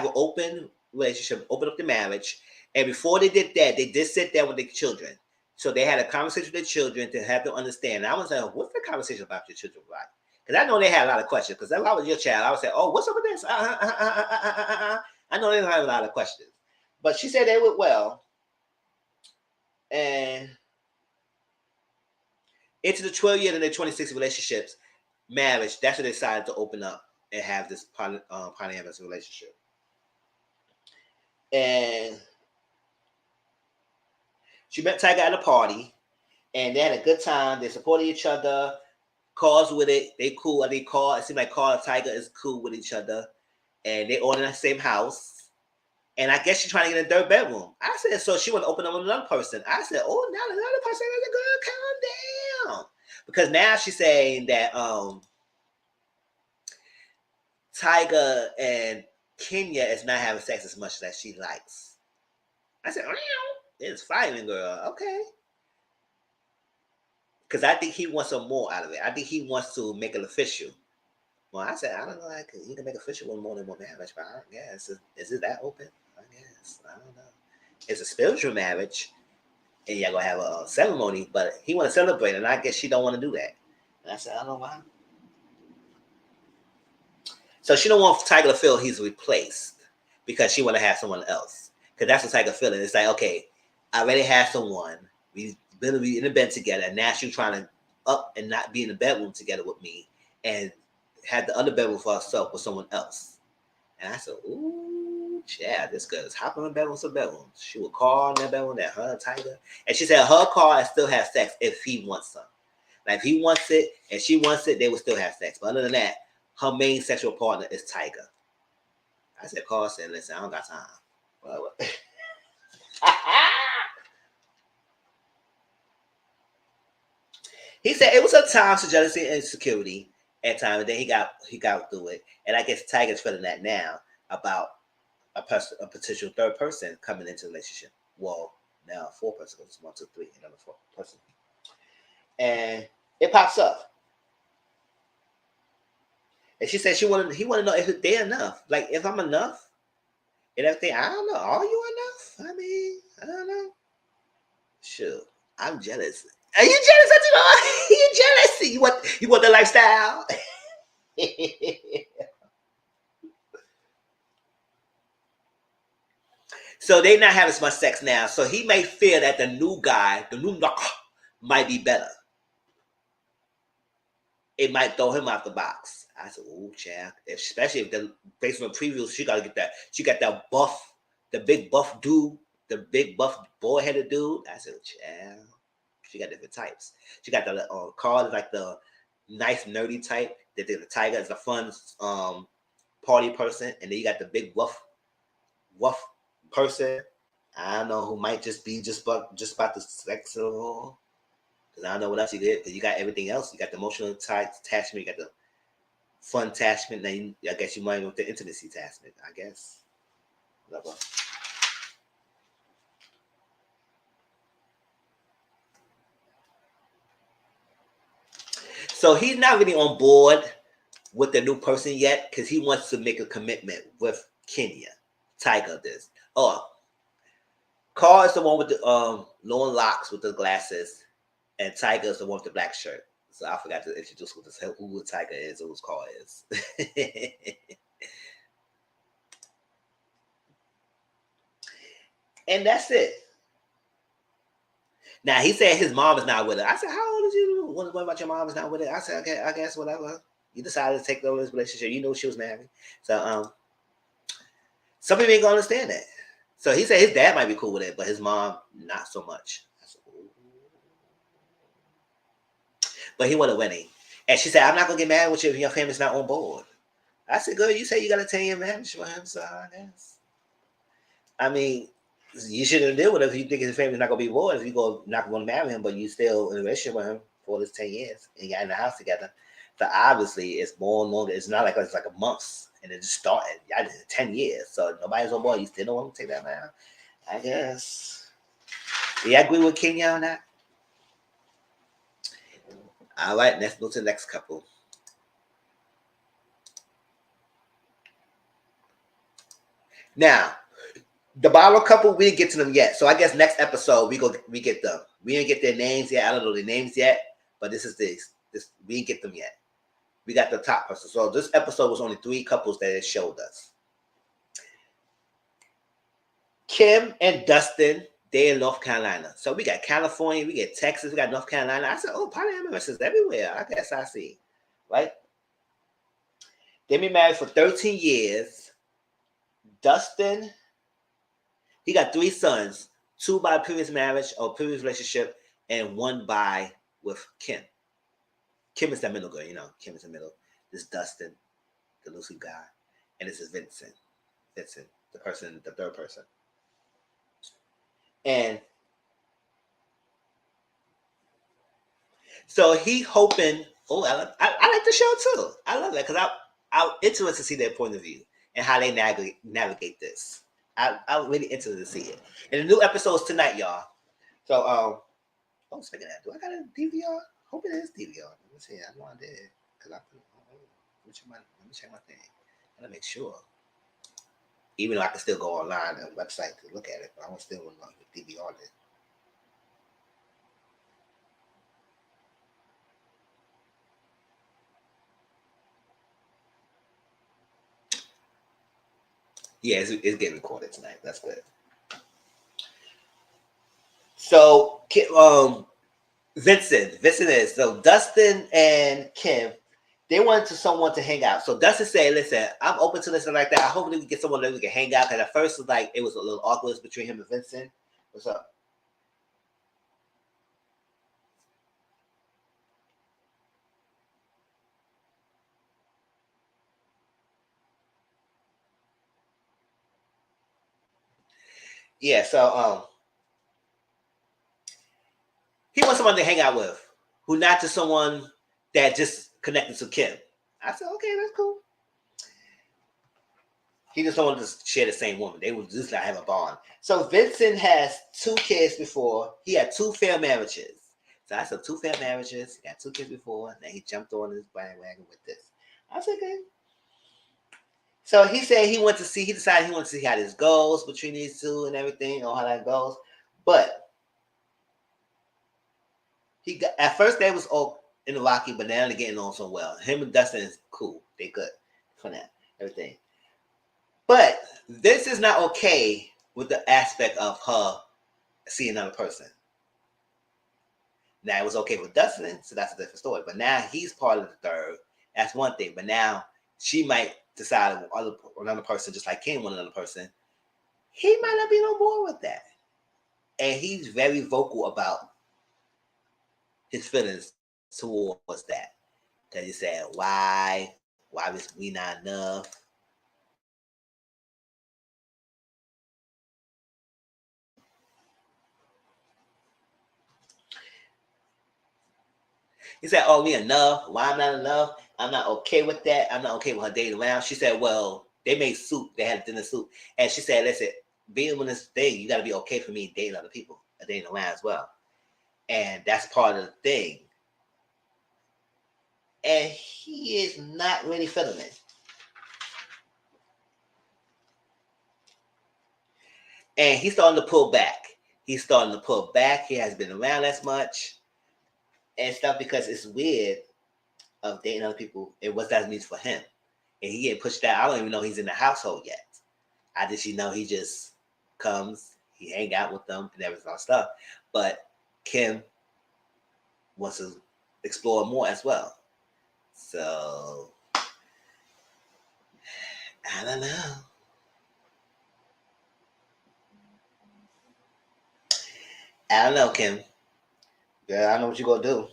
an open relationship, open up the marriage. And before they did that, they did sit down with their children. So they had a conversation with their children to have them understand. And I was like, what's the conversation about your children like? Because I know they had a lot of questions. Because if I was your child, I would say, oh, what's up with this? I know they have a lot of questions. But she said they went well. And into the 12 years and their 26 relationships, marriage, that's when they decided to open up and have this polyamorous relationship. And she met Tiger at a party, and they had a good time. They supported each other. Carl's with it. They cool. It seemed like Carl and Tiger is cool with each other. And they all in the same house. And I guess she's trying to get in the third bedroom. I said, so she want to open up with another person. I said, oh, now another person is a girl, calm down. Because now she's saying that Tiger and Kenya is not having sex as much as she likes. I said, it's fighting, girl. Okay. Because I think he wants some more out of it. I think he wants to make it official. Well, I said, I don't know. You can make official with more than one marriage, but I guess. Is it that open? I guess. I don't know. It's a spiritual marriage, and y'all going to have a ceremony, but he want to celebrate, and I guess she don't want to do that. And I said, I don't know why. So she don't want Tiger to feel he's replaced because she want to have someone else. Because that's what Tiger feeling. It's like, okay, I already have someone. We've been in the bed together, and now she's trying to up and not be in the bedroom together with me and had the other bedroom for herself with someone else. And I said, ooh, yeah, this girl is hopping in bedroom to bedroom. She would call in that bedroom, that her Tiger. And she said her car and still have sex if he wants some. Like if he wants it and she wants it, they will still have sex. But other than that, her main sexual partner is Tiger. I said, Carl said, listen, I don't got time. Well, he said it was a time for jealousy and insecurity at time, and then he got through it. And I guess Tiger's feeling that now about a potential third person coming into the relationship. Well, now a four person because it's 1, 2, 3, another four person. And it pops up. And she said he wanted to know if they're enough. Like if I'm enough and everything, I don't know. Are you enough? I mean, I don't know. Sure. I'm jealous. Are you jealous? You jealous? You want the lifestyle? So they not having as much sex now. So he may fear that the new guy, the new knock, might be better. It might throw him out the box. I said, "Oh, child." Especially if based on the previews, she gotta get that. She got that buff, the big buff dude, the big buff boy-headed dude. I said, "Child." She got different types. She got the Carl is like the nice nerdy type. The Tiger is a fun party person, and then you got the big rough person. I don't know who might just be just about the sex because I don't know what else you get. Because you got everything else. You got the emotional attachment. You got the fun attachment. Then I guess you might with the intimacy attachment. I guess. Whatever. So he's not really on board with the new person yet because he wants to make a commitment with Kenya. Tiger this. Oh, Carl is the one with the long locks with the glasses, and Tiger is the one with the black shirt. So I forgot to introduce who the Tiger is or who's Carl is. And that's it. Now he said his mom is not with it. I said, "How old is you? What about your mom is not with it?" I said, "Okay, I guess whatever." You decided to take over this relationship. You know she was married, so some people ain't gonna understand that. So he said his dad might be cool with it, but his mom not so much. I said, but he wanted a wedding, and she said, "I'm not gonna get married with you if your family's not on board." I said, "Girl, you say you got a 10-year marriage for him, so I guess." I mean, you shouldn't deal with it if you think his family's not gonna be bored. If you not gonna marry him, but you still in a relationship with him for this 10 years and you got in the house together. So obviously it's more and longer. It's not like it's like a month and it just started. Y'all did 10 years. So nobody's on board. You still don't want to take that man. I guess. Do you agree with Kenya on that? All right, let's go to the next couple. Now, the bottle couple, we didn't get to them yet. So I guess next episode we get them. We didn't get their names yet. I don't know their names yet, but this we didn't get them yet. We got the top person. So this episode was only 3 couples that it showed us. Kim and Dustin, they're in North Carolina. So we got California, we got Texas, we got North Carolina. I said, oh, polyamorous is everywhere. I guess I see. Right? They've been married for 13 years. Dustin, he got 3 sons, 2 by previous marriage or previous relationship, and 1 by with Kim. Kim is the middle girl, Kim is the middle. This is Dustin, the Lucy guy, and this is Vincent. Vincent, the third person. And so he hoping. Oh, I like the show too. I love that because I'm interested to see their point of view and how they navigate this. I'm really interested to see it. And the new episodes tonight, y'all. So speaking of that, do I got a DVR? Hope it is DVR. Let me see. I know I did because let me check my thing. I gotta make sure. Even though I can still go online on the website to look at it, but I want still want to DVR it. Yeah, it's getting recorded tonight. That's good. So, Vincent is so Dustin and Kim. They wanted someone to hang out. So Dustin said, "Listen, I'm open to this and like that. Hopefully we get someone that we can hang out." Because at first it was a little awkward between him and Vincent. What's up? Yeah, so he wants someone to hang out with, who not just someone that just connected to Kim. I said, okay, that's cool. He just don't want to share the same woman. They would just not have a bond. So Vincent has 2 kids before. He had 2 failed marriages. So I said 2 failed marriages. He got 2 kids before. Then he jumped on his bandwagon with this. I said, okay. So he said he decided he wanted to see how this goes between these two and everything, or how that goes. But at first they was all in the rocky, but now they're getting on so well. Him and Dustin is cool. They good for that. Everything. But this is not okay with the aspect of her seeing another person. Now it was okay with Dustin, so that's a different story. But now he's part of the third. That's one thing. But now she might decide another person, just like Kim, another person. He might not be on board with that, and he's very vocal about his feelings towards that. Because he said, why was we not enough? He said, oh, we enough. Why I'm not enough? I'm not okay with that. I'm not okay with her dating around. She said, well, they made soup. They had dinner soup. And she said, listen, being in this thing, you got to be okay for me dating other people, dating around as well. And that's part of the thing. And he is not really feeling it. And he's starting to pull back. He's starting to pull back. He hasn't been around as much and stuff because it's weird of dating other people and what that means for him. And he get pushed out. I don't even know he's in the household yet. I just know he just comes, he hang out with them and everything stuff. But Kim wants to explore more as well. So I don't know. I don't know, Kim. Yeah, I don't know what you're gonna do.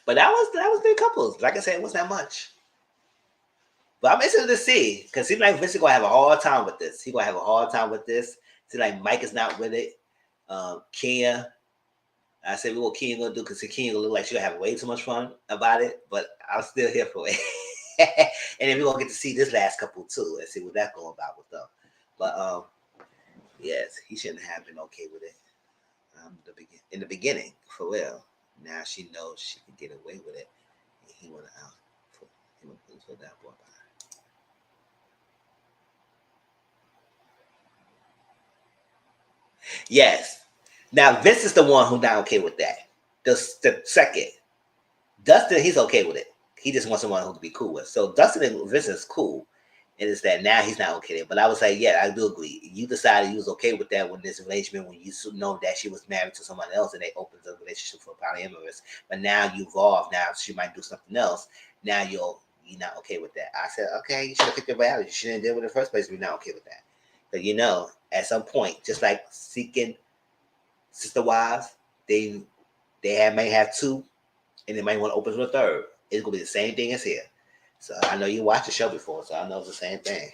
But that was good couples. Like I said, it wasn't that much. But I'm interested to see because seems like Vincent gonna have a hard time with this. He gonna have a hard time with this. Seems like Mike is not with it. Kenya, I said, what Kenya gonna do? Because Kenya gonna look like she gonna have way too much fun about it. But I'm still here for it. And then we're gonna get to see this last couple too and see what that's going about with them. But yes, he shouldn't have been okay with it. In the beginning, for real. Now she knows she can get away with it, and he went out. He went for that boy. Yes. Now this is the one who's not okay with that. The second, Dustin, he's okay with it. He just wants someone who can be cool with. So Dustin and Vincent is cool. And it's that now he's not okay there. But I would say, yeah, I do agree. You decided you was okay with that when this arrangement, when you know that she was married to someone else and they opened the relationship for polyamorous. But now you evolved. Now she might do something else. Now you're not okay with that. I said, okay, you should have picked your value. You shouldn't deal with it in the first place. We're not okay with that. But at some point, just like seeking sister wives, may have 2, and they might want to open to a third. It's gonna be the same thing as here. So I know you watched the show before, so I know it's the same thing.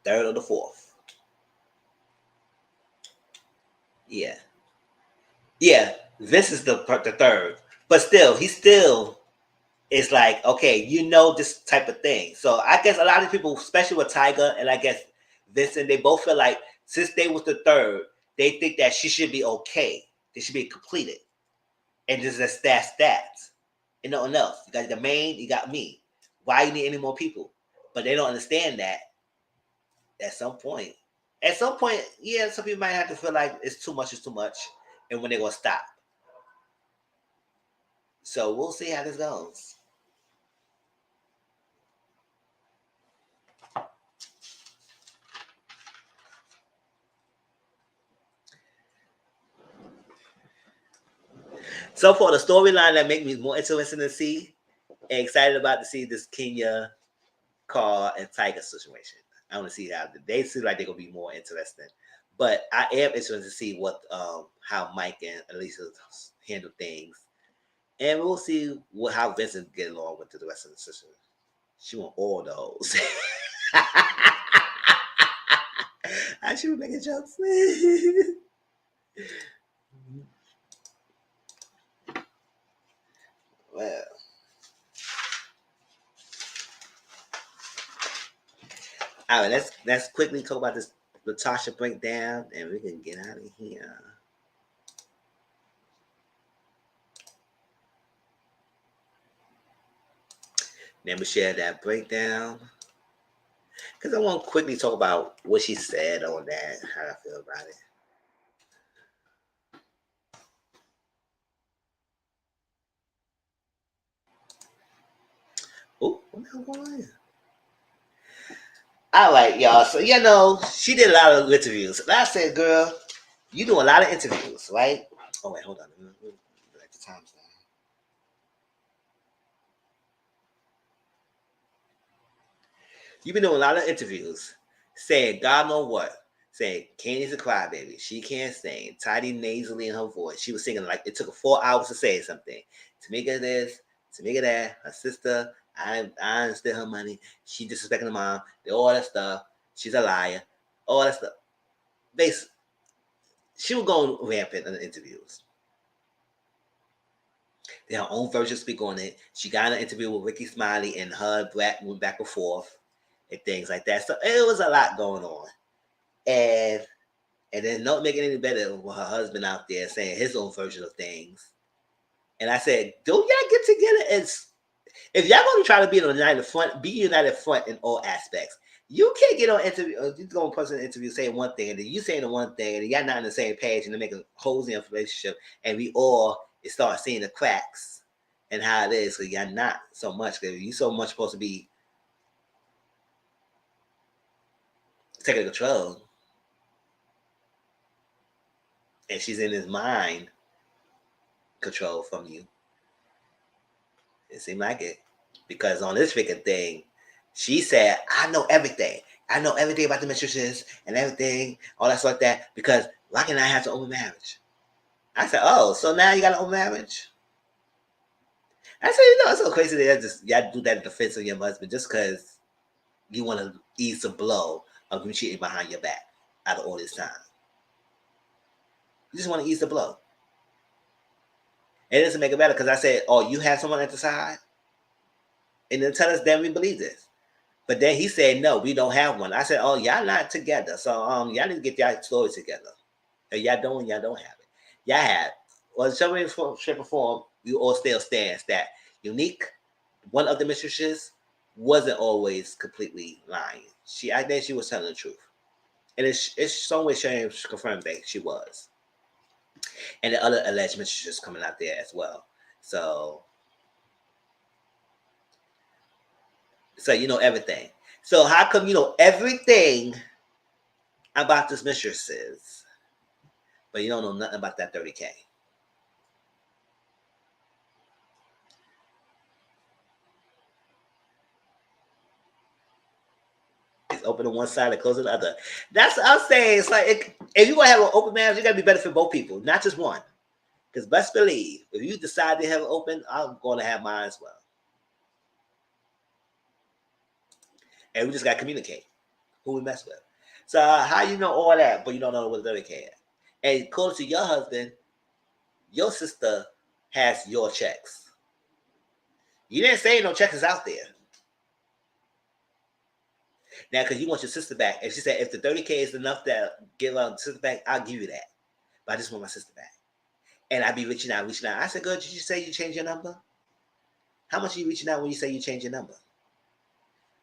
Third or the fourth. Yeah. Yeah. This is the third. But still, he still is like, okay, this type of thing. So I guess a lot of people, especially with Tiger and I guess Vincent, they both feel like since they was the third, they think that she should be okay. They should be completed. And just that. And nothing else. You got the main, you got me. Why you need any more people? But they don't understand that at some point. At some point, yeah, some people might have to feel like it's too much, and when they're gonna stop. So we'll see how this goes. So for the storyline that makes me more interested to see and excited about to see this Kenya, Carl, and Tiger situation. I want to see how they seem like they're gonna be more interesting. But I am interested to see what how Mike and Elisa handle things. And we'll see how Vincent get along with the rest of the sisters. She want all those. I should be making jokes. Well, all right, let's quickly talk about this Latocha Breakdown, and we can get out of here. Let me share that breakdown because I want to quickly talk about what she said on that, how I feel about it. Oh, what the hell going on? All right, y'all. So she did a lot of interviews. And I said, girl, you do a lot of interviews, right? Oh wait, hold on. Let the times down. You've been doing a lot of interviews saying God know what. Saying Candy's a crybaby. She can't sing. Tidy nasally in her voice. She was singing like it took her 4 hours to say something. Tamika this, Tamika that, her sister, I understand her money. She disrespecting her mom. All that stuff. She's a liar. All that stuff. Basically, she was going rampant in the interviews. They had her own version speak on it. She got an interview with Ricky Smiley and her went back and forth and things like that. So it was a lot going on. And then not making it any better with her husband out there saying his own version of things. And I said, don't y'all get together and if y'all gonna try to be on a united front, be united front in all aspects. You can't get on interview, you go on person interview saying one thing, and then you saying the one thing, and y'all not on the same page, and they're making holes in the relationship, and we all start seeing the cracks and how it is, because y'all not so much, because you so much supposed to be taking control. And she's in his mind control from you. It seemed like it. Because on this freaking thing, she said, I know everything. I know everything about the mistresses and everything, all that sort of that, because why can't I have an open marriage? I said, oh, so now you got an open marriage? I said, it's so crazy that y'all do that in defense of your husband just because you want to ease the blow of him cheating behind your back out of all this time. You just want to ease the blow. It doesn't make it better because I said, oh, you have someone at the side? And then tell us then we believe this. But then he said, no, we don't have one. I said, oh, y'all not together. So y'all need to get y'all stories together. If y'all don't have it. Y'all have. Well, in some way, shape, or form, you all still stands that Unique, one of the mistresses, wasn't always completely lying. I think she was telling the truth. And it's some way she confirmed that she was. And the other alleged mistresses coming out there as well. So you know everything. So how come you know everything about this mistresses, but you don't know nothing about that 30K? It's open on one side and closed on the other. That's what I'm saying. It's like if you're gonna have an open marriage, you gotta be better for both people, not just one. Because best believe, if you decide to have it open, I'm gonna have mine as well. And we just gotta communicate who we mess with. So how you know all that, but you don't know what the 30K is? And according to your husband, your sister has your checks. You didn't say no checks is out there. Now, because you want your sister back. And she said, if the 30K is enough to give her sister back, I'll give you that. But I just want my sister back. And I'd be reaching out. I said, girl, did you say you changed your number? How much are you reaching out when you say you change your number?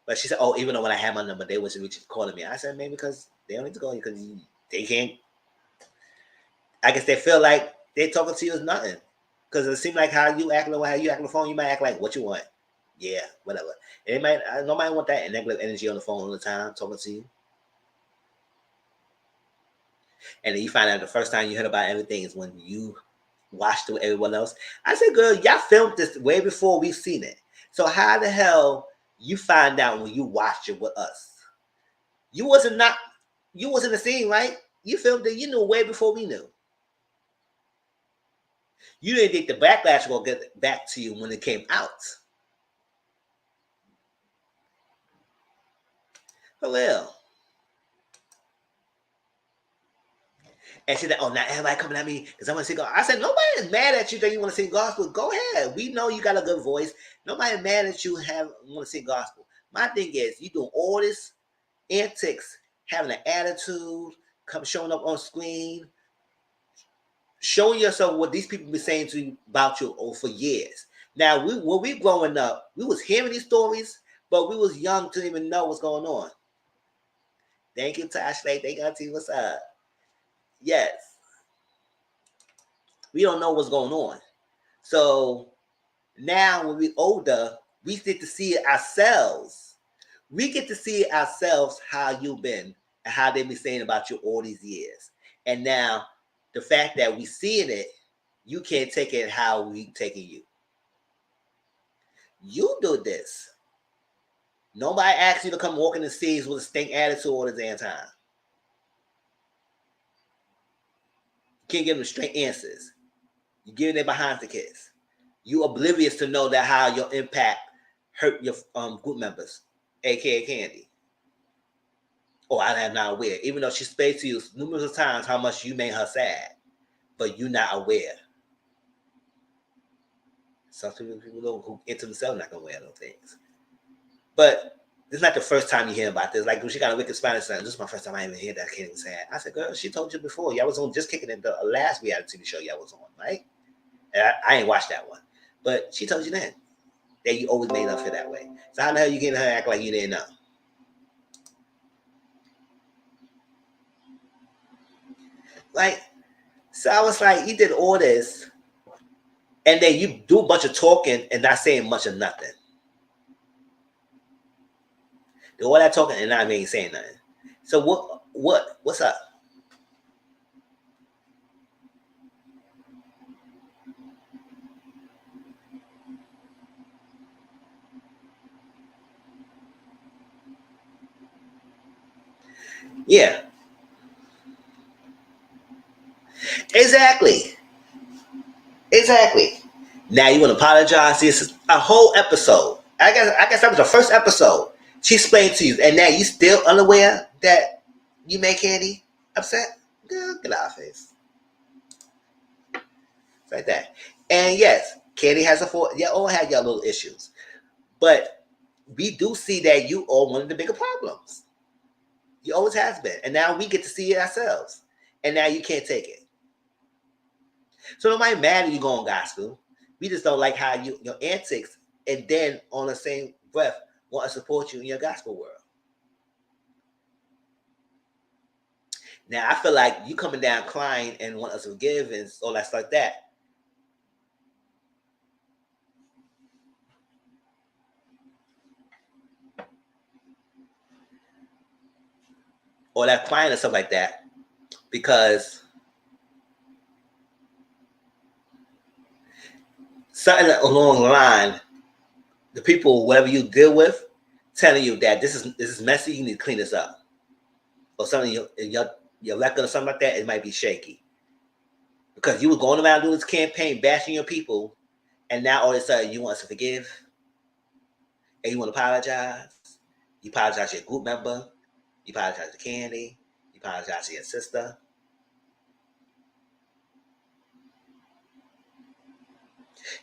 But she said, oh, even though when I had my number, they wasn't calling me. I said, maybe because they don't need to call you because they can't. I guess they feel like they're talking to you as nothing. Because it seems like how you act on the phone, you might act like what you want. Yeah, whatever. And nobody want that negative energy on the phone all the time talking to you. And then you find out the first time you heard about everything is when you watched it with everyone else. I said, girl, y'all filmed this way before we've seen it. So how the hell you find out when you watched it with us? You wasn't the scene, right? You filmed it, you knew way before we knew. You didn't think the backlash will get back to you when it came out. For real. And she's like, oh, now everybody coming at me because I want to sing gospel. I said, nobody is mad at you that you want to sing gospel. Go ahead. We know you got a good voice. Nobody is mad at you want to sing gospel. My thing is, you doing all this antics, having an attitude, showing up on screen, showing yourself what these people been saying to you about you for years. Now, when we growing up, we was hearing these stories, but we was young to even know what's going on. Thank you, Tashley. Thank you, T. What's up? Yes. We don't know what's going on. So now when we're older, we get to see it ourselves. We get to see it ourselves how you've been and how they be saying about you all these years. And now the fact that we seeing it, you can't take it how we taking you. You do this. Nobody asks you to come walking the seas with a stink attitude all the damn time. You can't give them straight answers. You giving them behind the kiss. You oblivious to know that how your impact hurt your group members, aka Candy. Oh, I am not aware. Even though she spoke to you numerous times how much you made her sad, but you're not aware. Some people who into themselves not gonna wear those things. But this is not the first time you hear about this. Like when she got a wicked Spanish son, this is my first time I even hear that Candy was sad. I said, girl, she told you before. Y'all was on just kicking in the last reality TV show y'all was on, right? And I ain't watched that one. But she told you then that you always made her feel that way. So how the hell you getting her to act like you didn't know? Like, so I was like, you did all this, and then you do a bunch of talking and not saying much of nothing. Do all that talking and not even saying nothing. So what's up? Yeah. Exactly. Now you want to apologize? This is a whole episode. I guess that was the first episode. She explained to you, and now you still unaware that you made Candy upset? Girl, get out of face. It's like that. And yes, Candy has a fault. You all had your little issues. But we do see that you are one of the bigger problems. You always has been. And now we get to see it ourselves. And now you can't take it. So nobody mad at you going gospel. We just don't like how your antics, and then on the same breath want to support you in your gospel world. Now I feel like you coming down crying and want us to forgive and all that stuff like that. Or that crying and stuff like that. Because something along the line, the people, whatever you deal with, telling you that this is messy, you need to clean this up. Or something your record or something like that, it might be shaky. Because you were going around doing this campaign, bashing your people, and now all of a sudden you want us to forgive, and you want to apologize. You apologize to your group member. You apologize to Candy. You apologize to your sister.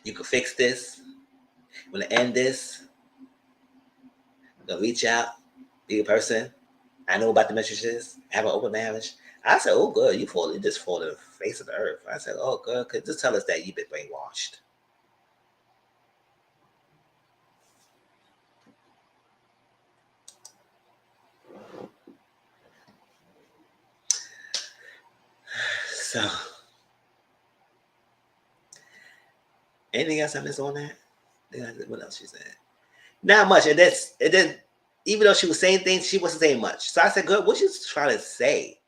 You can fix this. You want to end this. Go reach out. Be a person. I know about the messages. Have an open marriage. I said, oh, good. You just fall to the face of the earth. I said, oh, good. Could just tell us that you've been brainwashed. So, anything else I missed on that? What else she said? Not much. And then, even though she was saying things, she wasn't saying much. So I said, good, what you trying to say?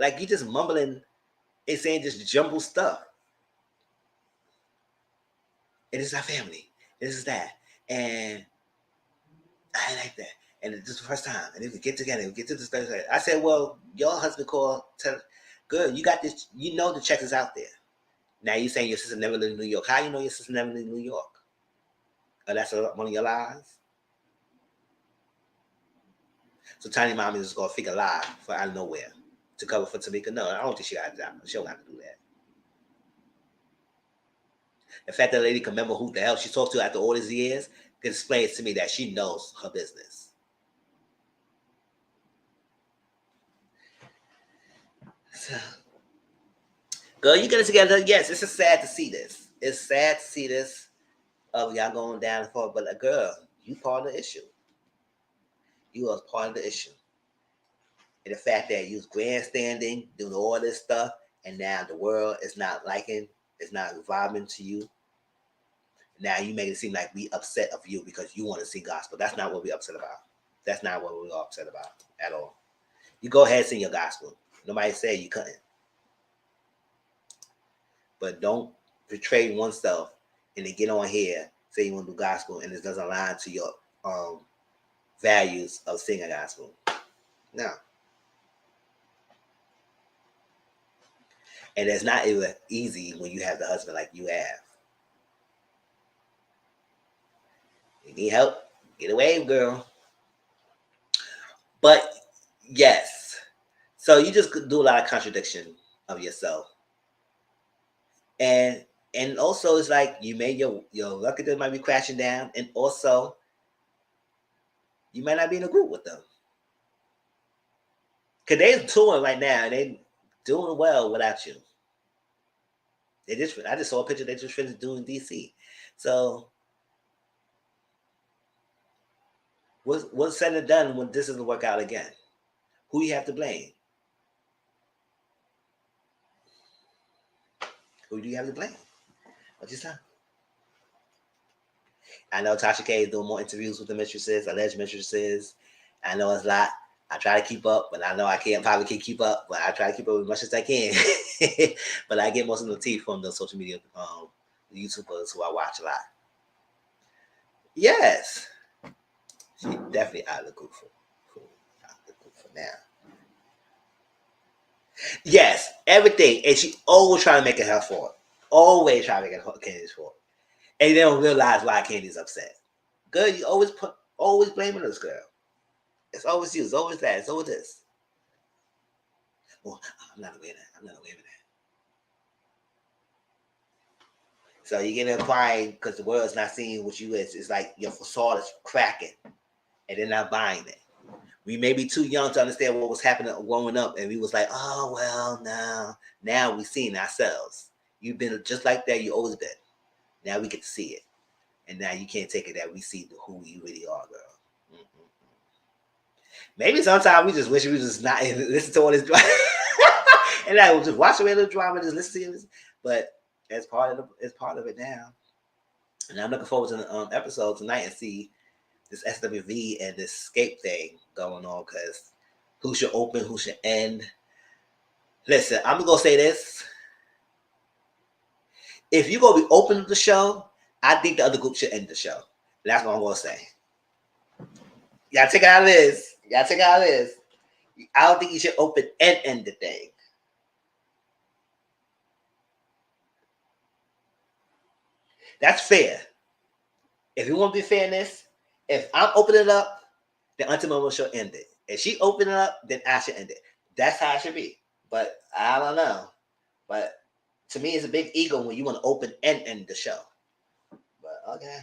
Like, you just mumbling and saying just jumbled stuff. And this is our family. This is that. And I like that. And this is the first time. And if we get together, we get to this Thursday. I said, well, your husband called. Good, you got this. You know the check is out there. Now you saying your sister never lived in New York. How you know your sister never lived in New York? Oh, that's one of your lies? So Tiny Mommy is going to figure lie for out of nowhere to cover for Tamika. No, I don't think she got a job. She don't got to do that. The fact that the lady can remember who the hell she talked to after all these years explains to me that she knows her business. So, girl, you get it together. Yes, it's just sad to see this. It's sad to see this of y'all going down and forth. But girl, you part of the issue. You are part of the issue. And the fact that you was grandstanding, doing all this stuff, and now the world is not liking, it's not vibing to you. Now you make it seem like we upset of you because you want to sing gospel. That's not what we're upset about. That's not what we're upset about at all. You go ahead and sing your gospel. Nobody said you couldn't. But don't betray oneself and then get on here, say you want to do gospel, and it doesn't align to your values of singing gospel. No. And it's not even easy when you have the husband like you have. You need help? Get away, girl. But yes. So you just do a lot of contradiction of yourself. And also it's like you made your record might be crashing down, and also you might not be in a group with them. Cause they're touring right now and they doing well without you. I just saw a picture they just finished doing DC. So what's said and done when this doesn't work out again? Who you have to blame? Who do you have to blame? What you say? I know Tasha K is doing more interviews with the mistresses, alleged mistresses. I know it's a lot. I try to keep up, but I know I probably keep up, but I try to keep up as much as I can. But I get most of the tea from the social media YouTubers who I watch a lot. Yes. She definitely out of the group for now. Yes, everything. And she always trying to make it her fault. Always trying to make it Candy's fault. And they don't realize why Candy's upset. Girl, you always blaming this girl. It's always you. It's always that. It's always this. Well, I'm not aware of that. I'm not aware of that. So you get crying because the world's not seeing what you is. It's like your facade is cracking, and they're not buying it. We may be too young to understand what was happening growing up, and we was like, oh well, now we seeing ourselves. You've been just like that. You always been. Now we get to see it, and now you can't take it that we see who you really are, girl. Maybe sometimes we just wish we just not listen to all this drama, and I will just watch away the drama, just listen to it. But it's part of it now, and I'm looking forward to the episode tonight and see this SWV and this escape thing going on, because who should open, who should end. Listen, I'm gonna say this: if you're gonna be opening the show, I think the other group should end the show. That's what I'm gonna say. Y'all take it out of this. I don't think you should open and end the thing. That's fair. If you want to be fairness, if I'm opening it up, then Auntie Mama should end it. If she open it up, then I should end it. That's how it should be. But I don't know. But to me, it's a big ego when you want to open and end the show. But okay.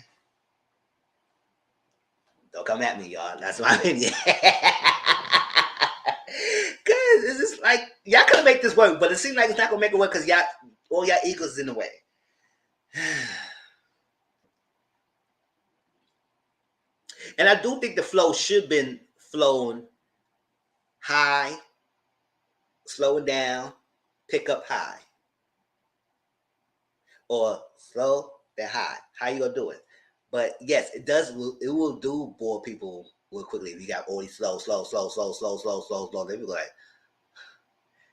Don't come at me, y'all. That's my opinion. Cause it's just like y'all could make this work, but it seems like it's not gonna make it work because all y'all egos is in the way. And I do think the flow should have been flowing high, slowing down, pick up high. Or slow, then high. How you gonna do it? But yes, it will do bore people real quickly. We got all these slow. They be like,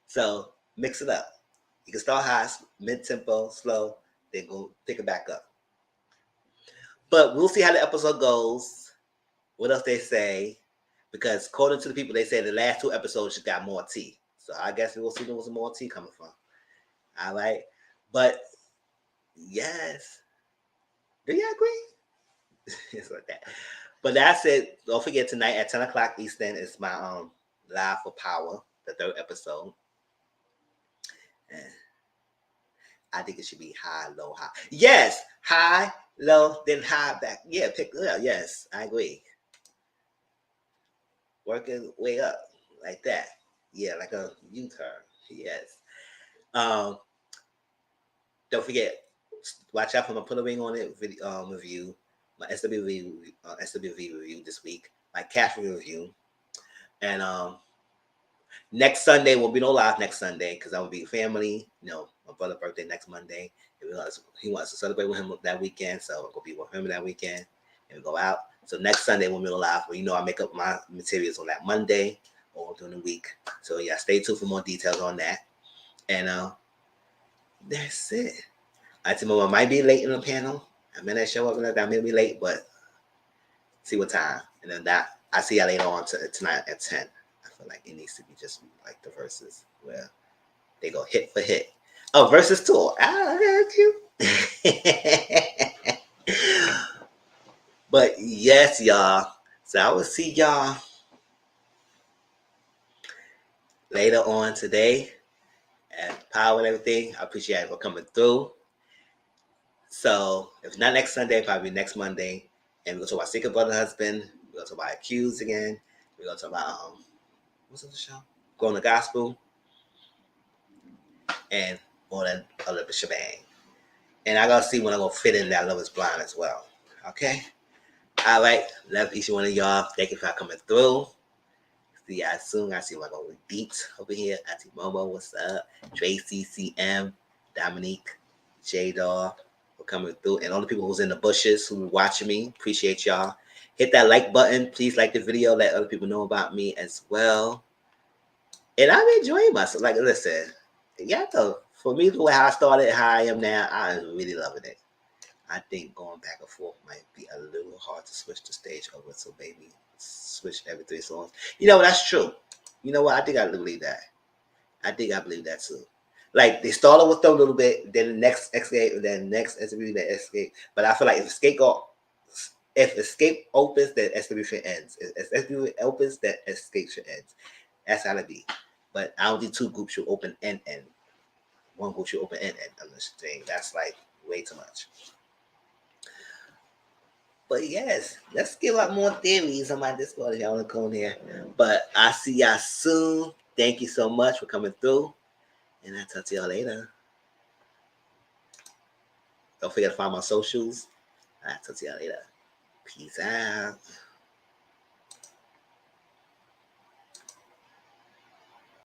so mix it up. You can start high, mid tempo, slow, then go pick it back up. But we'll see how the episode goes. What else they say? Because according to the people, they say the last 2 episodes just got more tea. So I guess we'll see there was more tea coming from. All right. But yes. Do you agree? It's like that. But that's it. Don't forget tonight at 10 o'clock Eastern is my Live for Power, the 3rd episode. And I think it should be high, low, high. Yes, high, low, then high back. Yeah, pick up. Yes, I agree. Working way up like that. Yeah, like a U-turn. Yes. Um, don't forget, watch out for my Put a Ring on It video review, my SWV review this week, my cash review, and next Sunday will be no live next Sunday because I will be family. You know, my brother's birthday next Monday. He wants to celebrate with him that weekend, so I'm gonna be with him that weekend and we go out. So next Sunday we'll be no live, but I make up my materials on that Monday or during the week. So yeah, stay tuned for more details on that. And that's it. I think I might be late in the panel. I may not show up and I may be late, but see what time. And then that I see y'all later on tonight at 10. I feel like it needs to be just like the verses where they go hit for hit. Oh, versus tour. I got you. But yes, y'all. So I will see y'all later on today at Power and everything. I appreciate you for coming through. So if not next Sunday, probably next Monday. And we're gonna talk about Secret Brother Husband. We're gonna talk about Accused again. We're gonna talk about what's the show? Going to Gospel. And all that other shebang. And I gotta see when I'm gonna fit in that Love Is Blind as well. Okay? All right. Love each one of y'all. Thank you for coming through. See y'all soon. I see my gonna beat over here. Auntie Momo, what's up? Tracy, CM, Dominique, J-Dog for coming through. And all the people who's in the bushes who are watching me. Appreciate y'all. Hit that like button. Please like the video. Let other people know about me as well. And I'm enjoying myself. Like, listen, y'all know, for me, the way I started, how I am now, I'm really loving it. I think going back and forth might be a little hard to switch the stage over. So maybe switch every 3 songs. That's true. You know what? I think I believe that. I think I believe that too. Like they started with them a little bit, then the next escape, then next SWV, then escape. But I feel like if escape opens, then SWV ends. If SWV opens, then escape should end. That's how it be. But I don't think 2 groups should open and end. 1 group should open and end. I'm just saying that's like way too much. But yes, let's give out more theories on my Discord if y'all want to come here. But I'll see y'all soon. Thank you so much for coming through. And I'll talk to y'all later. Don't forget to find my socials. I'll talk to y'all later. Peace out.